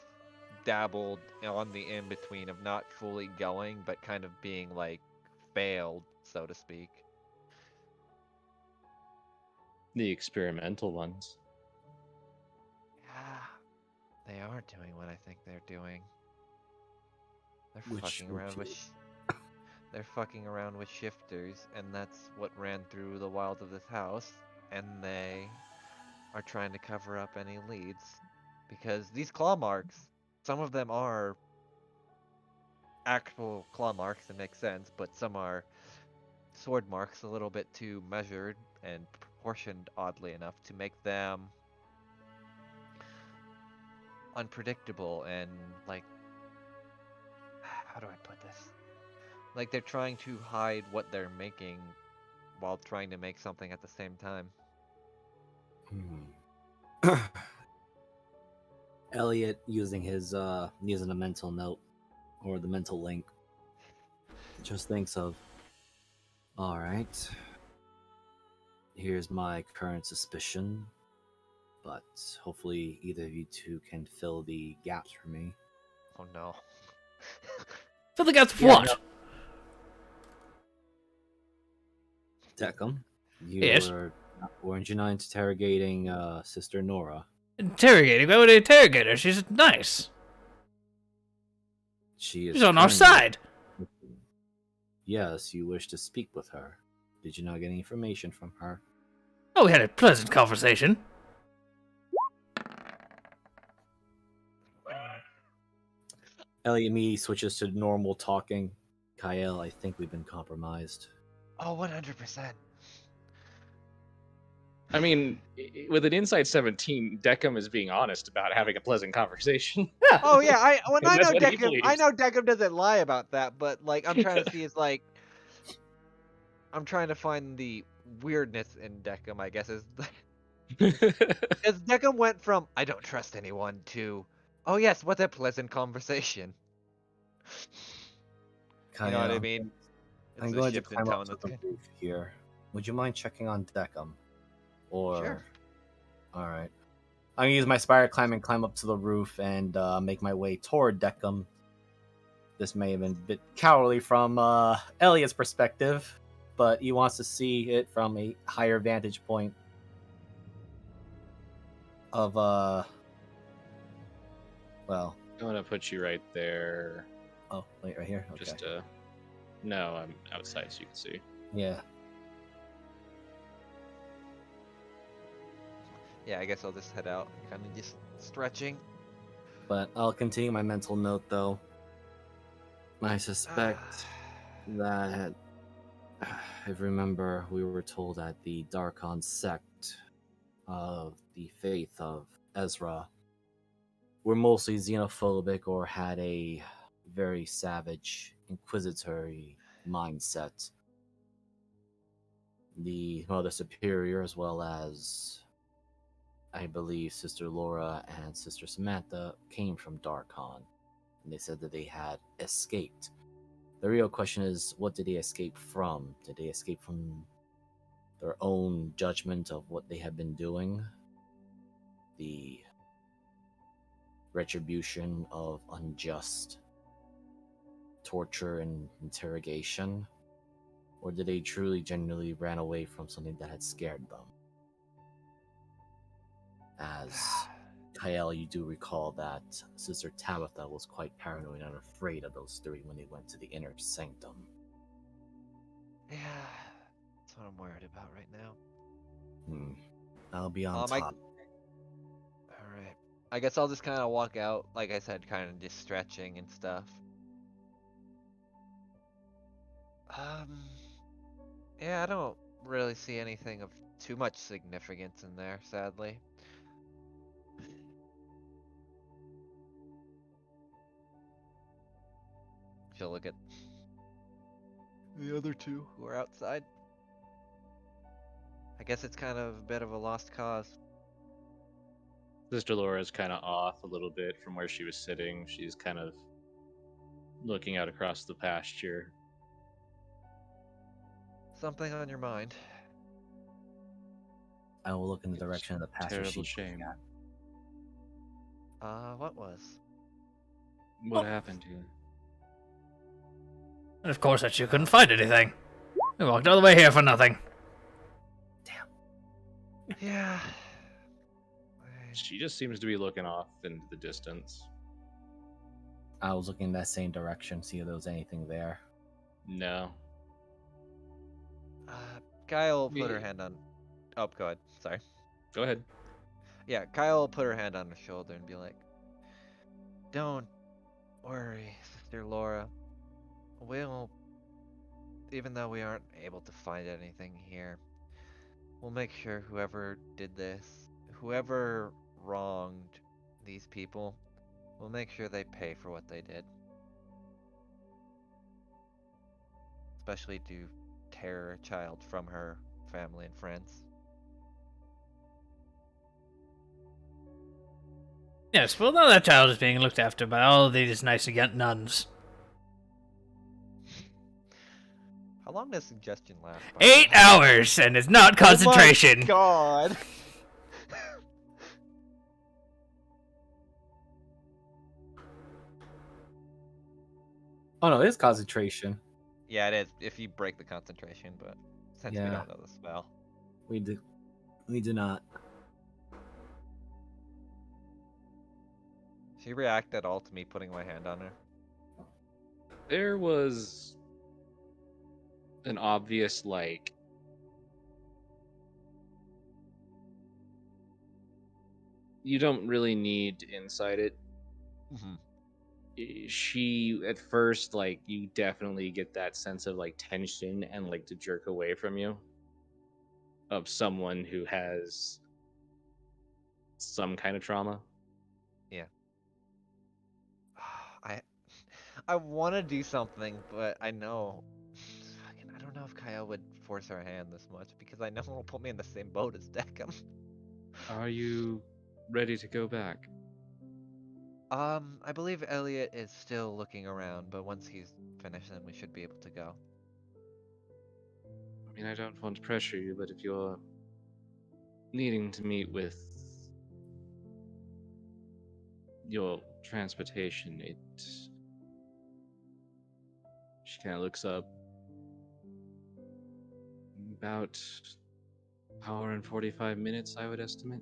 dabbled on the in between of not fully going, but kind of being like failed, so to speak? The experimental ones. Yeah. They are doing what I think they're doing. They're Which fucking around with. is- They're fucking around with shifters, and that's what ran through the wilds of this house. And they are trying to cover up any leads because these claw marks, some of them are actual claw marks that make sense, but some are sword marks a little bit too measured and proportioned oddly enough to make them unpredictable and like how do I put this? Like they're trying to hide what they're making while trying to make something at the same time. Elliot using a mental note or the mental link just thinks of, all right, here's my current suspicion, but hopefully either of you two can fill the gaps for me. Oh no. Fill the gaps of Yeah, what? Deckham, Yes? weren't you not interrogating Sister Nora? Interrogating? Why would I interrogate her? She's nice. She is She's on our currently- side. Yes, you wish to speak with her. Did you not get any information from her? Oh, we had a pleasant conversation. Elliot immediately switches to normal talking. Kyle, I think we've been compromised. Oh, 100%. I mean, with an Inside 17, Deckham is being honest about having a pleasant conversation. Oh yeah, I And know that's what he Deckham. I believes. know Deckham doesn't lie about that, but like I'm trying to see is like I'm trying to find the weirdness in Deckham. I guess is because Deckham went from I don't trust anyone to oh yes, what a pleasant conversation. You know what I Kyle, mean? I'm It's a going to shift in climb tone up to that's the good. roof here. Would you mind checking on Deckham? Or Sure. all right, I'm gonna use my spider climb and climb up to the roof and make my way toward Deckham. This may have been a bit cowardly from Elliot's perspective, but he wants to see it from a higher vantage point of well, I'm gonna put you right there. oh wait, right here. Okay. Just no, I'm outside so you can see. Yeah. Yeah, I guess I'll just head out, kind of just stretching. But I'll continue my mental note though. I suspect that if remember we were told that the Darkon sect of the faith of Ezra were mostly xenophobic or had a very savage inquisitory mindset. The Mother Superior, as well as I believe Sister Laura and Sister Samantha, came from Darkon, and they said that they had escaped. The real question is, what did they escape from? Did they escape from their own judgment of what they had been doing? The retribution of unjust torture and interrogation? Or did they truly, genuinely ran away from something that had scared them? As Kyle, you do recall that Sister Tabitha was quite paranoid and afraid of those three when they went to the inner sanctum. Yeah, that's what I'm worried about right now. I'll be on I- top. Alright. I guess I'll just kind of walk out, like I said, kind of just stretching and stuff. Yeah, I don't really see anything of too much significance in there, sadly. She'll look at the other two who are outside. I guess it's kind of a bit of a lost cause. Sister Laura's kind of off a little bit from where she was sitting. She's kind of looking out across the pasture. Something on your mind? I will look in the direction of the pastor Terrible she's shame. looking at. What was? What happened to you? And of course that you couldn't find anything. We walked all the way here for nothing. Yeah. She just seems to be looking off into the distance. I was looking in that same direction, see if there was anything there. No. Kyle will put her Me- hand on. Oh, go ahead. Sorry. Go ahead. Yeah, Kyle will put her hand on her shoulder and be like, "Don't worry, Sister Laura. We'll, even though we aren't able to find anything here, we'll make sure whoever did this, whoever wronged these people, we'll make sure they pay for what they did. Especially to tear a child from her family and friends." Yes, well, now that child is being looked after by all these nice nuns. How long does suggestion last? by the 8 way? hours, and it's not concentration. Oh my God. Oh no, it is concentration. Yeah, it is if you break the concentration, but since we Yeah. don't know the spell. We do not. She react at all to me putting my hand on her? There was an obvious, like, you don't really need to insight it. She, at first, like, you definitely get that sense of, like, tension and, like, to jerk away from you of someone who has some kind of trauma. I want to do something, but I know. I don't know if Kyle would force her hand this much because I know he'll put me in the same boat as Deckham. Are you ready to go back? I believe Elliot is still looking around, but once he's finished, then we should be able to go. I mean, I don't want to pressure you, but if you're needing to meet with your transportation, she kind of looks up. About hour and 45 minutes, I would estimate.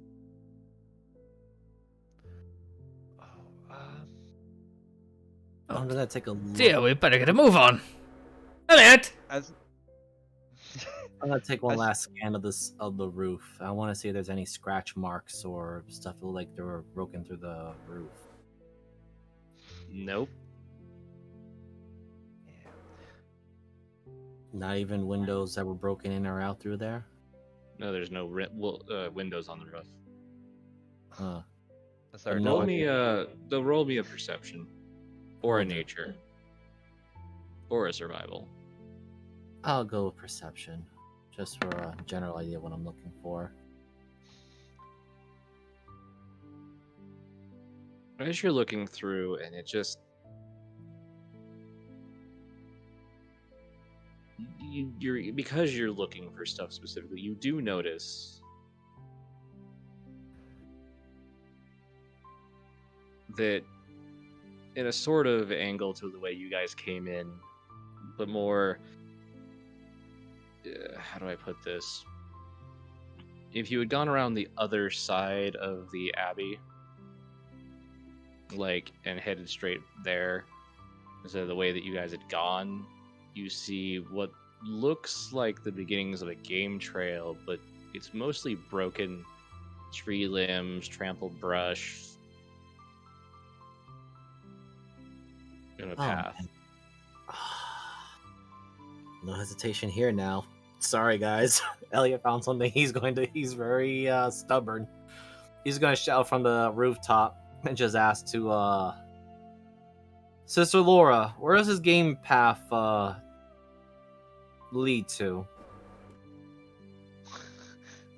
Oh, I'm gonna take a look. Yeah, we better get a move on. Elliot! as I'm gonna take one As- last scan of the roof. I want to see if there's any scratch marks or stuff that look like they were broken through the roof. Nope. Yeah. Not even windows that were broken in or out through there. No, there's no windows on the roof. Huh. Sorry, No, Roll me a perception, or a Okay. nature, or a survival. I'll go with perception, just for a general idea what I'm looking for. As you're looking through, and it just you're because you're looking for stuff specifically, you do notice that in a sort of angle to the way you guys came in, but more how do I put this? If you had gone around the other side of the abbey, like, and headed straight there, instead of the way that you guys had gone, you see what looks like the beginnings of a game trail, but it's mostly broken tree limbs, trampled brush, in a path. man. No hesitation here now. Sorry, guys. Elliot found something. He's very stubborn. He's going to shout from the rooftop and just ask to, Sister Laura, where does this game path, lead to?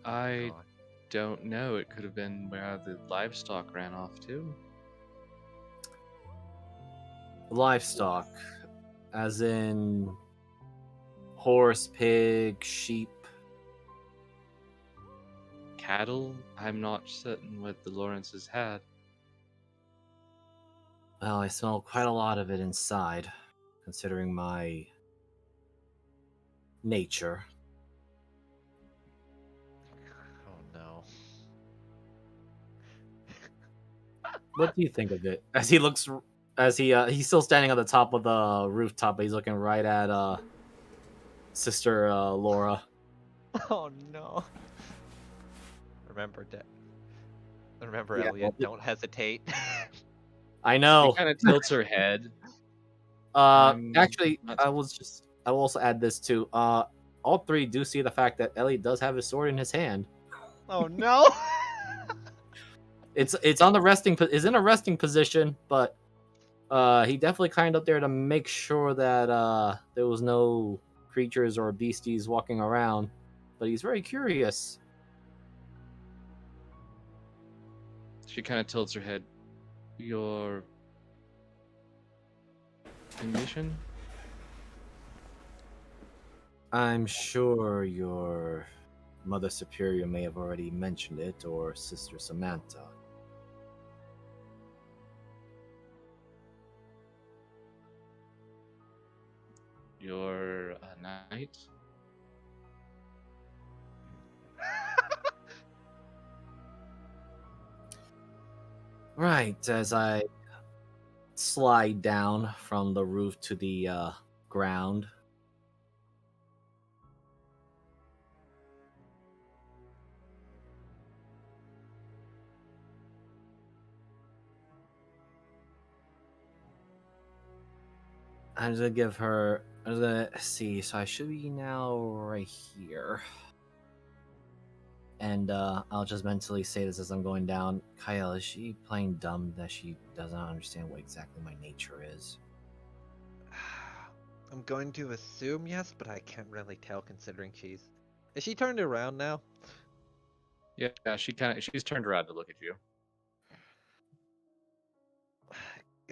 I God. don't know. It could have been where the livestock ran off to. Livestock. As in horse, pig, sheep. Cattle? I'm not certain what the Lawrences had. Well, I smell quite a lot of it inside, considering my nature. Oh no. What do you think of it? As he looks, as he's still standing on the top of the rooftop, but he's looking right at Sister Laura. Oh no. Remember, remember, Yeah, Elliot. well, Don't hesitate. I She know. kind of tilts her head. I'm Actually, not- I will also add this too. All three do see the fact that Ellie does have his sword in his hand. Oh no. It's on the is in a resting position, but he definitely climbed up there to make sure that there was no creatures or beasties walking around. But he's very curious. She kind of tilts her head. Your condition? I'm sure your Mother Superior may have already mentioned it, or Sister Samantha. You're a knight? Right, as I slide down from the roof to the ground. I'm just gonna give her. I'm just gonna see. So I should be now right here. And I'll just mentally say this as I'm going down. Kyle, is she playing dumb that she doesn't understand what exactly my nature is? I'm going to assume yes, but I can't really tell considering she's. Is she turned around now? Yeah, she's turned around to look at you.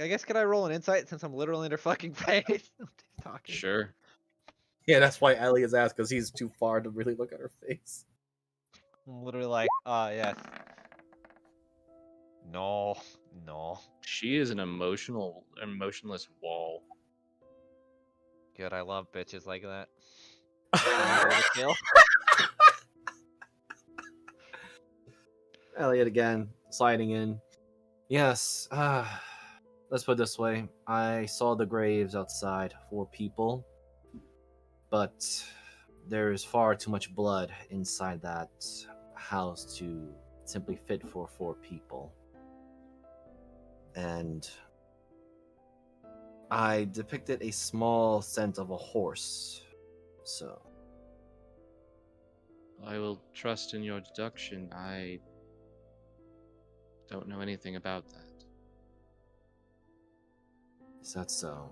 I guess could I roll an insight since I'm literally in her fucking face? She's talking. Sure. Yeah, that's why Ellie is asked, because he's too far to really look at her face. I'm literally like, yes. No, no. She is an emotionless wall. Good, I love bitches like that. Can I roll to kill? Elliot again, sliding in. Yes, let's put it this way. I saw the graves outside for people, but there is far too much blood inside that house to simply fit for 4 people. And I depicted a small scent of a horse. So, I will trust in your deduction. I don't know anything about that. is that so?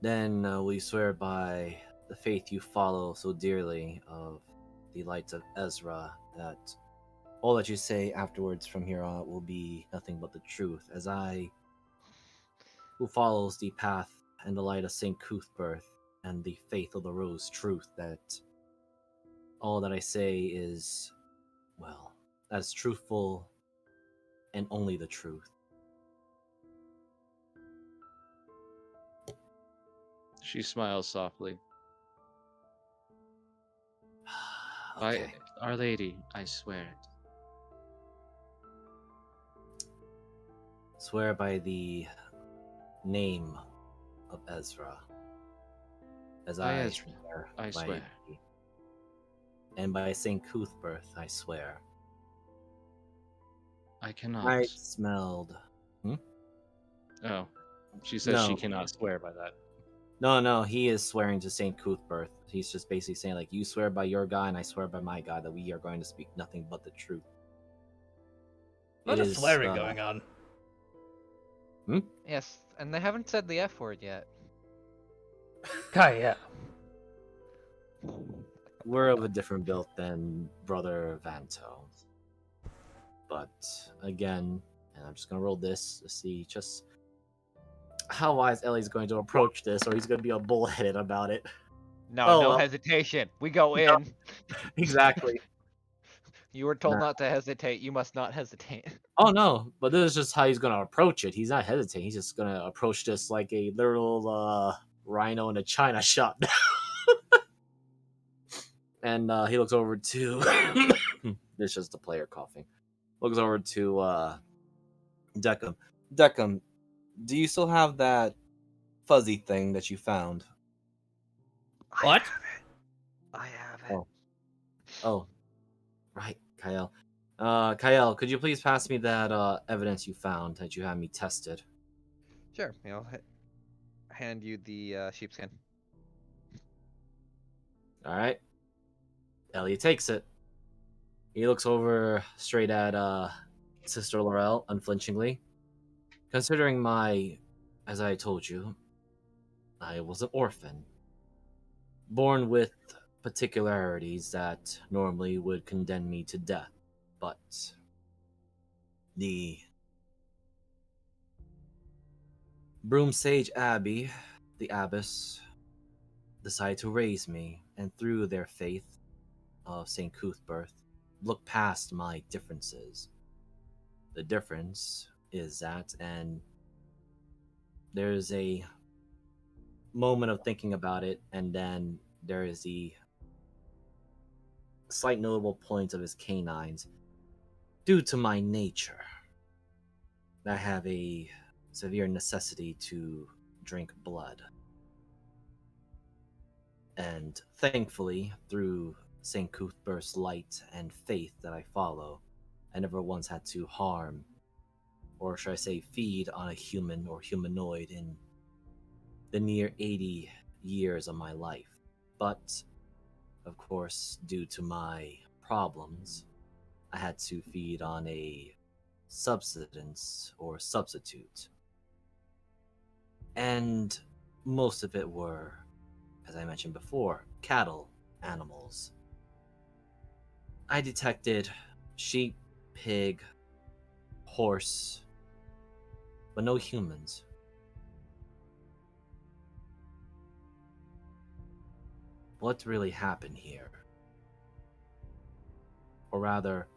Then will you swear by the faith you follow so dearly of the lights of Ezra that all that you say afterwards from here on will be nothing but the truth, as I, who follows the path and the light of St. Cuthbert and the faith of the Rose Truth, that all that I say is, well, as truthful and only the truth. She smiles softly. Okay. By Our Lady, I swear it. Swear by the name of Ezra. As By I Ezra, swear. I by swear. And by St. Cuthbert, I swear. I cannot. I smelled. Oh, she says she No. cannot swear by that. No, he is swearing to St. Cuthbert. He's just basically saying, like, you swear by your God, and I swear by my God, that we are going to speak nothing but the truth. A lot It of is, swearing going on. Yes, and they haven't said the F word yet. Kai, yeah. We're of a different build than Brother Vanto. But, again, and I'm just going to roll this to see just how wise Ellie's going to approach this, or he's going to be a bullheaded about it. No, Oh, no well. hesitation. We go No. in. Exactly. You were told Nah. not to hesitate. You must not hesitate. Oh no, but this is just how he's gonna approach it. He's not hesitating. He's just gonna approach this like a literal rhino in a china shop. And he looks over to. It's just the player coughing. looks over to Deckham. Deckham, do you still have that fuzzy thing that you found? What? I have it. Oh. Oh, right, Kyle. Kyle, could you please pass me that evidence you found that you had me tested? Sure. I'll hand you the sheepskin. All right. Elliot takes it. He looks over straight at Sister Laurel unflinchingly. Considering as I told you, I was an orphan, born with particularities that normally would condemn me to death, but the Broom Sage Abbey, the abbess, decided to raise me, and through their faith of St. Cuthbert, look past my differences. The difference is that, and there's a moment of thinking about it, and then there is the slight notable point of his canines. Due to my nature, I have a severe necessity to drink blood. And thankfully, through St. Cuthbert's light and faith that I follow, I never once had to harm, or should I say, feed on a human or humanoid in the near 80 years of my life. But, of course, due to my problems, I had to feed on a subsistence or substitute. And most of it were, as I mentioned before, cattle, animals. I detected sheep, pig, horse, but no humans. What really happened here? Or rather,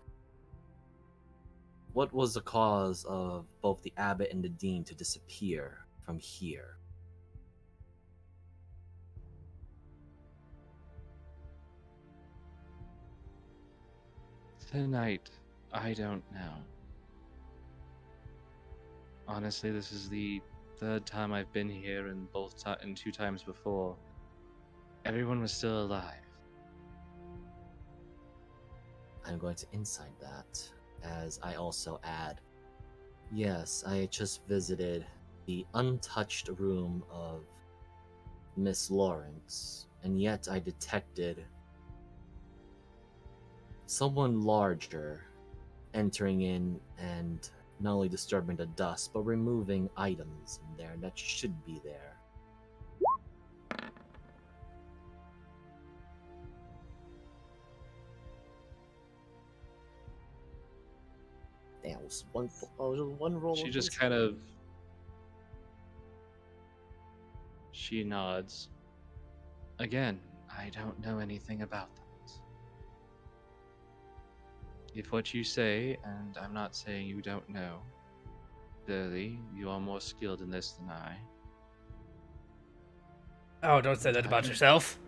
what was the cause of both the abbot and the dean to disappear from here? Tonight, I don't know. Honestly, this is the third time I've been here, and and 2 times before, everyone was still alive. I'm going to insight that, as I also add, yes, I just visited the untouched room of Miss Lawrence, and yet I detected someone larger entering in and not only disturbing the dust, but removing items in there that should be there. Damn, it was one roll. She of just wisdom. kind of. She nods. Again, I don't know anything about that. If what you say, and I'm not saying you don't know, clearly you are more skilled in this than I. Oh, don't say that about yourself.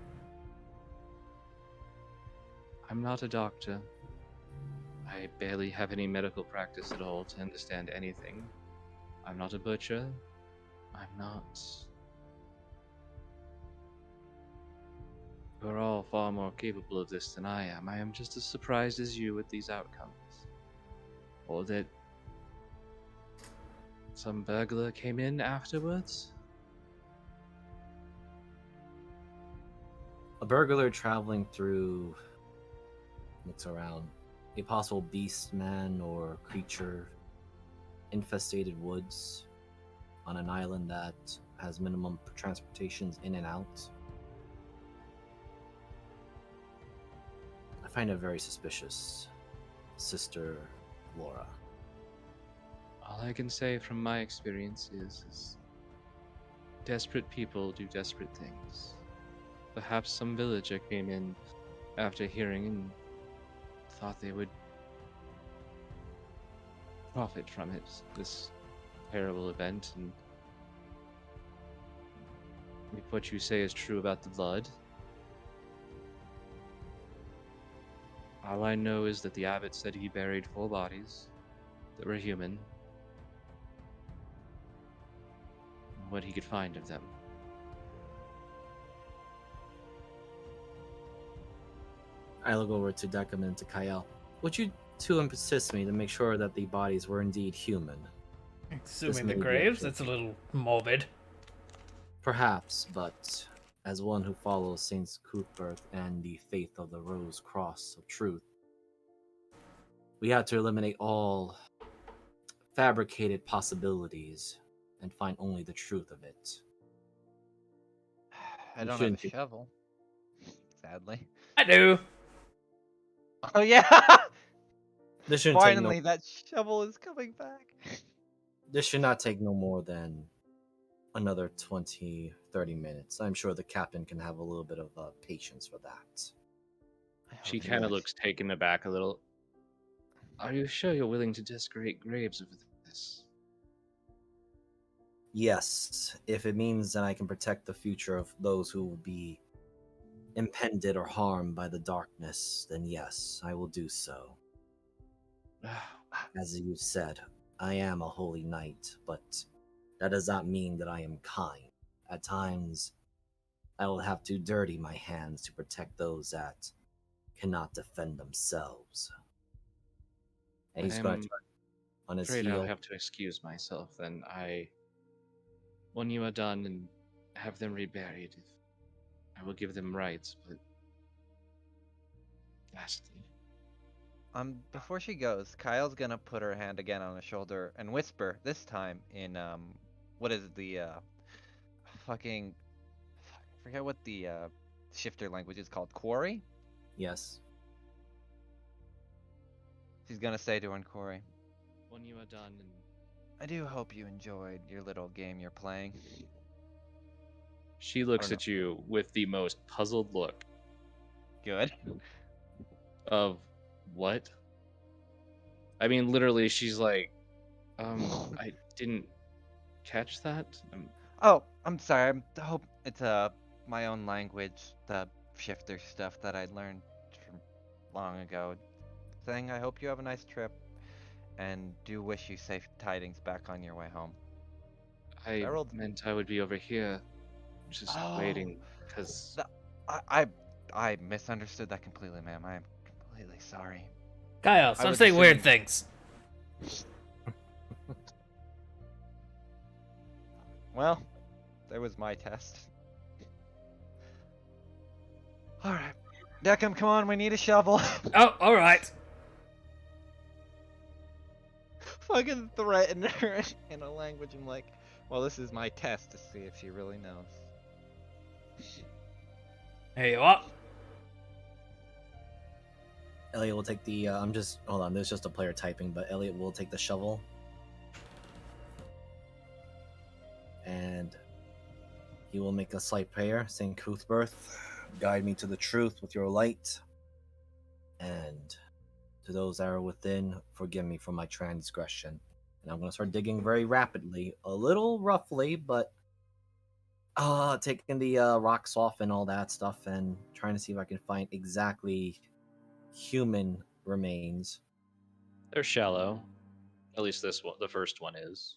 I'm not a doctor. I barely have any medical practice at all to understand anything. I'm not a butcher. I'm not. We're all far more capable of this than I am. I am just as surprised as you with these outcomes. Or that some burglar came in afterwards? A burglar traveling through, looks around, a possible beast, man, or creature, infestated woods on an island that has minimum transportations in and out. I find it very suspicious, Sister Laura. All I can say from my experience is desperate people do desperate things. Perhaps some villager came in after hearing and thought they would profit from it, this terrible event, and if what you say is true about the blood, All I know is that the abbot said he buried 4 bodies that were human. What he could find of them. I look over to Decim and to Kyle. Would you two assist me to make sure that the bodies were indeed human? Assuming may the be graves, okay. that's a little morbid. Perhaps, but as one who follows Saint Cuthbert and the faith of the Rose Cross of Truth, we have to eliminate all fabricated possibilities and find only the truth of it. I You don't have shouldn't a be- shovel. Sadly. I do. Oh yeah! This shouldn't take no. Finally, that shovel is coming back. This should not take no more than another 20, 30 minutes. I'm sure the captain can have a little bit of patience for that. She Okay, kind of yes. looks taken aback a little. Are you sure you're willing to desecrate graves of this? Yes, if it means that I can protect the future of those who will be impended or harmed by the darkness, then yes, I will do so. As you said, I am a holy knight, but that does not mean that I am kind. At times, I will have to dirty my hands to protect those that cannot defend themselves. And he's going I'm to turn on his Afraid I'll heel. have to excuse myself then. When you are done and have them reburied, I will give them rights, but lastly, Before she goes, Kyle's gonna put her hand again on his shoulder and whisper, this time in, what is it, the, fucking, I forget what the, shifter language is called, Quarry? Yes. She's gonna say to her in Quarry, when you are done and I do hope you enjoyed your little game you're playing. she looks Or no. at you with the most puzzled look Good. of what? I mean, literally, she's like, I didn't catch that. Oh, I'm sorry. I hope it's my own language, the shifter stuff that I learned from long ago. Saying I hope you have a nice trip, and do wish you safe tidings back on your way home. I Harold- meant I would be over here, just Oh, waiting, because th- I misunderstood that completely, ma'am. I am completely sorry. Kyle, stop was saying weird assuming- things. Well, there was my test. Alright. Decim, come on, we need a shovel. Oh, alright. Fucking threaten her in a language. I'm like, well, this is my test to see if she really knows. Here you are. Elliot will take the. Hold on. There's just a player typing, but Elliot will take the shovel, and he will make a slight prayer, saying, "Cuthbert, guide me to the truth with your light, and to those that are within, forgive me for my transgression." And I'm gonna start digging very rapidly, a little roughly, but taking the rocks off and all that stuff, and trying to see if I can find exactly human remains. they're shallow. At least this one, the first one is.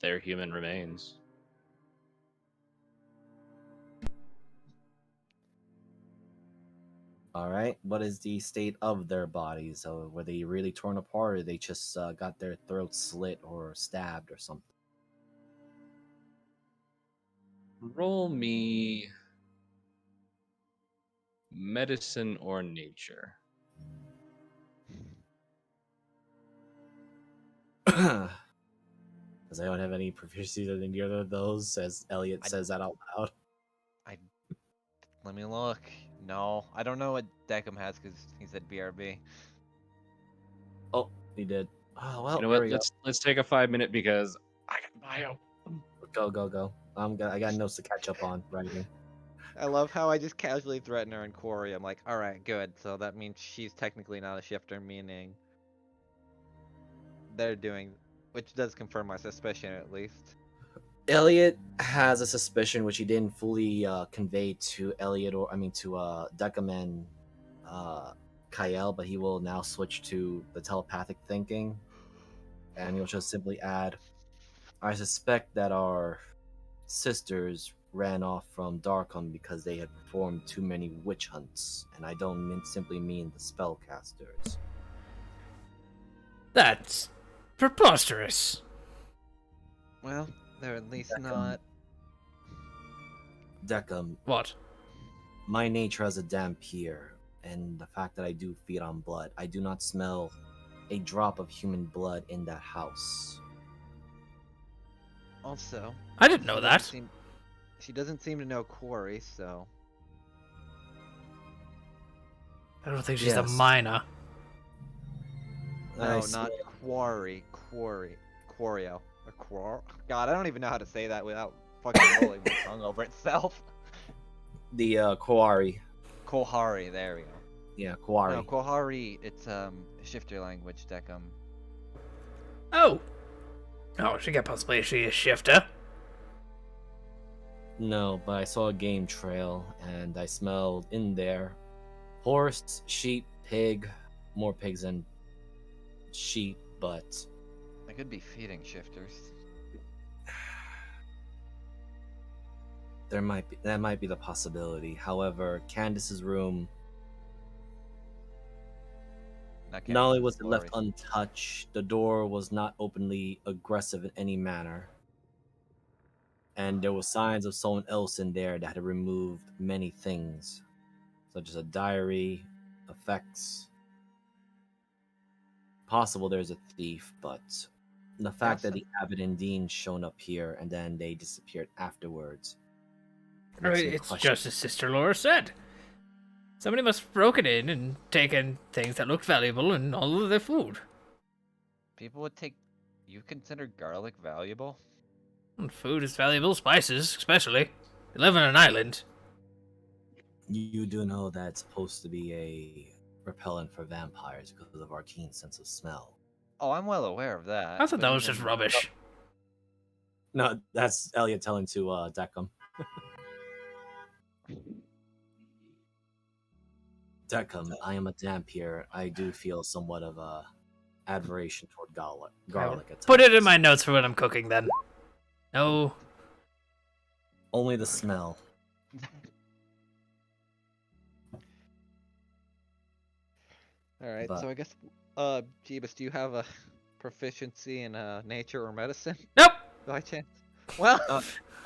They're human remains. All right. What is the state of their bodies? Were they really torn apart, or they just got their throats slit or stabbed or something? Roll me medicine or nature. Because I don't have any proficiencies in either of those, as Elliot says that out loud. Let me look. No, I don't know what Decim has because he said BRB. Oh, he did. Oh well. You know here what? we go. Let's take a 5-minute because I got bio. Go. I got notes to catch up on writing. I love how I just casually threaten her in Quarry. I'm like, alright, good. So that means she's technically not a shifter, meaning they're doing, which does confirm my suspicion at least. Elliot has a suspicion which he didn't fully convey to Elliot, to Decim and Kael, but he will now switch to the telepathic thinking, and he'll just simply add, "I suspect that our sisters ran off from Darkham because they had performed too many witch hunts, and I don't simply mean the spellcasters." That's preposterous. Well, they're at least Beckham. not. Deckham, What? my nature as a Dampier, and the fact that I do feed on blood, I do not smell a drop of human blood in that house. Also, I didn't know she that. doesn't seem- She doesn't seem to know Quarry, so I don't think she's a Yes. minor. no, I not smell- Quario, or Quar. God, I don't even know how to say that without fucking rolling my tongue over itself. the Quarry. Kohari, there we go. Yeah, Quarry. No, Kohari, it's shifter language, Deckham. Oh. Oh, she can't possibly she a shifter. No, but I saw a game trail and I smelled in there horse, sheep, pig, more pigs than sheep, but I could be feeding shifters. that might be the possibility. However, Candace's room, not only was it left untouched, the door was not openly aggressive in any manner. And there were signs of someone else in there that had removed many things, such as a diary, effects. Possible there's a thief, but the fact that the abbot and dean shown up here and then they disappeared afterwards. makes me It's question- just as Sister Laura said. Somebody must have broken in and taken things that looked valuable and all of their food. People would take. You consider garlic valuable? And food is valuable, spices especially. They live on an island. You do know that it's supposed to be a repellent for vampires because of our keen sense of smell. Oh, I'm well aware of that. I thought but that was even- just rubbish. No, that's Elliot telling to Deckham. Deckham, I am a Dampier. I do feel somewhat of a admiration toward garlic at Put it in times. my notes for when I'm cooking then. No. Only the smell. All right, But- so I guess, Jeebus, do you have a proficiency in nature or medicine Nope. by chance? Well,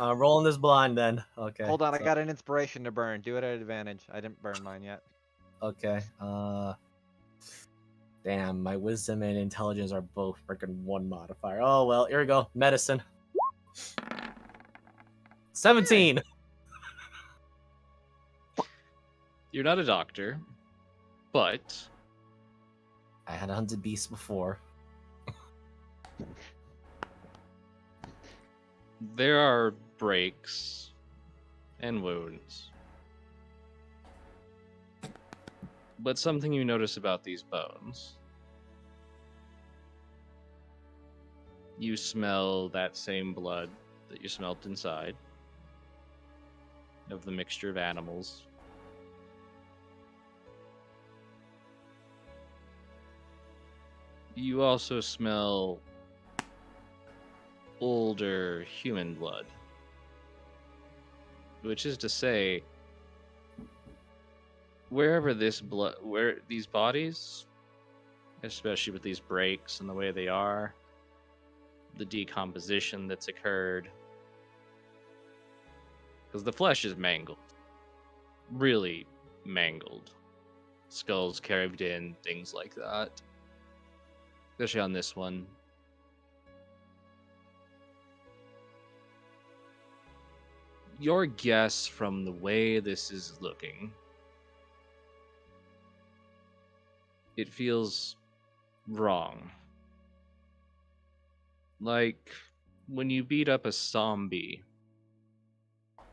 Rolling this blind then. Okay. hold on, I so- got an inspiration to burn. Do it at advantage. I didn't burn mine yet. Okay. Damn, my wisdom and intelligence are both freaking one modifier. Oh well, here we go. Medicine. 17. You're not a doctor, but I had hunted beasts before. there are breaks and wounds. But something you notice about these bones. You smell that same blood that you smelt inside of the mixture of animals. You also smell older human blood. Which is to say, wherever where these bodies, especially with these breaks and the way they are, the decomposition that's occurred, because the flesh is mangled, really mangled, skulls carved in, things like that, especially on this one. Your guess from the way this is looking, it feels wrong. Like when you beat up a zombie,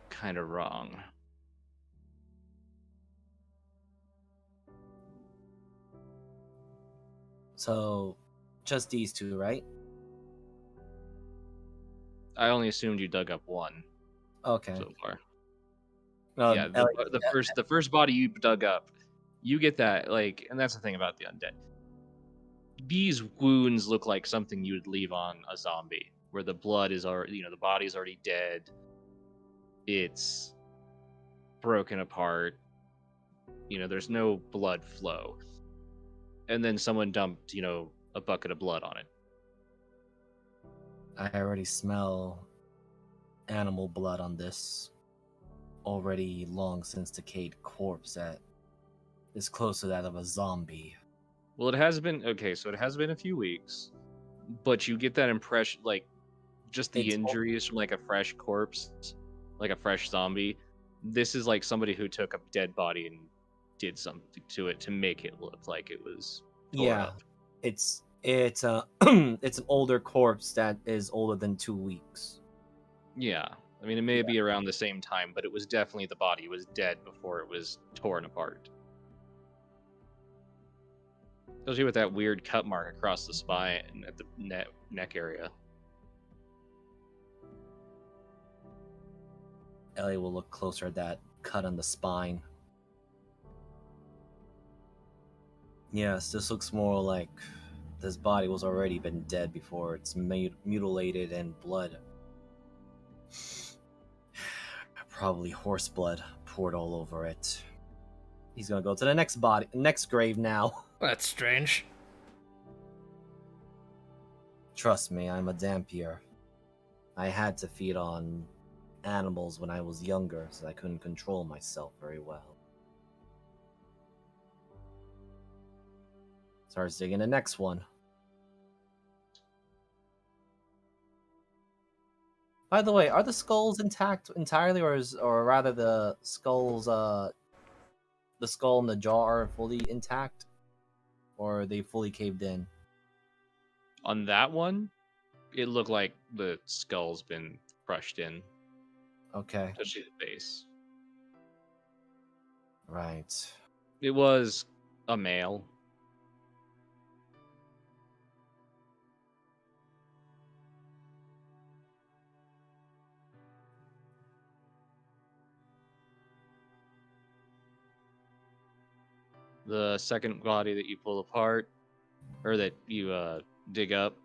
kind of wrong. So, just these two, right? I only assumed you dug up one Okay. so far. Um, Yeah, Elliot- the first body you dug up You get that, like, and that's the thing about the undead. These wounds look like something you would leave on a zombie, where the blood is already, the body's already dead. It's broken apart. There's no blood flow. And then someone dumped, a bucket of blood on it. I already smell animal blood on this already long since decayed corpse that is close to that of a zombie. Well, it has been okay, so it has been a few weeks, but you get that impression, like, just the It's injuries from like a fresh corpse, like a fresh zombie. This is like somebody who took a dead body and did something to it to make it look like it was tore Yeah, up. it's it's it's an older corpse that is older than 2 weeks. Yeah, I mean, it may be around the same time, but it was definitely the body was dead before it was torn apart. Especially with that weird cut mark across the spine and at the neck area. Ellie will look closer at that cut on the spine. Yes, this looks more like this body was already been dead before it's mutilated and blood. Probably horse blood poured all over it. He's gonna go to the next grave now. That's strange. Trust me, I'm a Dampier. I had to feed on animals when I was younger, so I couldn't control myself very well. Starts digging the next one. By the way, are the skulls intact entirely, or rather the skulls, the skull and the jaw are fully intact, or are they fully caved in? On that one, it looked like the skull's been crushed in, Okay, especially the base. right. It was a male. The second body that you pull apart, or that you dig up,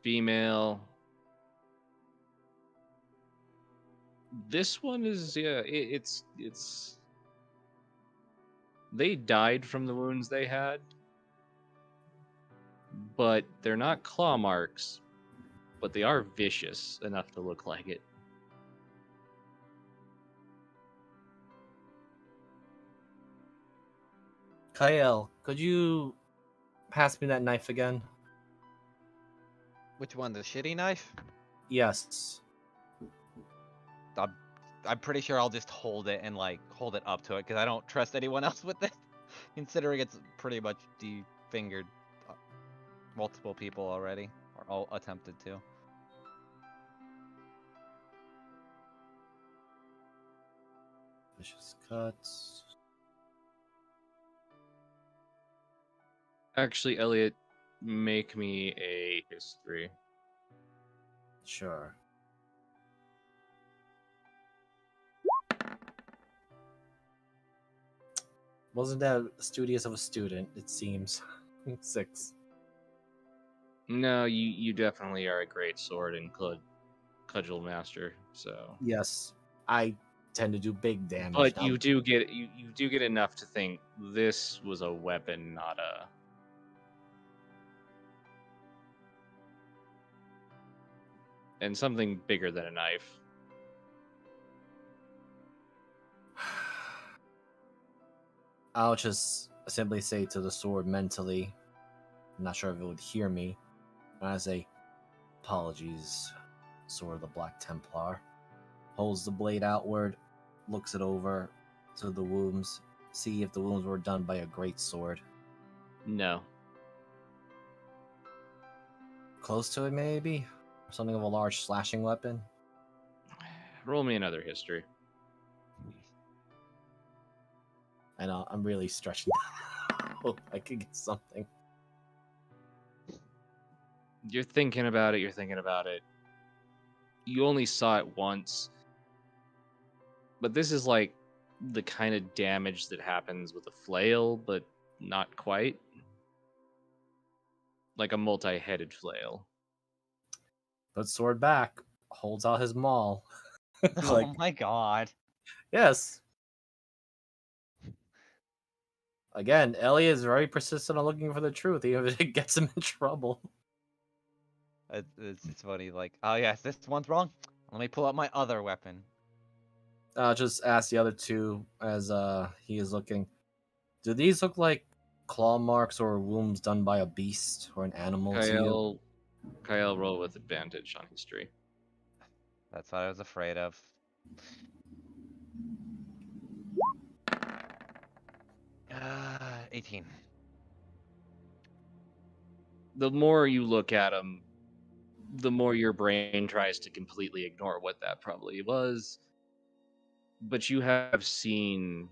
female. This one is, yeah, it's. They died from the wounds they had, but they're not claw marks, but they are vicious enough to look like it. Kyle, could you pass me that knife again? Which one? The shitty knife? Yes. I'm pretty sure I'll just hold it and like hold it up to it because I don't trust anyone else with it, considering it's pretty much defingered multiple people already, or all attempted to. Vicious cuts. Actually, Elliot, make me a history. Sure. Wasn't that studious of a student, it seems. 6. No, you definitely are a great sword and cudgel master. So, Yes, I tend to do big damage. but now. you do get enough to think this was a weapon, not a. And something bigger than a knife. I'll just simply say to the sword mentally, I'm not sure if it would hear me, when I say, apologies, Sword of the Black Templar. Holds the blade outward, looks it over to the wounds, see if the wounds were done by a great sword. No. Close to it, maybe? Something of a large slashing weapon? Roll me another history. I know, I'm really stretching. Hope I could get something. You're thinking about it. You're thinking about it. You only saw it once, but this is like the kind of damage that happens with a flail, but not quite. Like a multi-headed flail. Puts sword back, holds out his maul. Oh Like, my god. yes. Again, Elliot is very persistent on looking for the truth, even if it gets him in trouble. It's funny, like, oh yes, this one's wrong. Let me pull out my other weapon. Just ask the other two as he is looking. Do these look like claw marks or wounds done by a beast or an animal to you? Kyle roll with advantage on history. That's what I was afraid of. 18. The more you look at him, the more your brain tries to completely ignore what that probably was. But you have seen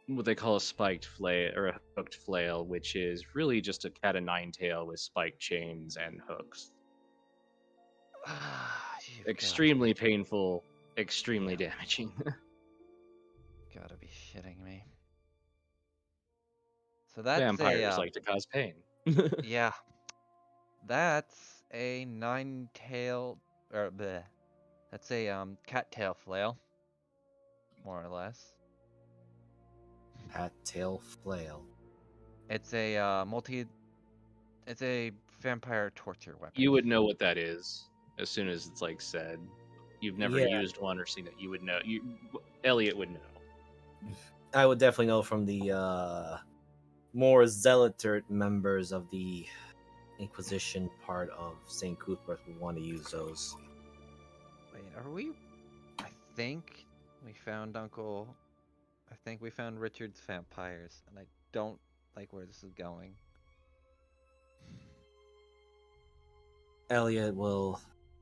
what they call a spiked flail or a hooked flail, which is really just a cat o' nine tail with spiked chains and hooks. You've Extremely painful, extremely damaging. gotta be shitting me. So that's Vampires like to cause pain. yeah. That's a nine-tailed, or bleh. That's a cat-tail flail, more or less. Hat tail flail. It's a It's a vampire torture weapon. You would know what that is as soon as it's like said. You've never Yeah. used one or seen it. You would know. Elliot would know. I would definitely know from the more zealot members of the Inquisition part of St. Cuthbert who want to use those. Wait, are we? I think we found Uncle. I think we found Richard's vampires, and I don't like where this is going. Elliot will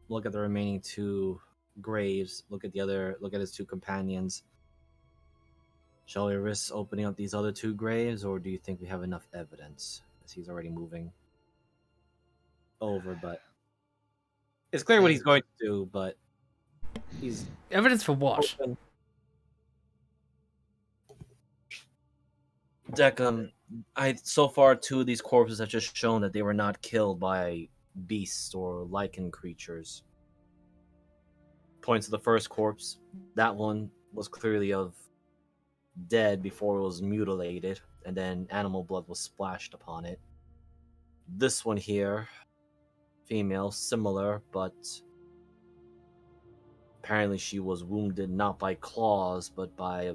look at the remaining two graves, look at his two companions. Shall we risk opening up these other two graves, or do you think we have enough evidence? As he's already moving over, but it's clear what he's going to do, but he's Evidence for what? open. Deckham, so far two of these corpses have just shown that they were not killed by beasts or lichen creatures. Points to the first corpse. That one was clearly dead before it was mutilated, and then animal blood was splashed upon it. This one here, female, similar, but apparently she was wounded not by claws, but by a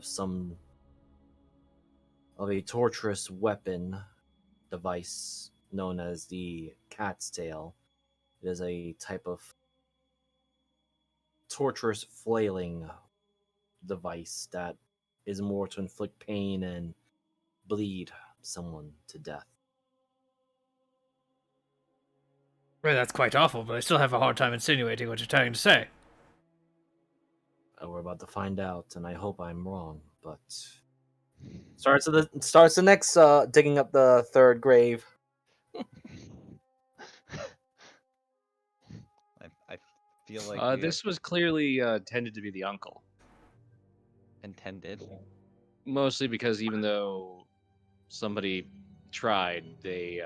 torturous weapon device known as the cat's tail. It is a type of torturous flailing device that is more to inflict pain and bleed someone to death. Well, that's quite awful, but I still have a hard time insinuating what you're trying to say. We're about to find out, and I hope I'm wrong, but starts the next digging up the third grave. I feel like This was clearly tended to be the uncle. intended. Mostly because even though somebody tried, they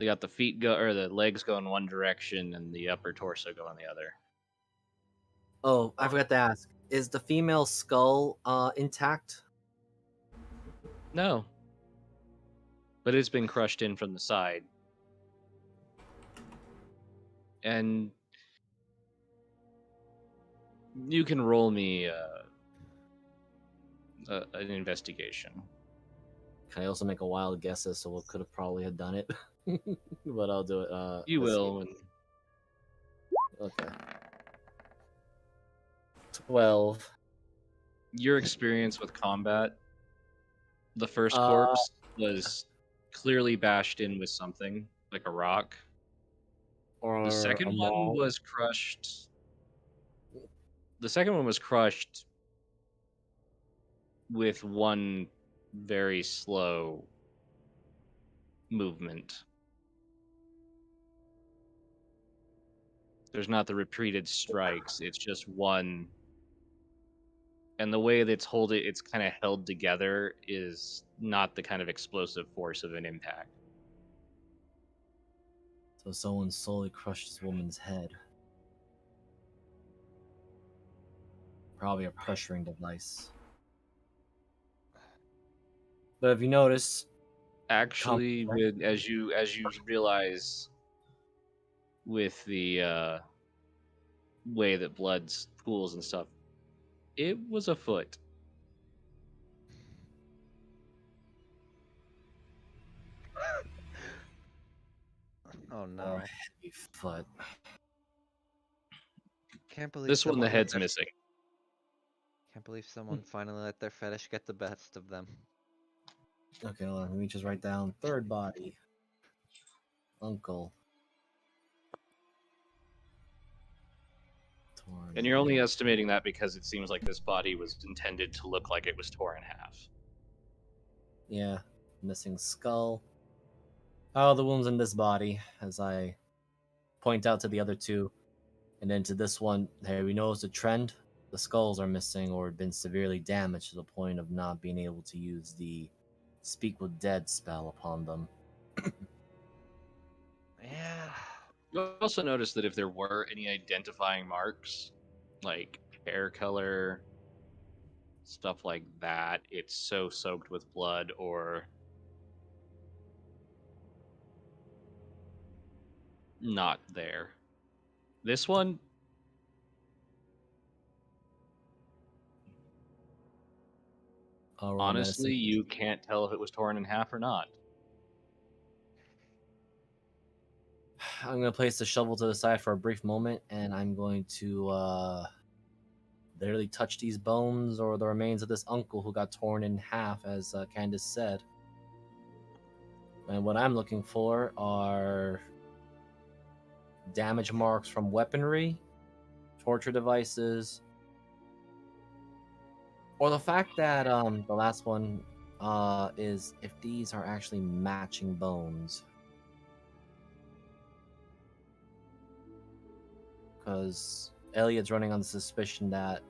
got the feet go or the legs go in one direction and the upper torso go in the other. Oh, I forgot to ask. Is the female skull intact? No. But it's been crushed in from the side. And you can roll me an investigation. Can I also make a wild guess as to what could have probably have done it? But I'll do it. You let's see. will. Okay. 12. Your experience with combat, the first corpse was clearly bashed in with something, like a rock. Or The second a one maul. was crushed. The second one was crushed with one very slow movement. There's not the repeated strikes, it's just one and the way that it's kind of held together is not the kind of explosive force of an impact. So someone slowly crushed this woman's head. Probably a pressuring device. But if you notice, Actually, as you realize, with the way that blood pools and stuff, it was a foot. Oh or no! a heavy foot. Can't believe This one, the someone let head's their- missing. Can't believe someone finally let their fetish get the best of them. Okay, hold on, let me just write down third body. Uncle. Torn And you're only estimating that because it seems like this body was intended to look like it was torn in half. Yeah, missing skull. Oh, the wounds in this body, as I point out to the other two. And then to this one, hey, we notice a trend. The skulls are missing or been severely damaged to the point of not being able to use the Speak with Dead spell upon them. Yeah. You also notice that if there were any identifying marks, like hair color, stuff like that, it's so soaked with blood or not there. This one, I'll roll honestly, medicine. you can't tell if it was torn in half or not. I'm going to place the shovel to the side for a brief moment, and I'm going to literally touch these bones or the remains of this uncle who got torn in half, as Candace said. And what I'm looking for are damage marks from weaponry, torture devices, or the fact that the last one is if these are actually matching bones. Because Elliot's running on the suspicion that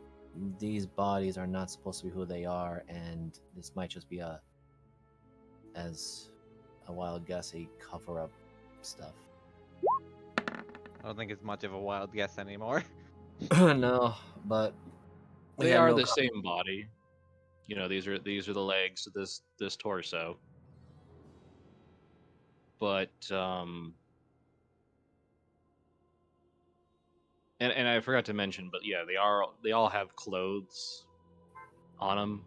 these bodies are not supposed to be who they are, and this might just be as a wild guess, a cover-up stuff. I don't think it's much of a wild guess anymore. No, but we They had are no the same body. You know, these are the legs of this torso. But and I forgot to mention, but yeah, they all have clothes on them.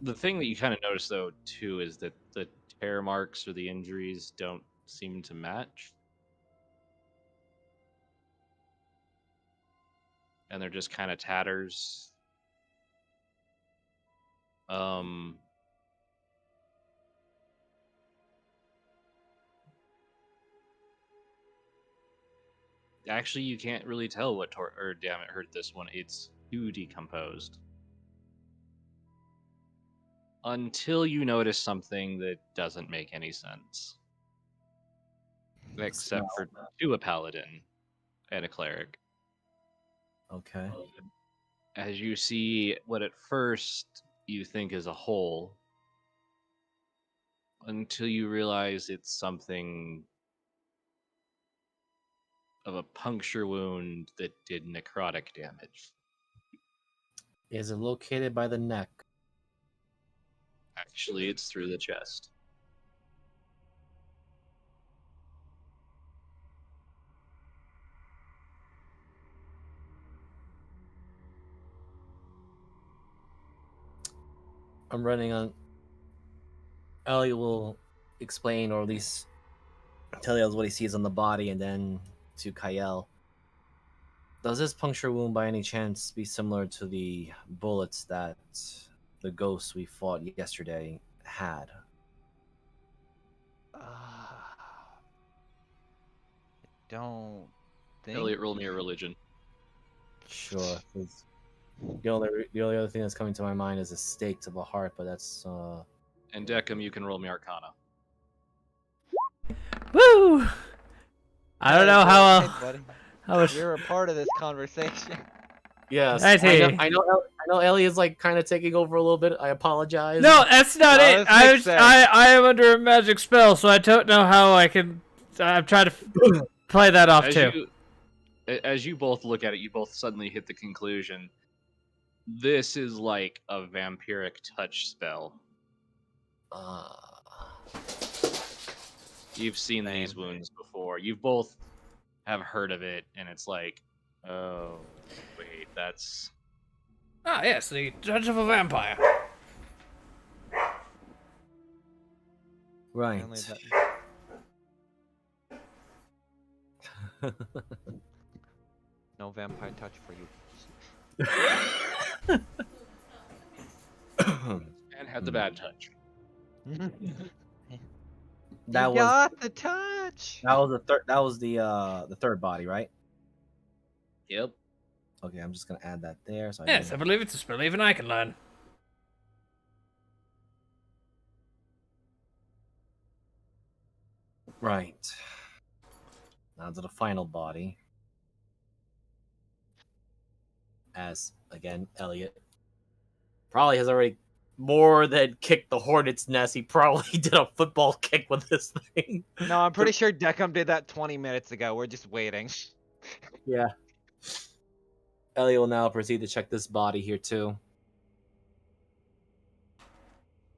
The thing that you kind of notice though too is that the tear marks or the injuries don't seem to match. And they're just kind of tatters. Actually, you can't really tell what or damn it hurt this one. It's too decomposed. Until you notice something that doesn't make any sense. Except for to a paladin and a cleric. Okay. As you see what at first you think is a hole, until you realize it's something of a puncture wound that did necrotic damage. Is it located by the neck? Actually, it's through the chest. I'm running on. Ellie will explain, or at least tell us what he sees on the body, and then to Kyle. Does this puncture wound by any chance be similar to the bullets that the ghosts we fought yesterday had? Don't think. Elliot, roll me a religion. Sure. 'Cause the only other thing that's coming to my mind is a stake to the heart, but that's And Decim, you can roll me Arcana. Woo! I don't know Hey, how buddy. I was. You're a part of this conversation. Yes, I see. I know Elliot's like kind of taking over a little bit. I apologize. No, that's not No, it. this makes sense. I am under a magic spell, so I don't know how I can. I'm trying to play that off too. As you both look at it, you both suddenly hit the conclusion. This is like a vampiric touch spell. Uh, You've seen these wounds before. You both have heard of it, and it's like, oh, wait, that's... Ah, yes, the touch of a vampire. right. Only that- No vampire touch for you. And had the bad touch. That You was got the touch. the third. That was the third body, right? Yep. Okay, I'm just gonna add that there. So Yes, I believe it's a spell even I can learn. Right. Now to the final body. As again, Elliot probably has already more than kicked the hornet's nest. He probably did a football kick with this thing. No, I'm pretty sure Deckham did that 20 minutes ago. We're just waiting. Yeah. Elliot will now proceed to check this body here too.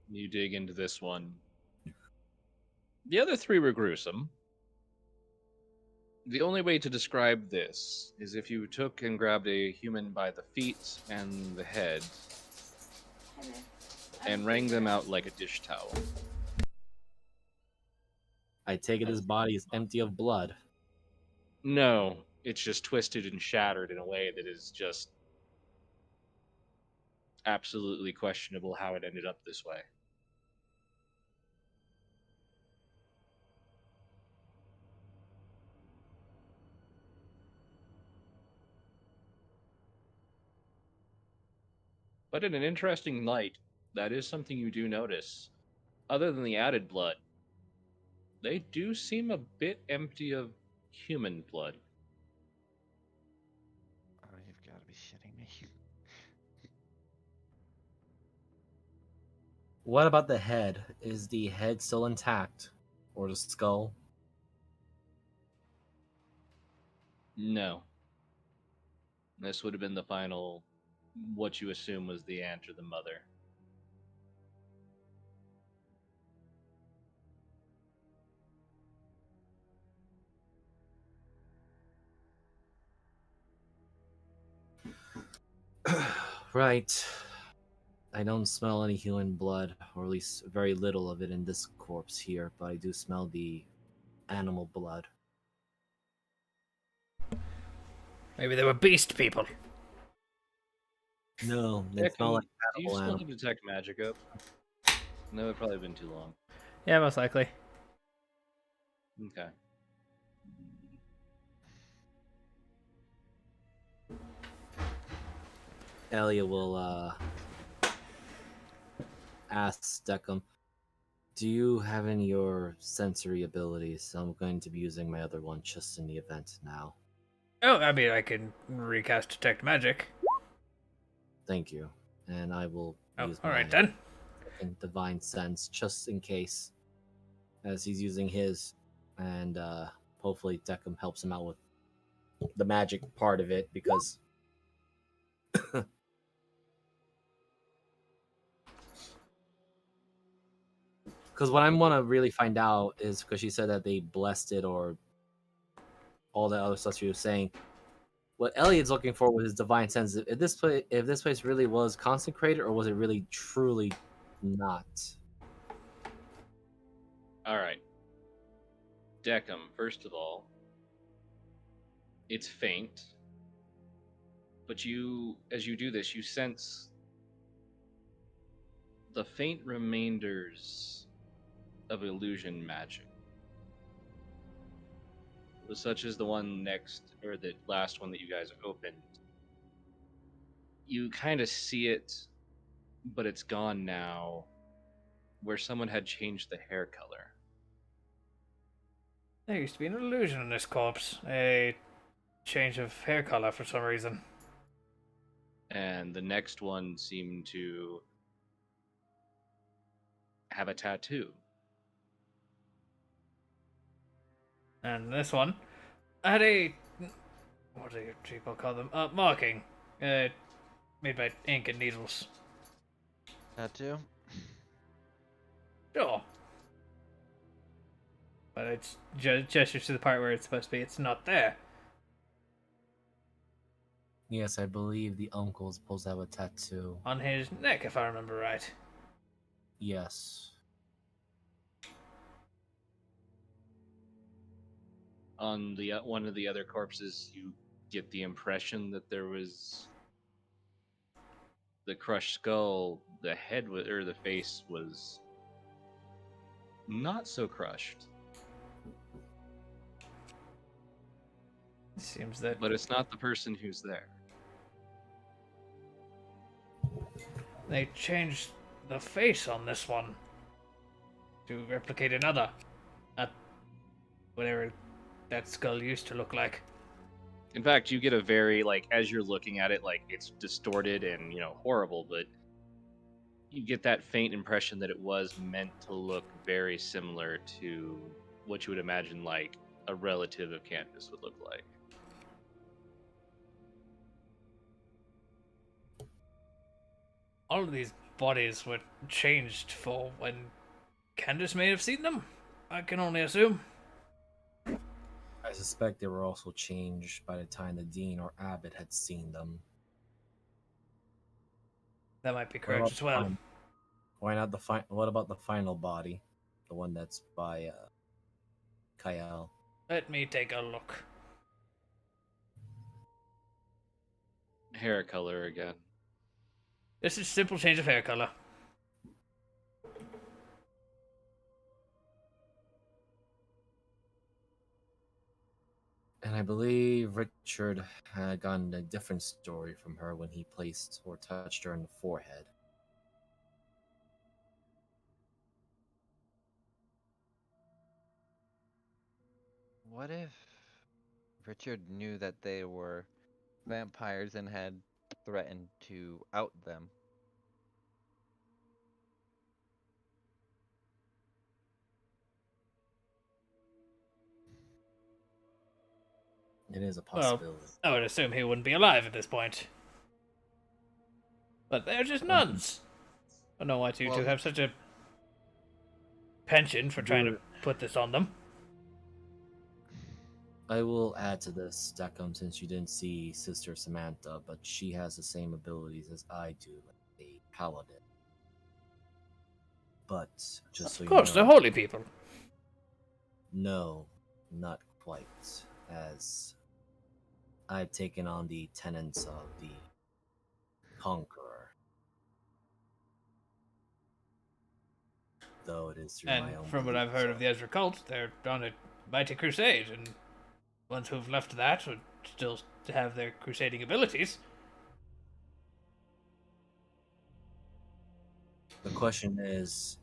You dig into this one. The other three were gruesome. The only way to describe this is if you took and grabbed a human by the feet and the head and wrung them out like a dish towel. I take it his body is empty of blood. No, it's just twisted and shattered in a way that is just absolutely questionable how it ended up this way. But in an interesting light, that is something you do notice. Other than the added blood, they do seem a bit empty of human blood. Oh, you've got to be shitting me. What about the head? Is the head still intact? Or the skull? No. This would have been the final, what you assume was the aunt or the mother. Right. I don't smell any human blood, or at least very little of it in this corpse here, but I do smell the animal blood. Maybe they were beast people. No, they Nick, smell like do you animal still animal. have detect magic up? No, it'd probably been too long. Yeah, most likely. Okay. Elia will ask Deckham, do you have any of your sensory abilities? I'm going to be using my other one just in the event now. Oh, I mean, I can recast detect magic. Thank you. And I will Oh, use all right my then. divine sense just in case, as he's using his, and hopefully Deckham helps him out with the magic part of it, because what I want to really find out is, because she said that they blessed it or all that other stuff she was saying. What Elliot's looking for with his divine sense, if this place really was consecrated, or was it really truly not? All right. Deckham, first of all, it's faint, but you, as you do this, you sense the faint remainders of illusion magic, such as the one next, or the last one that you guys opened. You kind of see it, but it's gone now, where someone had changed the hair color. There used to be an illusion in this corpse. A change of hair color for some reason. And the next one seemed to have a tattoo. And this one had a, what do people call them? Marking, made by ink and needles. Tattoo? Sure. But it's gestures to the part where it's supposed to be. It's not there. Yes, I believe the uncle's supposed to have a tattoo. On his neck, if I remember right. Yes. On the one of the other corpses, you get the impression that there was the crushed skull. The head or the face was not so crushed, It seems that but it's not the person who's there. they changed the face on this one to replicate another. Whatever that skull used to look like. In fact, you get a very, like, as you're looking at it, like, it's distorted and, horrible, but you get that faint impression that it was meant to look very similar to what you would imagine, like, a relative of Candace would look like. All of these bodies were changed for when Candace may have seen them. I can only assume. I suspect they were also changed by the time the dean or abbot had seen them. That might be What correct about as well. the Why not the What about the final body, the one that's by Kyle? Let me take a look. Hair color again. This is simple change of hair color. And I believe Richard had gotten a different story from her when he placed or touched her in the forehead. What if Richard knew that they were vampires and had threatened to out them? It is a Well, possibility. I would assume he wouldn't be alive at this point. But they're just nuns. I don't know why you two Well- have such a penchant for trying to put this on them. I will add to this, Deckham, since you didn't see Sister Samantha, but she has the same abilities as I do, a paladin. But just so Of course, you they're know, holy people. no, not quite, as I've taken on the tenets of the Conqueror. Though it is through my And own from what I've beliefs, heard of the Ezra cult, they're on a mighty crusade, and ones who've left that would still have their crusading abilities. The question is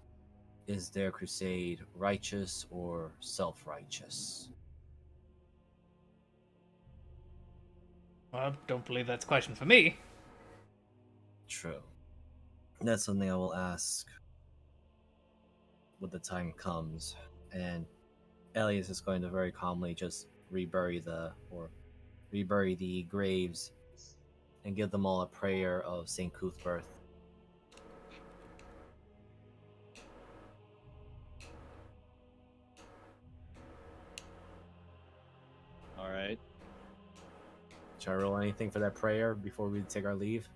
their crusade righteous or self-righteous? Well, I don't believe that's a question for me. True. That's something I will ask when the time comes. And Elias is going to very calmly just rebury the graves and give them all a prayer of St. Cuthbert. All right. Should I roll anything for that prayer before we take our leave?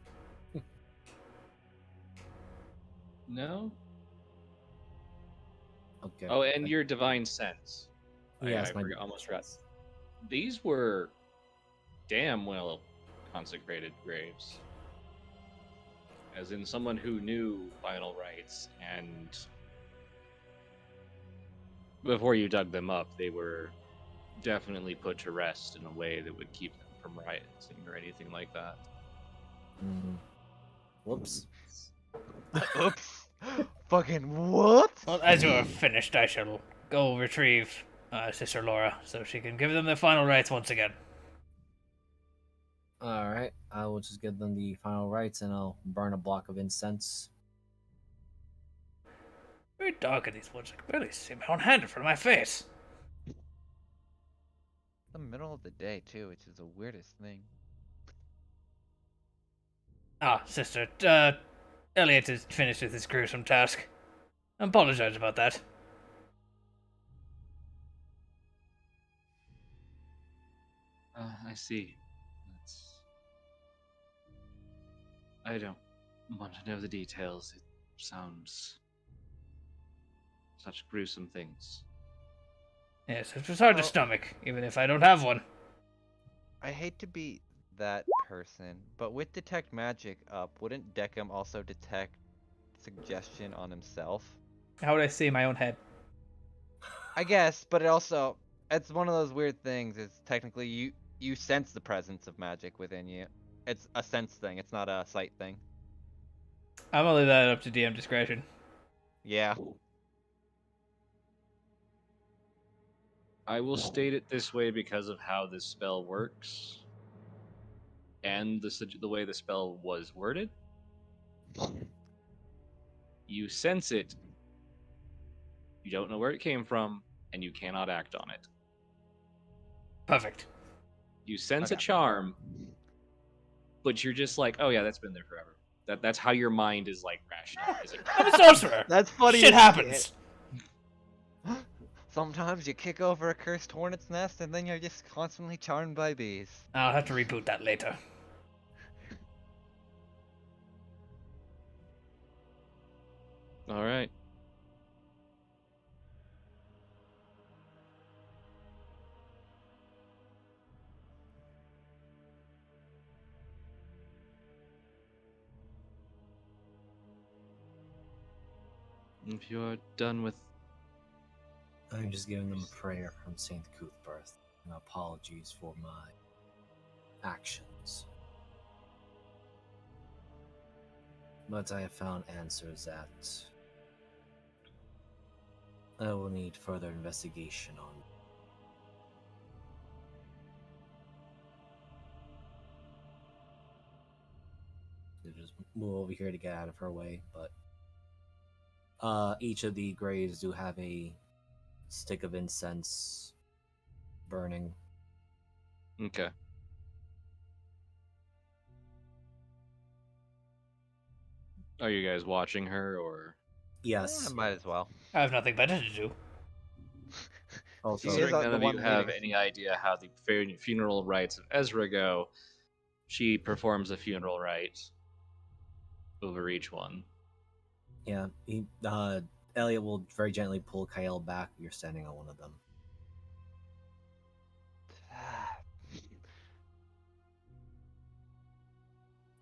No? Okay. Oh, and your divine sense. Yes, my almost forgot. These were damn well consecrated graves. As in someone who knew final rites, and before you dug them up, they were definitely put to rest in a way that would keep them from rioting or anything like that. Whoops. Oops. Fucking what? Well, as you are finished, I shall go retrieve Sister Laura so she can give them their final rites once again. All right, I will just give them the final rites, and I'll burn a block of incense. Very dark in these woods. I can barely see my own hand in front of my face. The middle of the day too, which is the weirdest thing. Ah, sister, Elliot is finished with his gruesome task. I apologize about that. I see. I don't want to know the details. It sounds such gruesome things. Yes, it was hard to Well- stomach, even if I don't have one. I hate to be that person, but with detect magic up, wouldn't Deckham also detect suggestion on himself? How would I see my own head? I guess, but it's one of those weird things. It's technically you sense the presence of magic within you. It's a sense thing. It's not a sight thing. I'm gonna leave that up to DM discretion. Yeah. I will state it this way because of how this spell works and the way the spell was worded. You sense it, you don't know where it came from, and you cannot act on it. Perfect. You sense a Okay. charm, but you're just like, oh yeah, that's been there forever. That's how your mind is like rationalizing. I'm a sorcerer. That's funny. Shit as happens. shit. Sometimes you kick over a cursed hornet's nest and then you're just constantly charmed by bees. I'll have to reboot that later. All right. If you're done with I'm just giving them a prayer from Saint Cuthbert and apologies for my actions. But I have found answers that I will need further investigation on. To just move over here to get out of her way, but each of the graves do have a stick of incense burning. okay. Are you guys watching her or? Yes. I might as well. I have nothing better to do. Also, She is Considering the none of one you have leading. any idea how the funeral rites of Ezra go, she performs a funeral rite over each one. yeah, Elliot will very gently pull Kyle back. You're standing on one of them.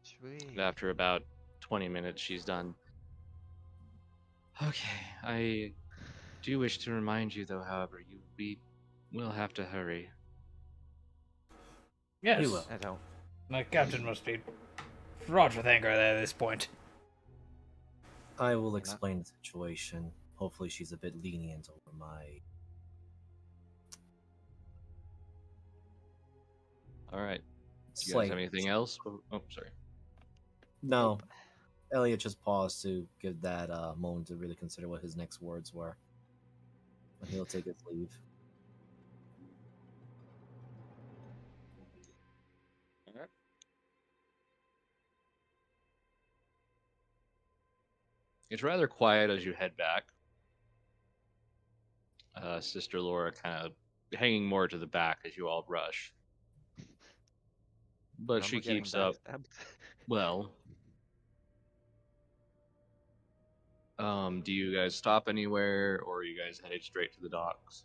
Sweet. And after about 20 minutes, she's done. Okay, I do wish to remind you, though, however, we will have to hurry. Yes. We will. I don't. My captain must be fraught with anger at this point. I will explain the situation. Hopefully, she's a bit lenient over my. All right. Do you guys slight. have anything else? Oh, sorry. No. Elliot just paused to give that moment to really consider what his next words were. And he'll take his leave. It's rather quiet as you head back. Sister Laura kind of hanging more to the back as you all rush. But she Remember getting keeps up. backstabbed? Well, do you guys stop anywhere, or are you guys headed straight to the docks?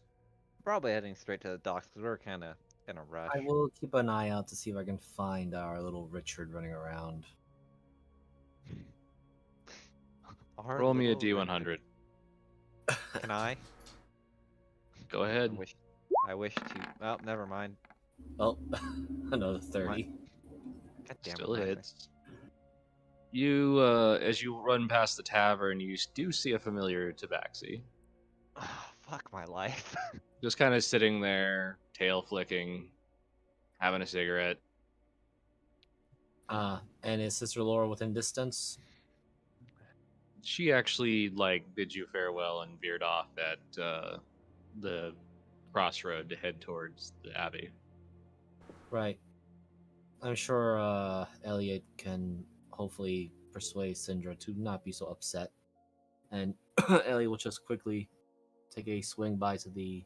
Probably heading straight to the docks because we're kind of in a rush. I will keep an eye out to see if I can find our little Richard running around. Our Roll me a little D100. Richard. Can I? Go I ahead. wish. I wish to. Well, never mind. Oh, another 30. God damn Still it, Riley. hits. You, as you run past the tavern, you do see a familiar tabaxi. Oh, fuck my life. Just kind of sitting there, tail flicking, having a cigarette. And is Sister Laura within distance? She actually like bid you farewell and veered off at the crossroad to head towards the abbey. Right. I'm sure Elliot can hopefully persuade Syndra to not be so upset. And Elliot will just quickly take a swing by to the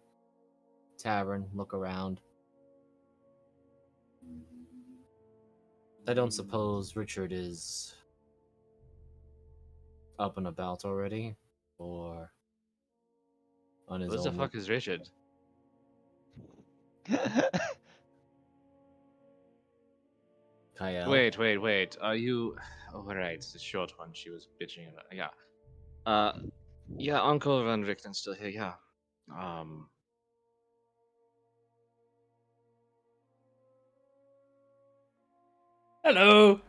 tavern, look around. I don't suppose Richard is up and about already? Or on his What the own? fuck is Richard? Kyle? Wait. Are you? Oh, right. It's the short one. She was bitching about. Yeah. Yeah. Uncle Van Richten's still here. Yeah. Um. Hello.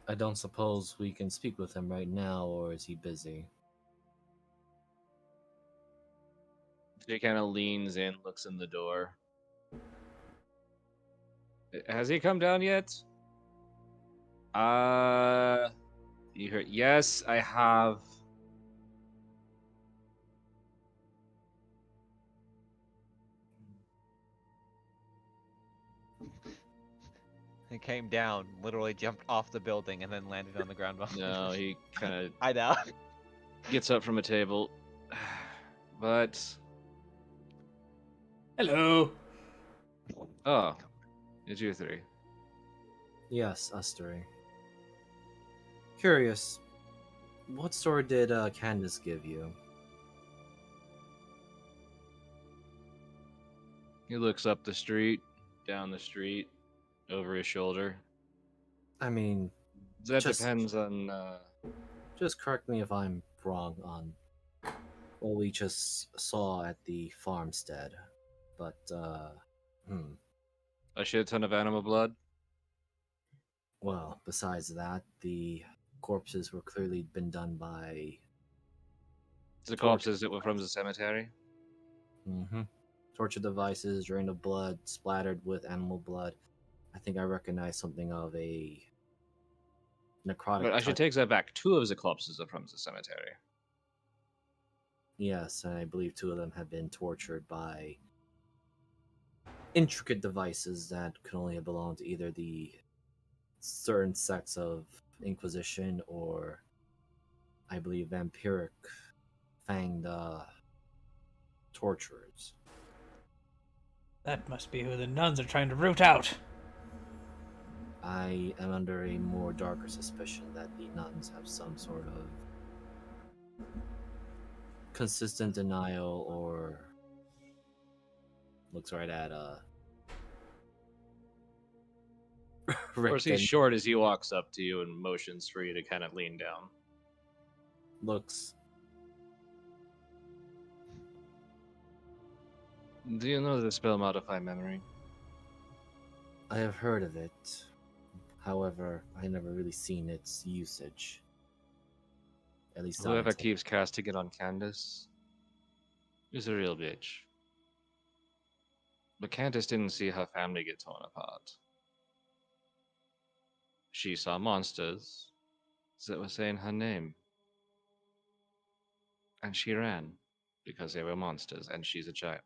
I don't suppose we can speak with him right now, or is he busy? She kind of leans in, looks in the door. Has he come down yet? You heard? Yes, I have. He came down, literally jumped off the building, and then landed on the ground behind No, us. he kind of I know. gets up from a table. But Hello. oh, it's you three. Yes, us three. Curious, what story did Candace give you? He looks up the street, down the street, over his shoulder. I mean, That Just- depends on. just correct me if I'm wrong on what we just saw at the farmstead. But, A shit ton of animal blood. well, besides that, the corpses were clearly been done by The corpses that were from the cemetery. torture devices, drain of blood, splattered with animal blood. I think I recognize something of a necrotic. But I should type. take that back. 2 of the corpses are from the cemetery. Yes, and I believe 2 of them have been tortured by intricate devices that could only have belonged to either the certain sects of Inquisition or, I believe, vampiric fanged torturers. That must be who the nuns are trying to root out. I am under a more darker suspicion that the nuns have some sort of consistent denial or looks right at Of course, he's Rick short as he walks up to you and motions for you to kind of lean down. looks. Do you know the spell Modify Memory? I have heard of it. However, I never really seen its usage. At least Whoever scientific. keeps casting it on Candace is a real bitch. But Candace didn't see her family get torn apart. She saw monsters that were saying her name. And she ran because they were monsters and she's a child.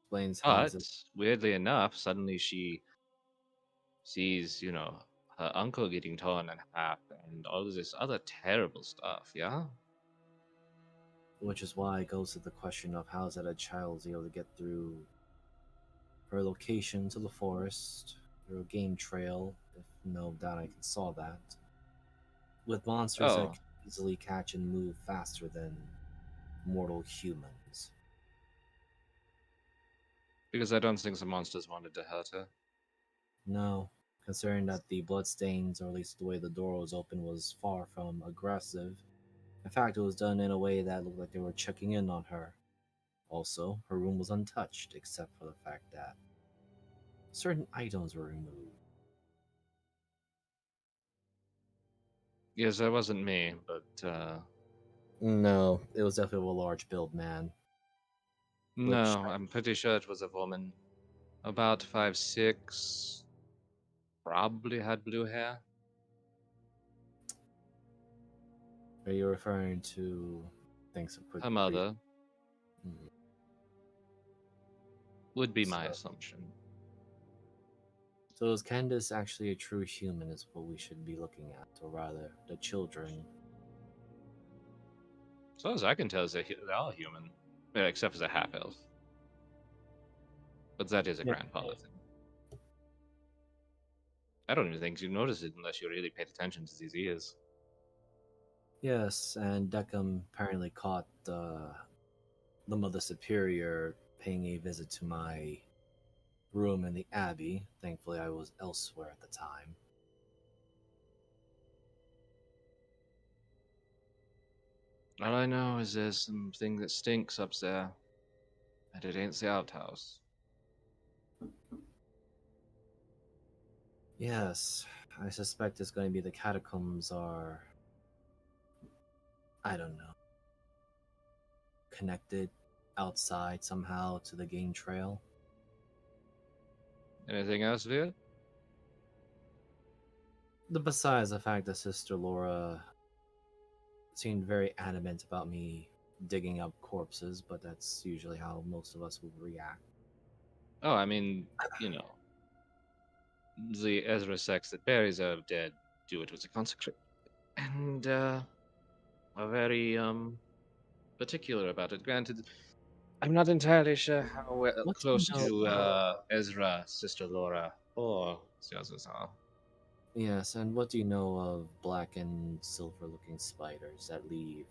Explains how But weirdly enough, suddenly she sees, her uncle getting torn in half and all of this other terrible stuff, yeah? which is why it goes to the question of how is that a child is able to get through her location to the forest through a game trail. If no doubt I can solve that. With monsters that Oh. can easily catch and move faster than mortal humans. Because I don't think the monsters wanted to hurt her. No, considering that the bloodstains, or at least the way the door was open, was far from aggressive. In fact, it was done in a way that looked like they were checking in on her. Also, her room was untouched, except for the fact that certain items were removed. Yes, that wasn't me, but No, it was definitely a large build man. no, I'm pretty sure it was a woman. About 5'6", probably had blue hair. Are you referring to things of quick? Her mother Hmm. would be my So- assumption. So is Candace actually a true human? Is what we should be looking at, or rather, the children. As far as I can tell, they're all human, except for the half elf. But that is a Yeah. grandfather thing. I don't even think you notice it unless you really paid attention to these ears. Yes, and Deckham apparently caught the Mother Superior paying a visit to my room in the Abbey. Thankfully, I was elsewhere at the time. All I know is there's something that stinks up there, and it ain't the outhouse. Yes, I suspect it's going to be the catacombs are, I don't know, connected outside somehow to the game trail. Anything else, Leah? Besides the fact that Sister Laura seemed very adamant about me digging up corpses, but that's usually how most of us would react. Oh, I mean, you know, the Ezra sects that buries are dead do it with a consecrate, and are very particular about it. Granted, I'm not entirely sure how What do close you know? to Ezra, Sister Laura, or the others are. Yes, and what do you know of black and silver looking spiders that leave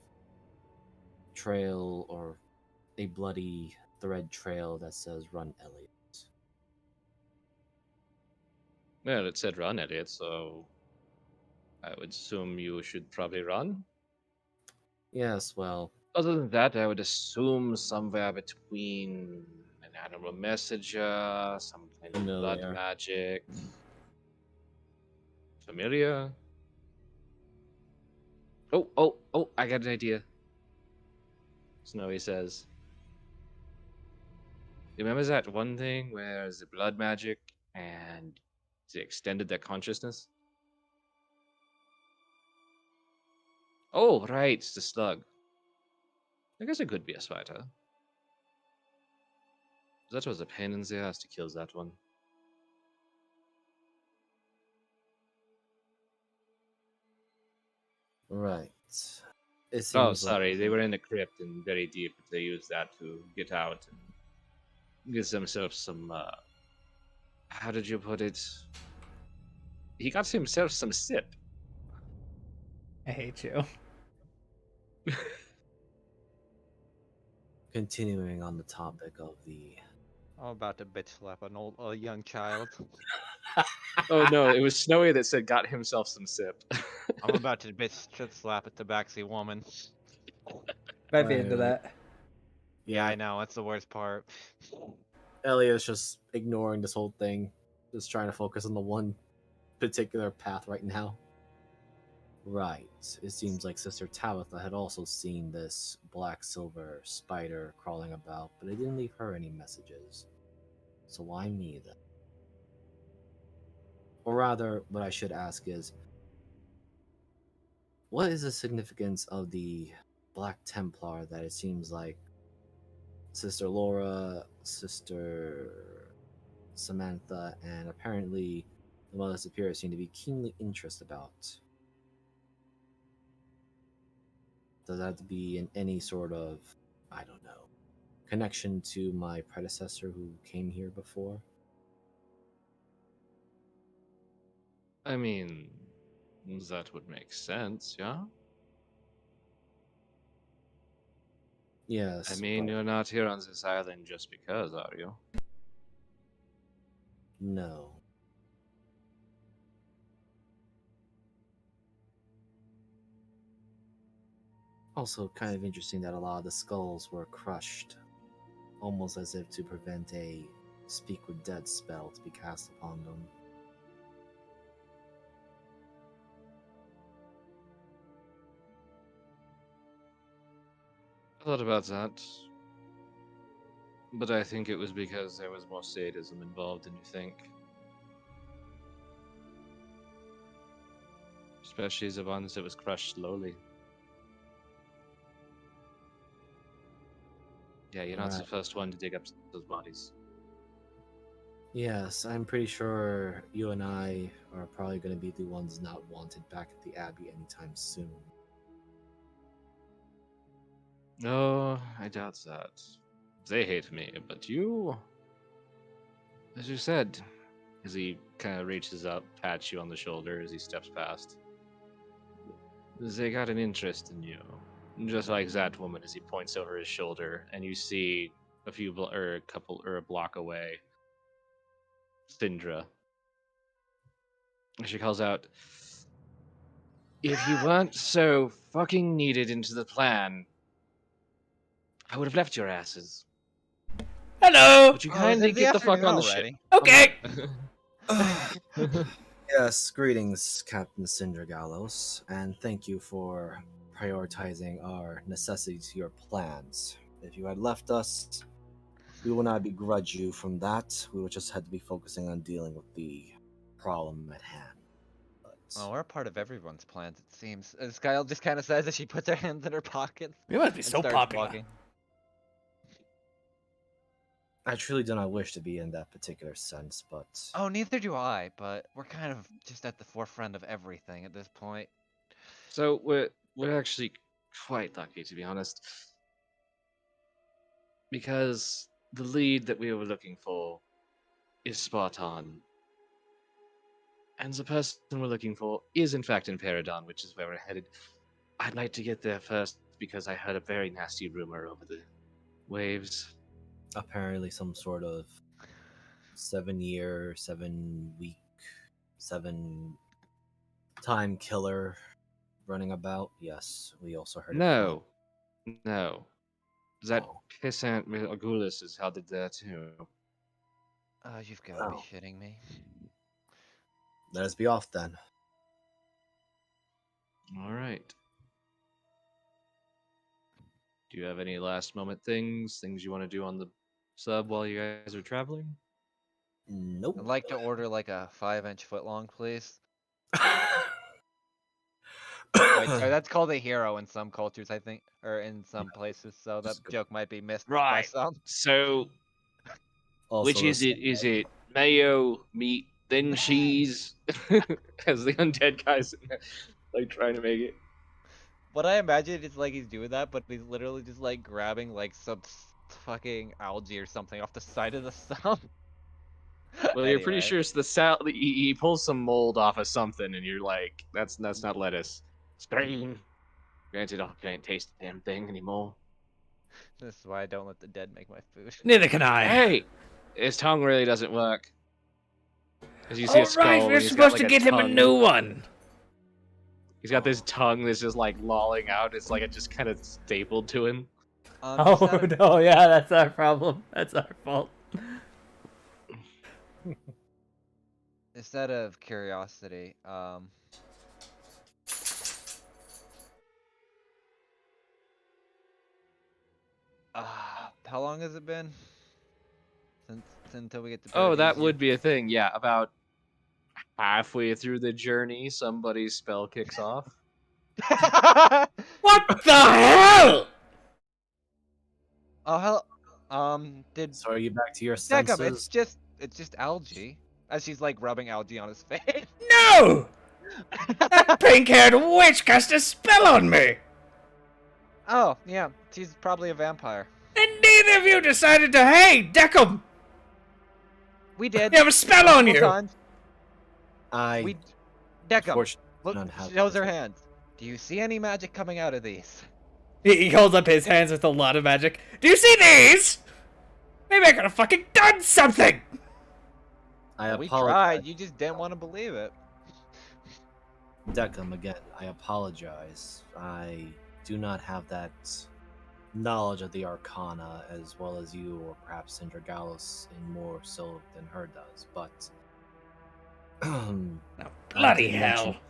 trail or a bloody thread trail that says run Elliot? Well, it said run, Elliot, so I would assume you should probably run. Yes, well, Other than that, I would assume somewhere between an animal messenger, some kind of blood familiar. magic. Familiar? Oh, I got an idea. Snowy says. Remember that one thing where the blood magic and they extended their consciousness? Oh, right, the slug. I guess it could be a spider. That was a pain in the ass to kill that one. Right. It seems Oh, like sorry, they were in a crypt and very deep. They used that to get out and get themselves some. How did you put it? He got himself some sip. I hate you. continuing on the topic of the I'm about to bitch slap a young child. Oh no, it was Snowy that said got himself some sip. I'm about to bitch slap a tabaxi woman. Might be into Right. that. Yeah, I know. That's the worst part. Elliot's just ignoring this whole thing, just trying to focus on the one particular path right now. Right. It seems like Sister Tabitha had also seen this black silver spider crawling about, but it didn't leave her any messages. So why me then? Or rather, what I should ask is, what is the significance of the Black Templar that it seems like Sister Laura, Sister Samantha, and apparently the Mother Superior seem to be keenly interested about? Does that have to be in any sort of, I don't know, connection to my predecessor who came here before? I mean, that would make sense, yeah? Yes. I mean, but you're not here on this island just because, are you? no. Also, kind of interesting that a lot of the skulls were crushed, almost as if to prevent a speak with dead spell to be cast upon them. I thought about that. But I think it was because there was more sadism involved than you think. especially the ones that was crushed slowly. Yeah, you're not the Alright. first one to dig up those bodies. Yes, I'm pretty sure you and I are probably going to be the ones not wanted back at the Abbey anytime soon. No, I doubt that. They hate me, but you, as you said, as he kind of reaches up, pats you on the shoulder as he steps past. They got an interest in you, just like that woman as he points over his shoulder, and you see a block away, Syndra. She calls out, "If you weren't so fucking needed into the plan, I would have left your asses. Hello. Would you Oh, kindly it's the get the fuck afternoon on the already. ship?" Okay. Yes, greetings, Captain Cinder Gallows, and thank you for prioritizing our necessities to your plans. If you had left us, we would not begrudge you from that. We would just have to be focusing on dealing with the problem at hand. But Well, we're a part of everyone's plans, it seems. As Kyle just kind of says as she puts her hands in her pockets You must be and so starts popular. walking. I truly do not wish to be in that particular sense, but Oh, neither do I, but we're kind of just at the forefront of everything at this point. So we're actually quite lucky, to be honest, because the lead that we were looking for is spot on, and the person we're looking for is in fact in Paradon, which is where we're headed. I'd like to get there first because I heard a very nasty rumor over the waves. apparently some sort of 7-year, 7-week, 7-time killer running about. Yes, we also heard. No, no, that Oh. pissant Agulus is headed there too. Oh, you've got to Oh. be shitting me. Let us be off then. All right. Do you have any last moment things you want to do on the sub while you guys are traveling? Nope. I'd like to order like a 5-inch footlong, please. Wait, sorry, that's called a hero in some cultures, I think, or in some places. So that Just go- joke might be missed by Right. some. So, Also which is the it? Is it mayo, meat, then cheese? As the undead guys like trying to make it. What I imagine is like he's doing that, but he's literally just like grabbing like some fucking algae or something off the side of the stump. Well, you're pretty Anyway. sure it's he pulls some mold off of something, and you're like, that's not lettuce. It's green. Granted, I can't taste the damn thing anymore. This is why I don't let the dead make my food. Neither can I. Hey, his tongue really doesn't work. As you see a All skull, right, and we're he's supposed got, to like, get him a tongue. new one. He's got this tongue that's just like lolling out. It's like it just kind of stapled to him. Just out of- no, yeah, that's our problem. That's our fault. Just out of curiosity, how long has it been since until we get to? Oh, that Paradisia? would be a thing. Yeah, about halfway through the journey, somebody's spell kicks off. What the hell? Oh hell, did So are you back to your Jacob? senses? It's just algae. As she's like rubbing algae on his face. No! That pink-haired witch cast a spell on me! Oh yeah, she's probably a vampire. And neither of you decided to, hey, Deckham, We did. you have a spell on multiple you! times. I We Deckham, unfortunately look, don't have shows her those. hands. Do you see any magic coming out of these? He holds up his hands with a lot of magic. Do you see these? Maybe I could have fucking done something! I We apologize. tried. You just didn't want to believe it. Deckham, again, I apologize. I do not have that knowledge of the Arcana as well as you, or perhaps Cinder Gallus, and more so than her does. But Bloody did hell. mention-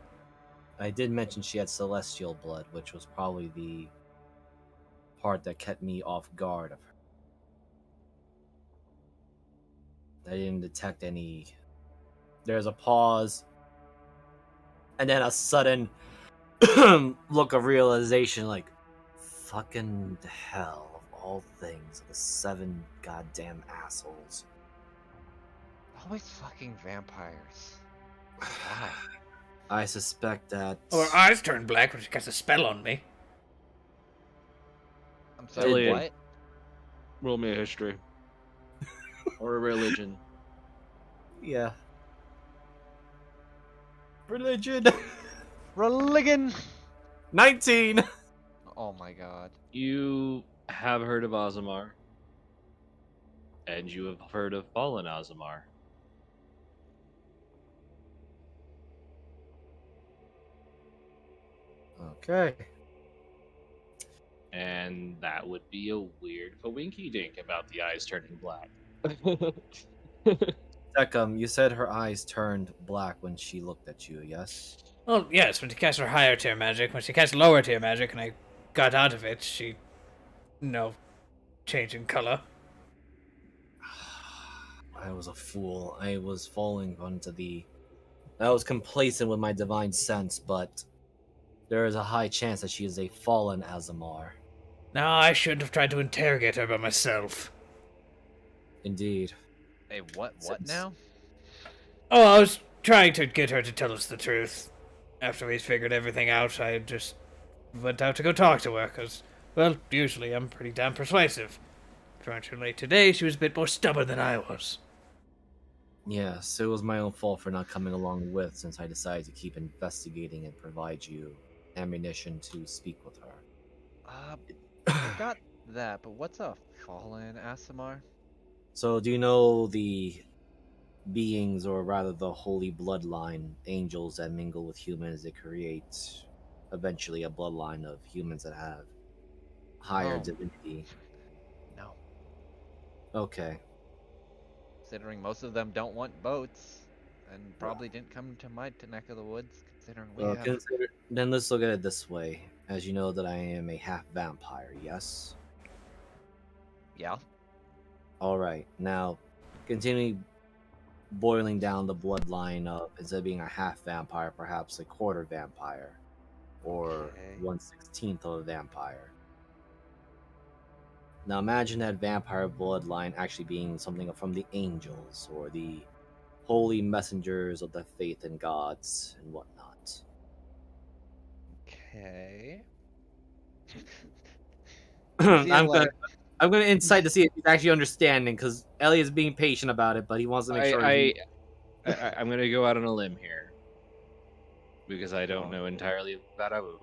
I did mention she had celestial blood, which was probably the part that kept me off guard of her. I didn't detect any. There's a pause. And then a sudden look of realization, like, fucking hell, of all things, the 7 goddamn assholes. Always fucking vampires. Why? I suspect that. Or her eyes turn black when she casts a spell on me. I'm sorry, Elliot. what? Roll me a history. Or a religion. Yeah. Religion. Religion! 19. Oh my god. You have heard of Aasimar. And you have heard of fallen Aasimar. Okay. And that would be a weird winky dink about the eyes turning black. Tekkum, you said her eyes turned black when she looked at you, yes? Well, yes, when she cast her higher tier magic. When she cast lower tier magic and I got out of it, she... No. Change in color. I was a fool. I was falling onto the... I was complacent with my divine sense, but there is a high chance that she is a fallen Aasimar. No, I should have tried to interrogate her by myself. Indeed. Hey, what now? Oh, I was trying to get her to tell us the truth. After we figured everything out, I just went out to go talk to her, because, well, usually I'm pretty damn persuasive. Trying too late today, she was a bit more stubborn than I was. Yes, it was my own fault for not coming along with, since I decided to keep investigating and provide you ammunition to speak with her. I got that, but what's a fallen Aasimar? So, do you know the beings, or rather the holy bloodline, angels that mingle with humans that create eventually a bloodline of humans that have higher No. divinity? No. Okay. Considering most of them don't want boats, and probably didn't come to my neck of the woods, considering we Well, have... then let's look at it this way. As you know that I am a half vampire, yes? Yeah? Alright, now, continuing boiling down the bloodline of, instead of being a half vampire, perhaps a quarter vampire, or Okay. 1/16 of a vampire. Now imagine that vampire bloodline actually being something from the angels, or the holy messengers of the faith in gods and whatnot. Okay. I'm gonna insight to see if he's actually understanding, because Elliot's being patient about it, but he wants to make sure. I'm gonna go out on a limb here. Because I don't know entirely about Abu.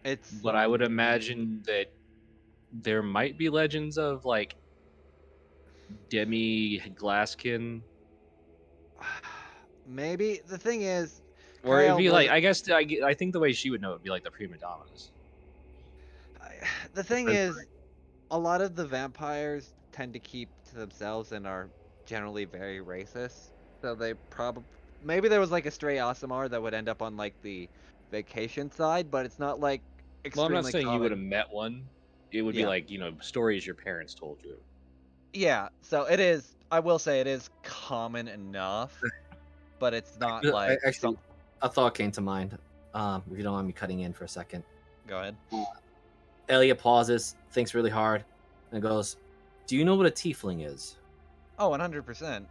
It's... But I would imagine that there might be legends of, like, Demi Glasskin. Maybe. The thing is... Or it'd Kyle be like, doesn't- I guess, I think the way she would know it would be like the prima donnas. The thing is, a lot of the vampires tend to keep to themselves and are generally very racist. So they probably... Maybe there was like a stray Aasimar that would end up on like the vacation side, but it's not like Well, extremely I'm not saying you common. would have met one. It would be Yeah. like, you know, stories your parents told you. Yeah, so it is... I will say it is common enough, but it's not like... Actually, a thought came to mind. If you don't mind me cutting in for a second. Go ahead. Elliot pauses, thinks really hard, and goes, "Do you know what a tiefling is?" Oh, 100%.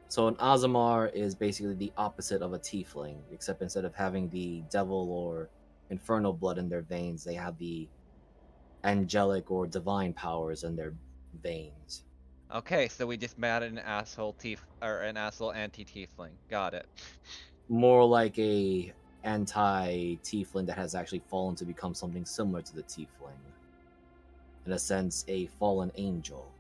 So an Aasimar is basically the opposite of a tiefling, except instead of having the devil or infernal blood in their veins, they have the angelic or divine powers in their veins. Okay, so we just met an asshole an asshole anti-tiefling. Got it. More like a anti-tiefling that has actually fallen to become something similar to the tiefling. In a sense, a fallen angel.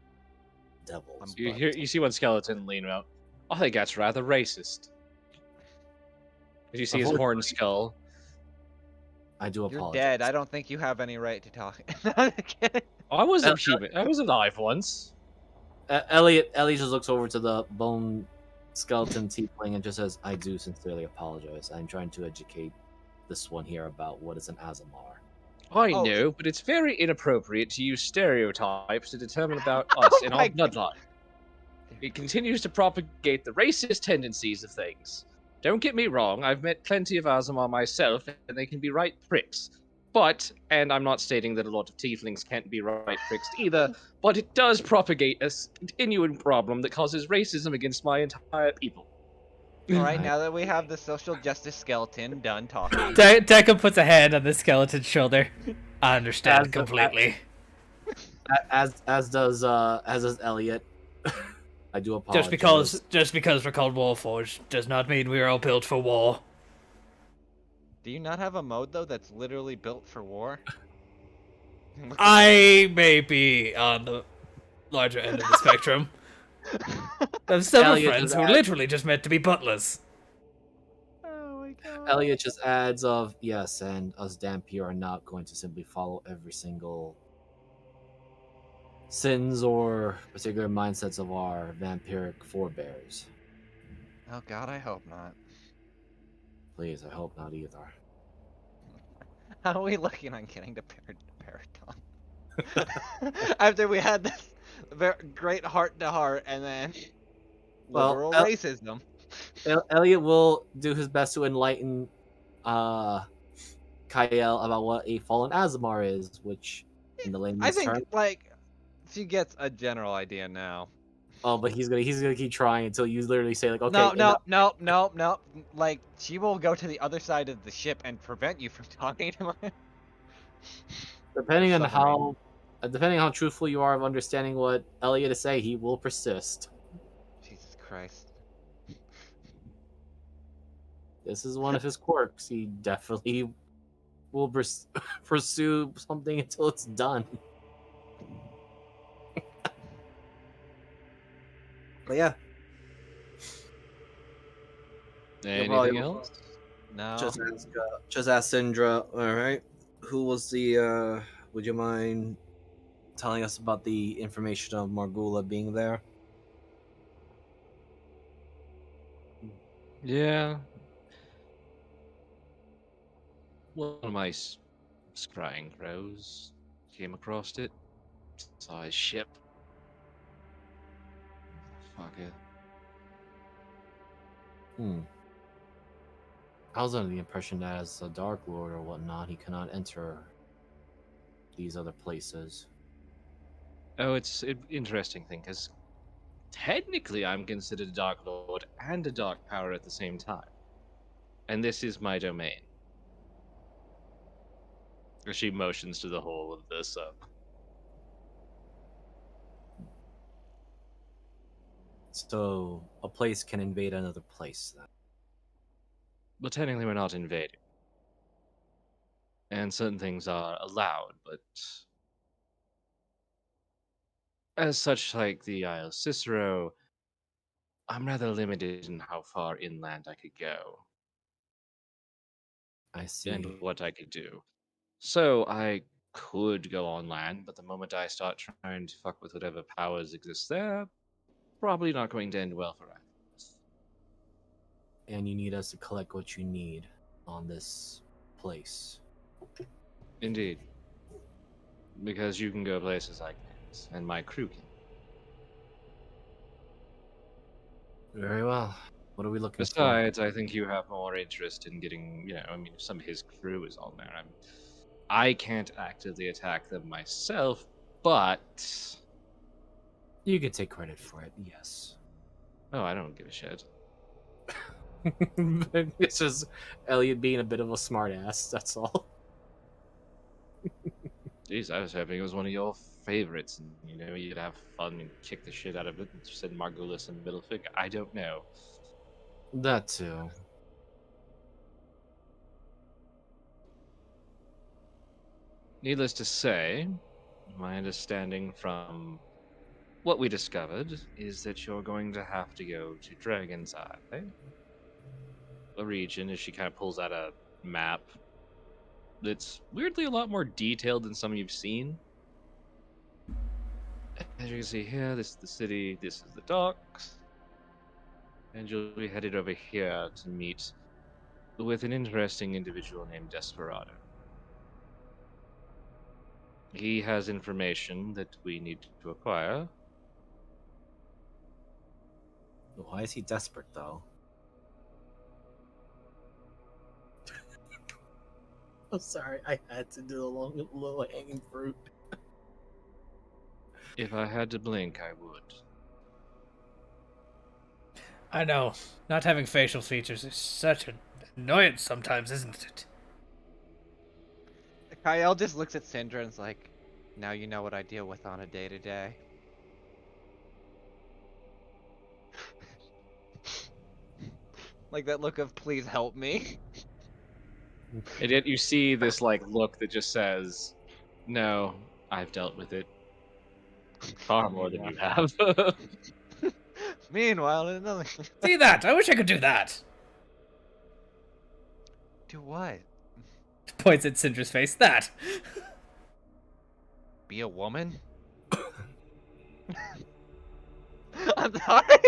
Devils. You see one skeleton lean out. I think that's rather racist. Did you see his horn skull? I do You're apologize. dead. I don't think you have any right to talk. I'm kidding. Oh, I wasn't human. I was alive once. Elliot just looks over to the bone skeleton tiefling and just says, "I do sincerely apologize. I'm trying to educate this one here about what is an Aasimar." I Oh. know, but it's very inappropriate to use stereotypes to determine about us and my our bloodline. It continues to propagate the racist tendencies of things. Don't get me wrong, I've met plenty of Azamar myself, and they can be right pricks. But, and I'm not stating that a lot of tieflings can't be right pricks either, but it does propagate a continuing problem that causes racism against my entire people. Alright, I- now that we have the social justice skeleton done talking. Deca puts a hand on the skeleton's shoulder. I understand As the- completely. As does Elliot. I do apologize. Just because we're called Warforged does not mean we are all built for war. Do you not have a mode though that's literally built for war? I may be on the larger end of the spectrum. There's several Elliot friends is who are at- literally just meant to be butlers. Oh my god. Elliot just adds of yes, and us Dampier are not going to simply follow every single sins or particular mindsets of our vampiric forebears. Oh god, I hope not. Please, I hope not either. How are we looking on getting to Paragon? After we had this great heart-to-heart and then Well, liberal racism. Elliot will do his best to enlighten Kyle about what a fallen Azamar is, which in the I layman's think term. like she gets a general idea now. Oh, but he's gonna keep trying until you literally say like, okay, No. Like she will go to the other side of the ship and prevent you from talking to her. Depending on Submarine. how truthful you are of understanding what Elliot is saying, he will persist. Jesus Christ. This is one of his quirks. He definitely will pursue something until it's done. But yeah, Anything else? No. just ask Syndra. All right, who was the? Would you mind telling us about the information of Margula being there? Yeah. One of my scrying crows came across it. Saw his ship. Fuck it. I was under the impression that as a Dark Lord or whatnot, he cannot enter these other places. Oh, it's an interesting thing, because technically I'm considered a Dark Lord and a Dark Power at the same time. And this is my domain. She motions to the whole of this up. So a place can invade another place then. But technically we're not invading. And certain things are allowed, but as such, like the Isle of Cicero, I'm rather limited in how far inland I could go I see. and what I could do. So I could go on land, but the moment I start trying to fuck with whatever powers exist there, probably not going to end well for us. And you need us to collect what you need on this place. Indeed. Because you can go places like this, and my crew can. Very well. What are we looking Besides, I think you have more interest in getting, I mean, if some of his crew is on there, I can't actively attack them myself, but... for? You can take credit for it, yes. Oh, I don't give a shit. It's just Elliot being a bit of a smartass. That's all. Jeez, I was hoping it was one of your favorites, and, you'd have fun and kick the shit out of it and send Margulis and middle finger. I don't know. That too. Needless to say, my understanding from what we discovered is that you're going to have to go to Dragon's Eye, a region, as she kind of pulls out a map that's weirdly a lot more detailed than some you've seen. As you can see here, this is the city, this is the docks, and you'll be headed over here to meet with an interesting individual named Desperado. He has information that we need to acquire. Why is he desperate though? I'm sorry, I had to do the low hanging fruit. If I had to blink, I would. I know. Not having facial features is such an annoyance sometimes, isn't it? Kyle just looks at Syndra and is like, now you know what I deal with on a day-to-day. Like that look of please help me. And yet you see this like look that just says, "No, I've dealt with it far more than you have." Meanwhile, another. See that? I wish I could do that. Do what? Points at Syndra's face. That. Be a woman? I'm sorry.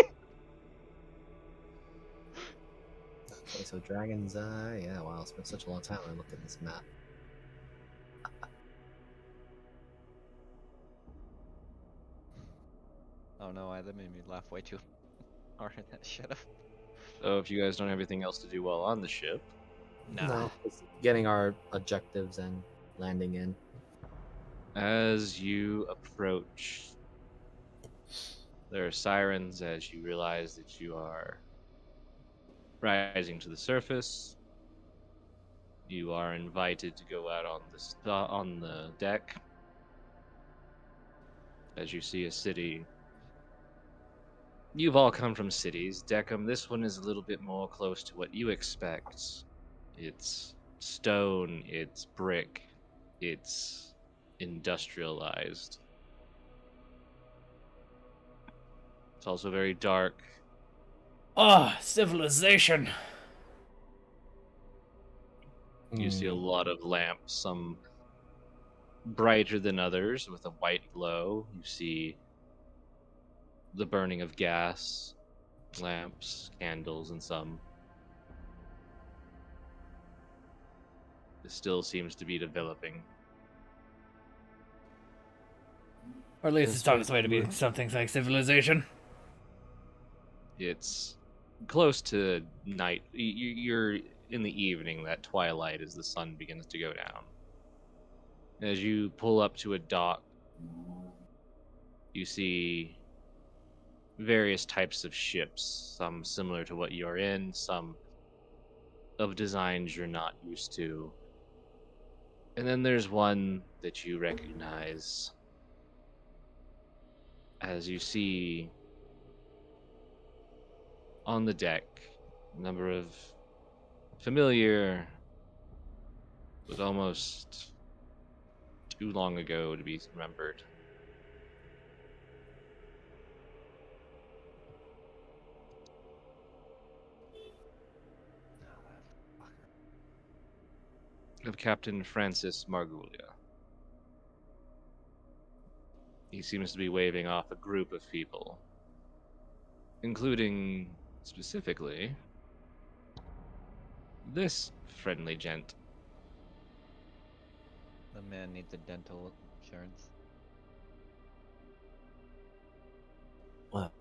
Okay, so Dragon's Eye. Yeah, wow, it's been such a long time I looked at this map. Oh no, that made me laugh way too hard at that shit up. So if you guys don't have anything else to do while on the ship, No, it's getting our objectives and landing in. as you approach, there are sirens as you realize that you are rising to the surface. You are invited to go out on the deck. As you see a city. You've all come from cities. Deckham, this one is a little bit more close to what you expect. It's stone, it's brick, it's industrialized. It's also very dark. Ah, civilization. You see a lot of lamps, some brighter than others with a white glow. You see the burning of gas, lamps, candles, and some. It still seems to be developing. Or at least it's on its way to be something like civilization. It's close to night. You're in the evening, that twilight, as the sun begins to go down. As you pull up to a dock, you see various types of ships, some similar to what you're in, some of designs you're not used to. And then there's one that you recognize as you see on the deck a number of familiar, but almost too long ago to be remembered. Of Captain Francis Margulia. He seems to be waving off a group of people, including, specifically, this friendly gent. The man needs a dental insurance. Well,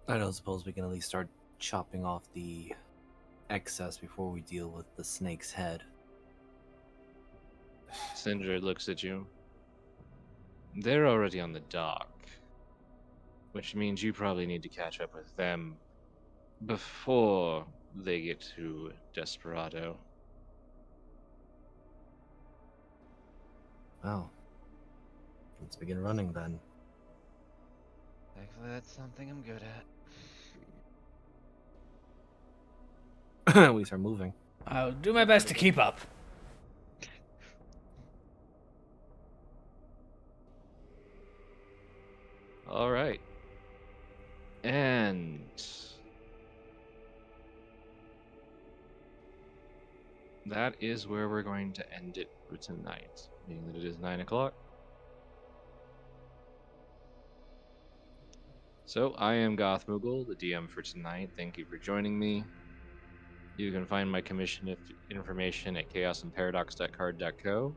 I don't suppose we can at least start chopping off the excess before we deal with the snake's head. Syndra looks at you. They're already on the dock, which means you probably need to catch up with them before they get to Desperado. Well, let's begin running then. Thankfully, that's something I'm good at. We start moving. I'll do my best to keep up. All right. And that is where we're going to end it for tonight, being that it is 9 o'clock. So I am Goth Moogle, the DM for tonight. Thank you for joining me. You can find my commission information at chaosandparadox.card.co.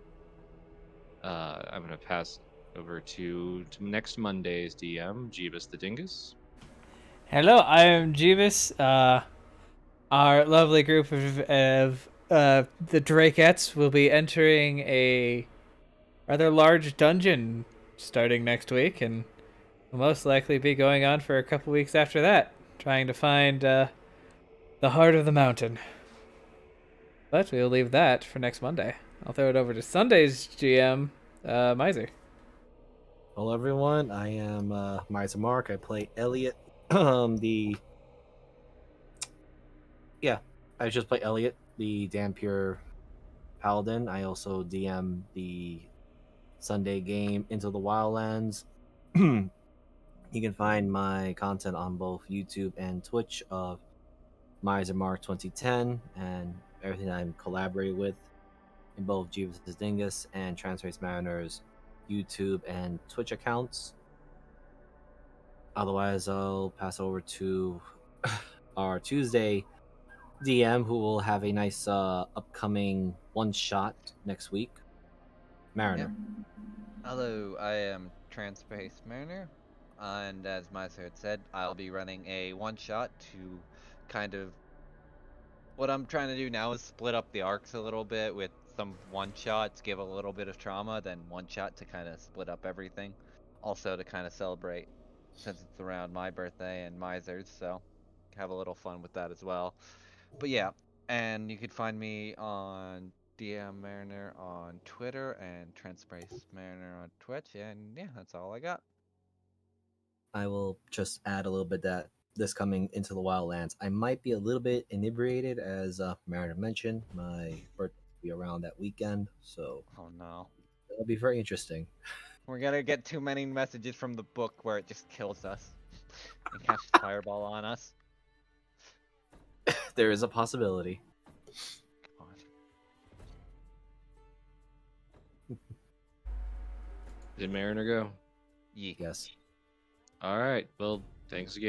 I'm going to pass over to next Monday's DM, Jeebus the Dingus. Hello, I am Jeebus. Our lovely group of the Drakettes will be entering a rather large dungeon starting next week, and will most likely be going on for a couple weeks after that, trying to find the heart of the mountain. But we'll leave that for next Monday. I'll throw it over to Sunday's GM, Miser. Hello, everyone. I am Miser Mark. I play Elliot. I just play Elliot, the Dampier Paladin. I also DM the Sunday game Into the Wildlands. You can find my content on both YouTube and Twitch of Miser Mark 2010 and everything I'm collaborating with in both Jeeves Dingus and Transrace Mariners YouTube and Twitch accounts. Otherwise, I'll pass over to our Tuesday DM, who will have a nice upcoming one shot next week. Mariner. Hello, I am Transpace Mariner, and as Miser had said, I'll be running a one-shot to kind of... What I'm trying to do now is split up the arcs a little bit with some one-shots, give a little bit of trauma, then one-shot to kind of split up everything. Also to kind of celebrate, since it's around my birthday and Miser's, so have a little fun with that as well. But yeah, and you could find me on DM Mariner on Twitter and Transpace Mariner on Twitch, and yeah, that's all I got. I will just add a little bit that this coming Into the Wildlands, I might be a little bit inebriated, as Mariner mentioned. My birthday will be around that weekend, so Oh no. it'll be very interesting. We're gonna get too many messages from the book where it just kills us and casts fireball on us. There is a possibility. God. Did Mariner go? Yeah. Yes. All right. Well, thanks again.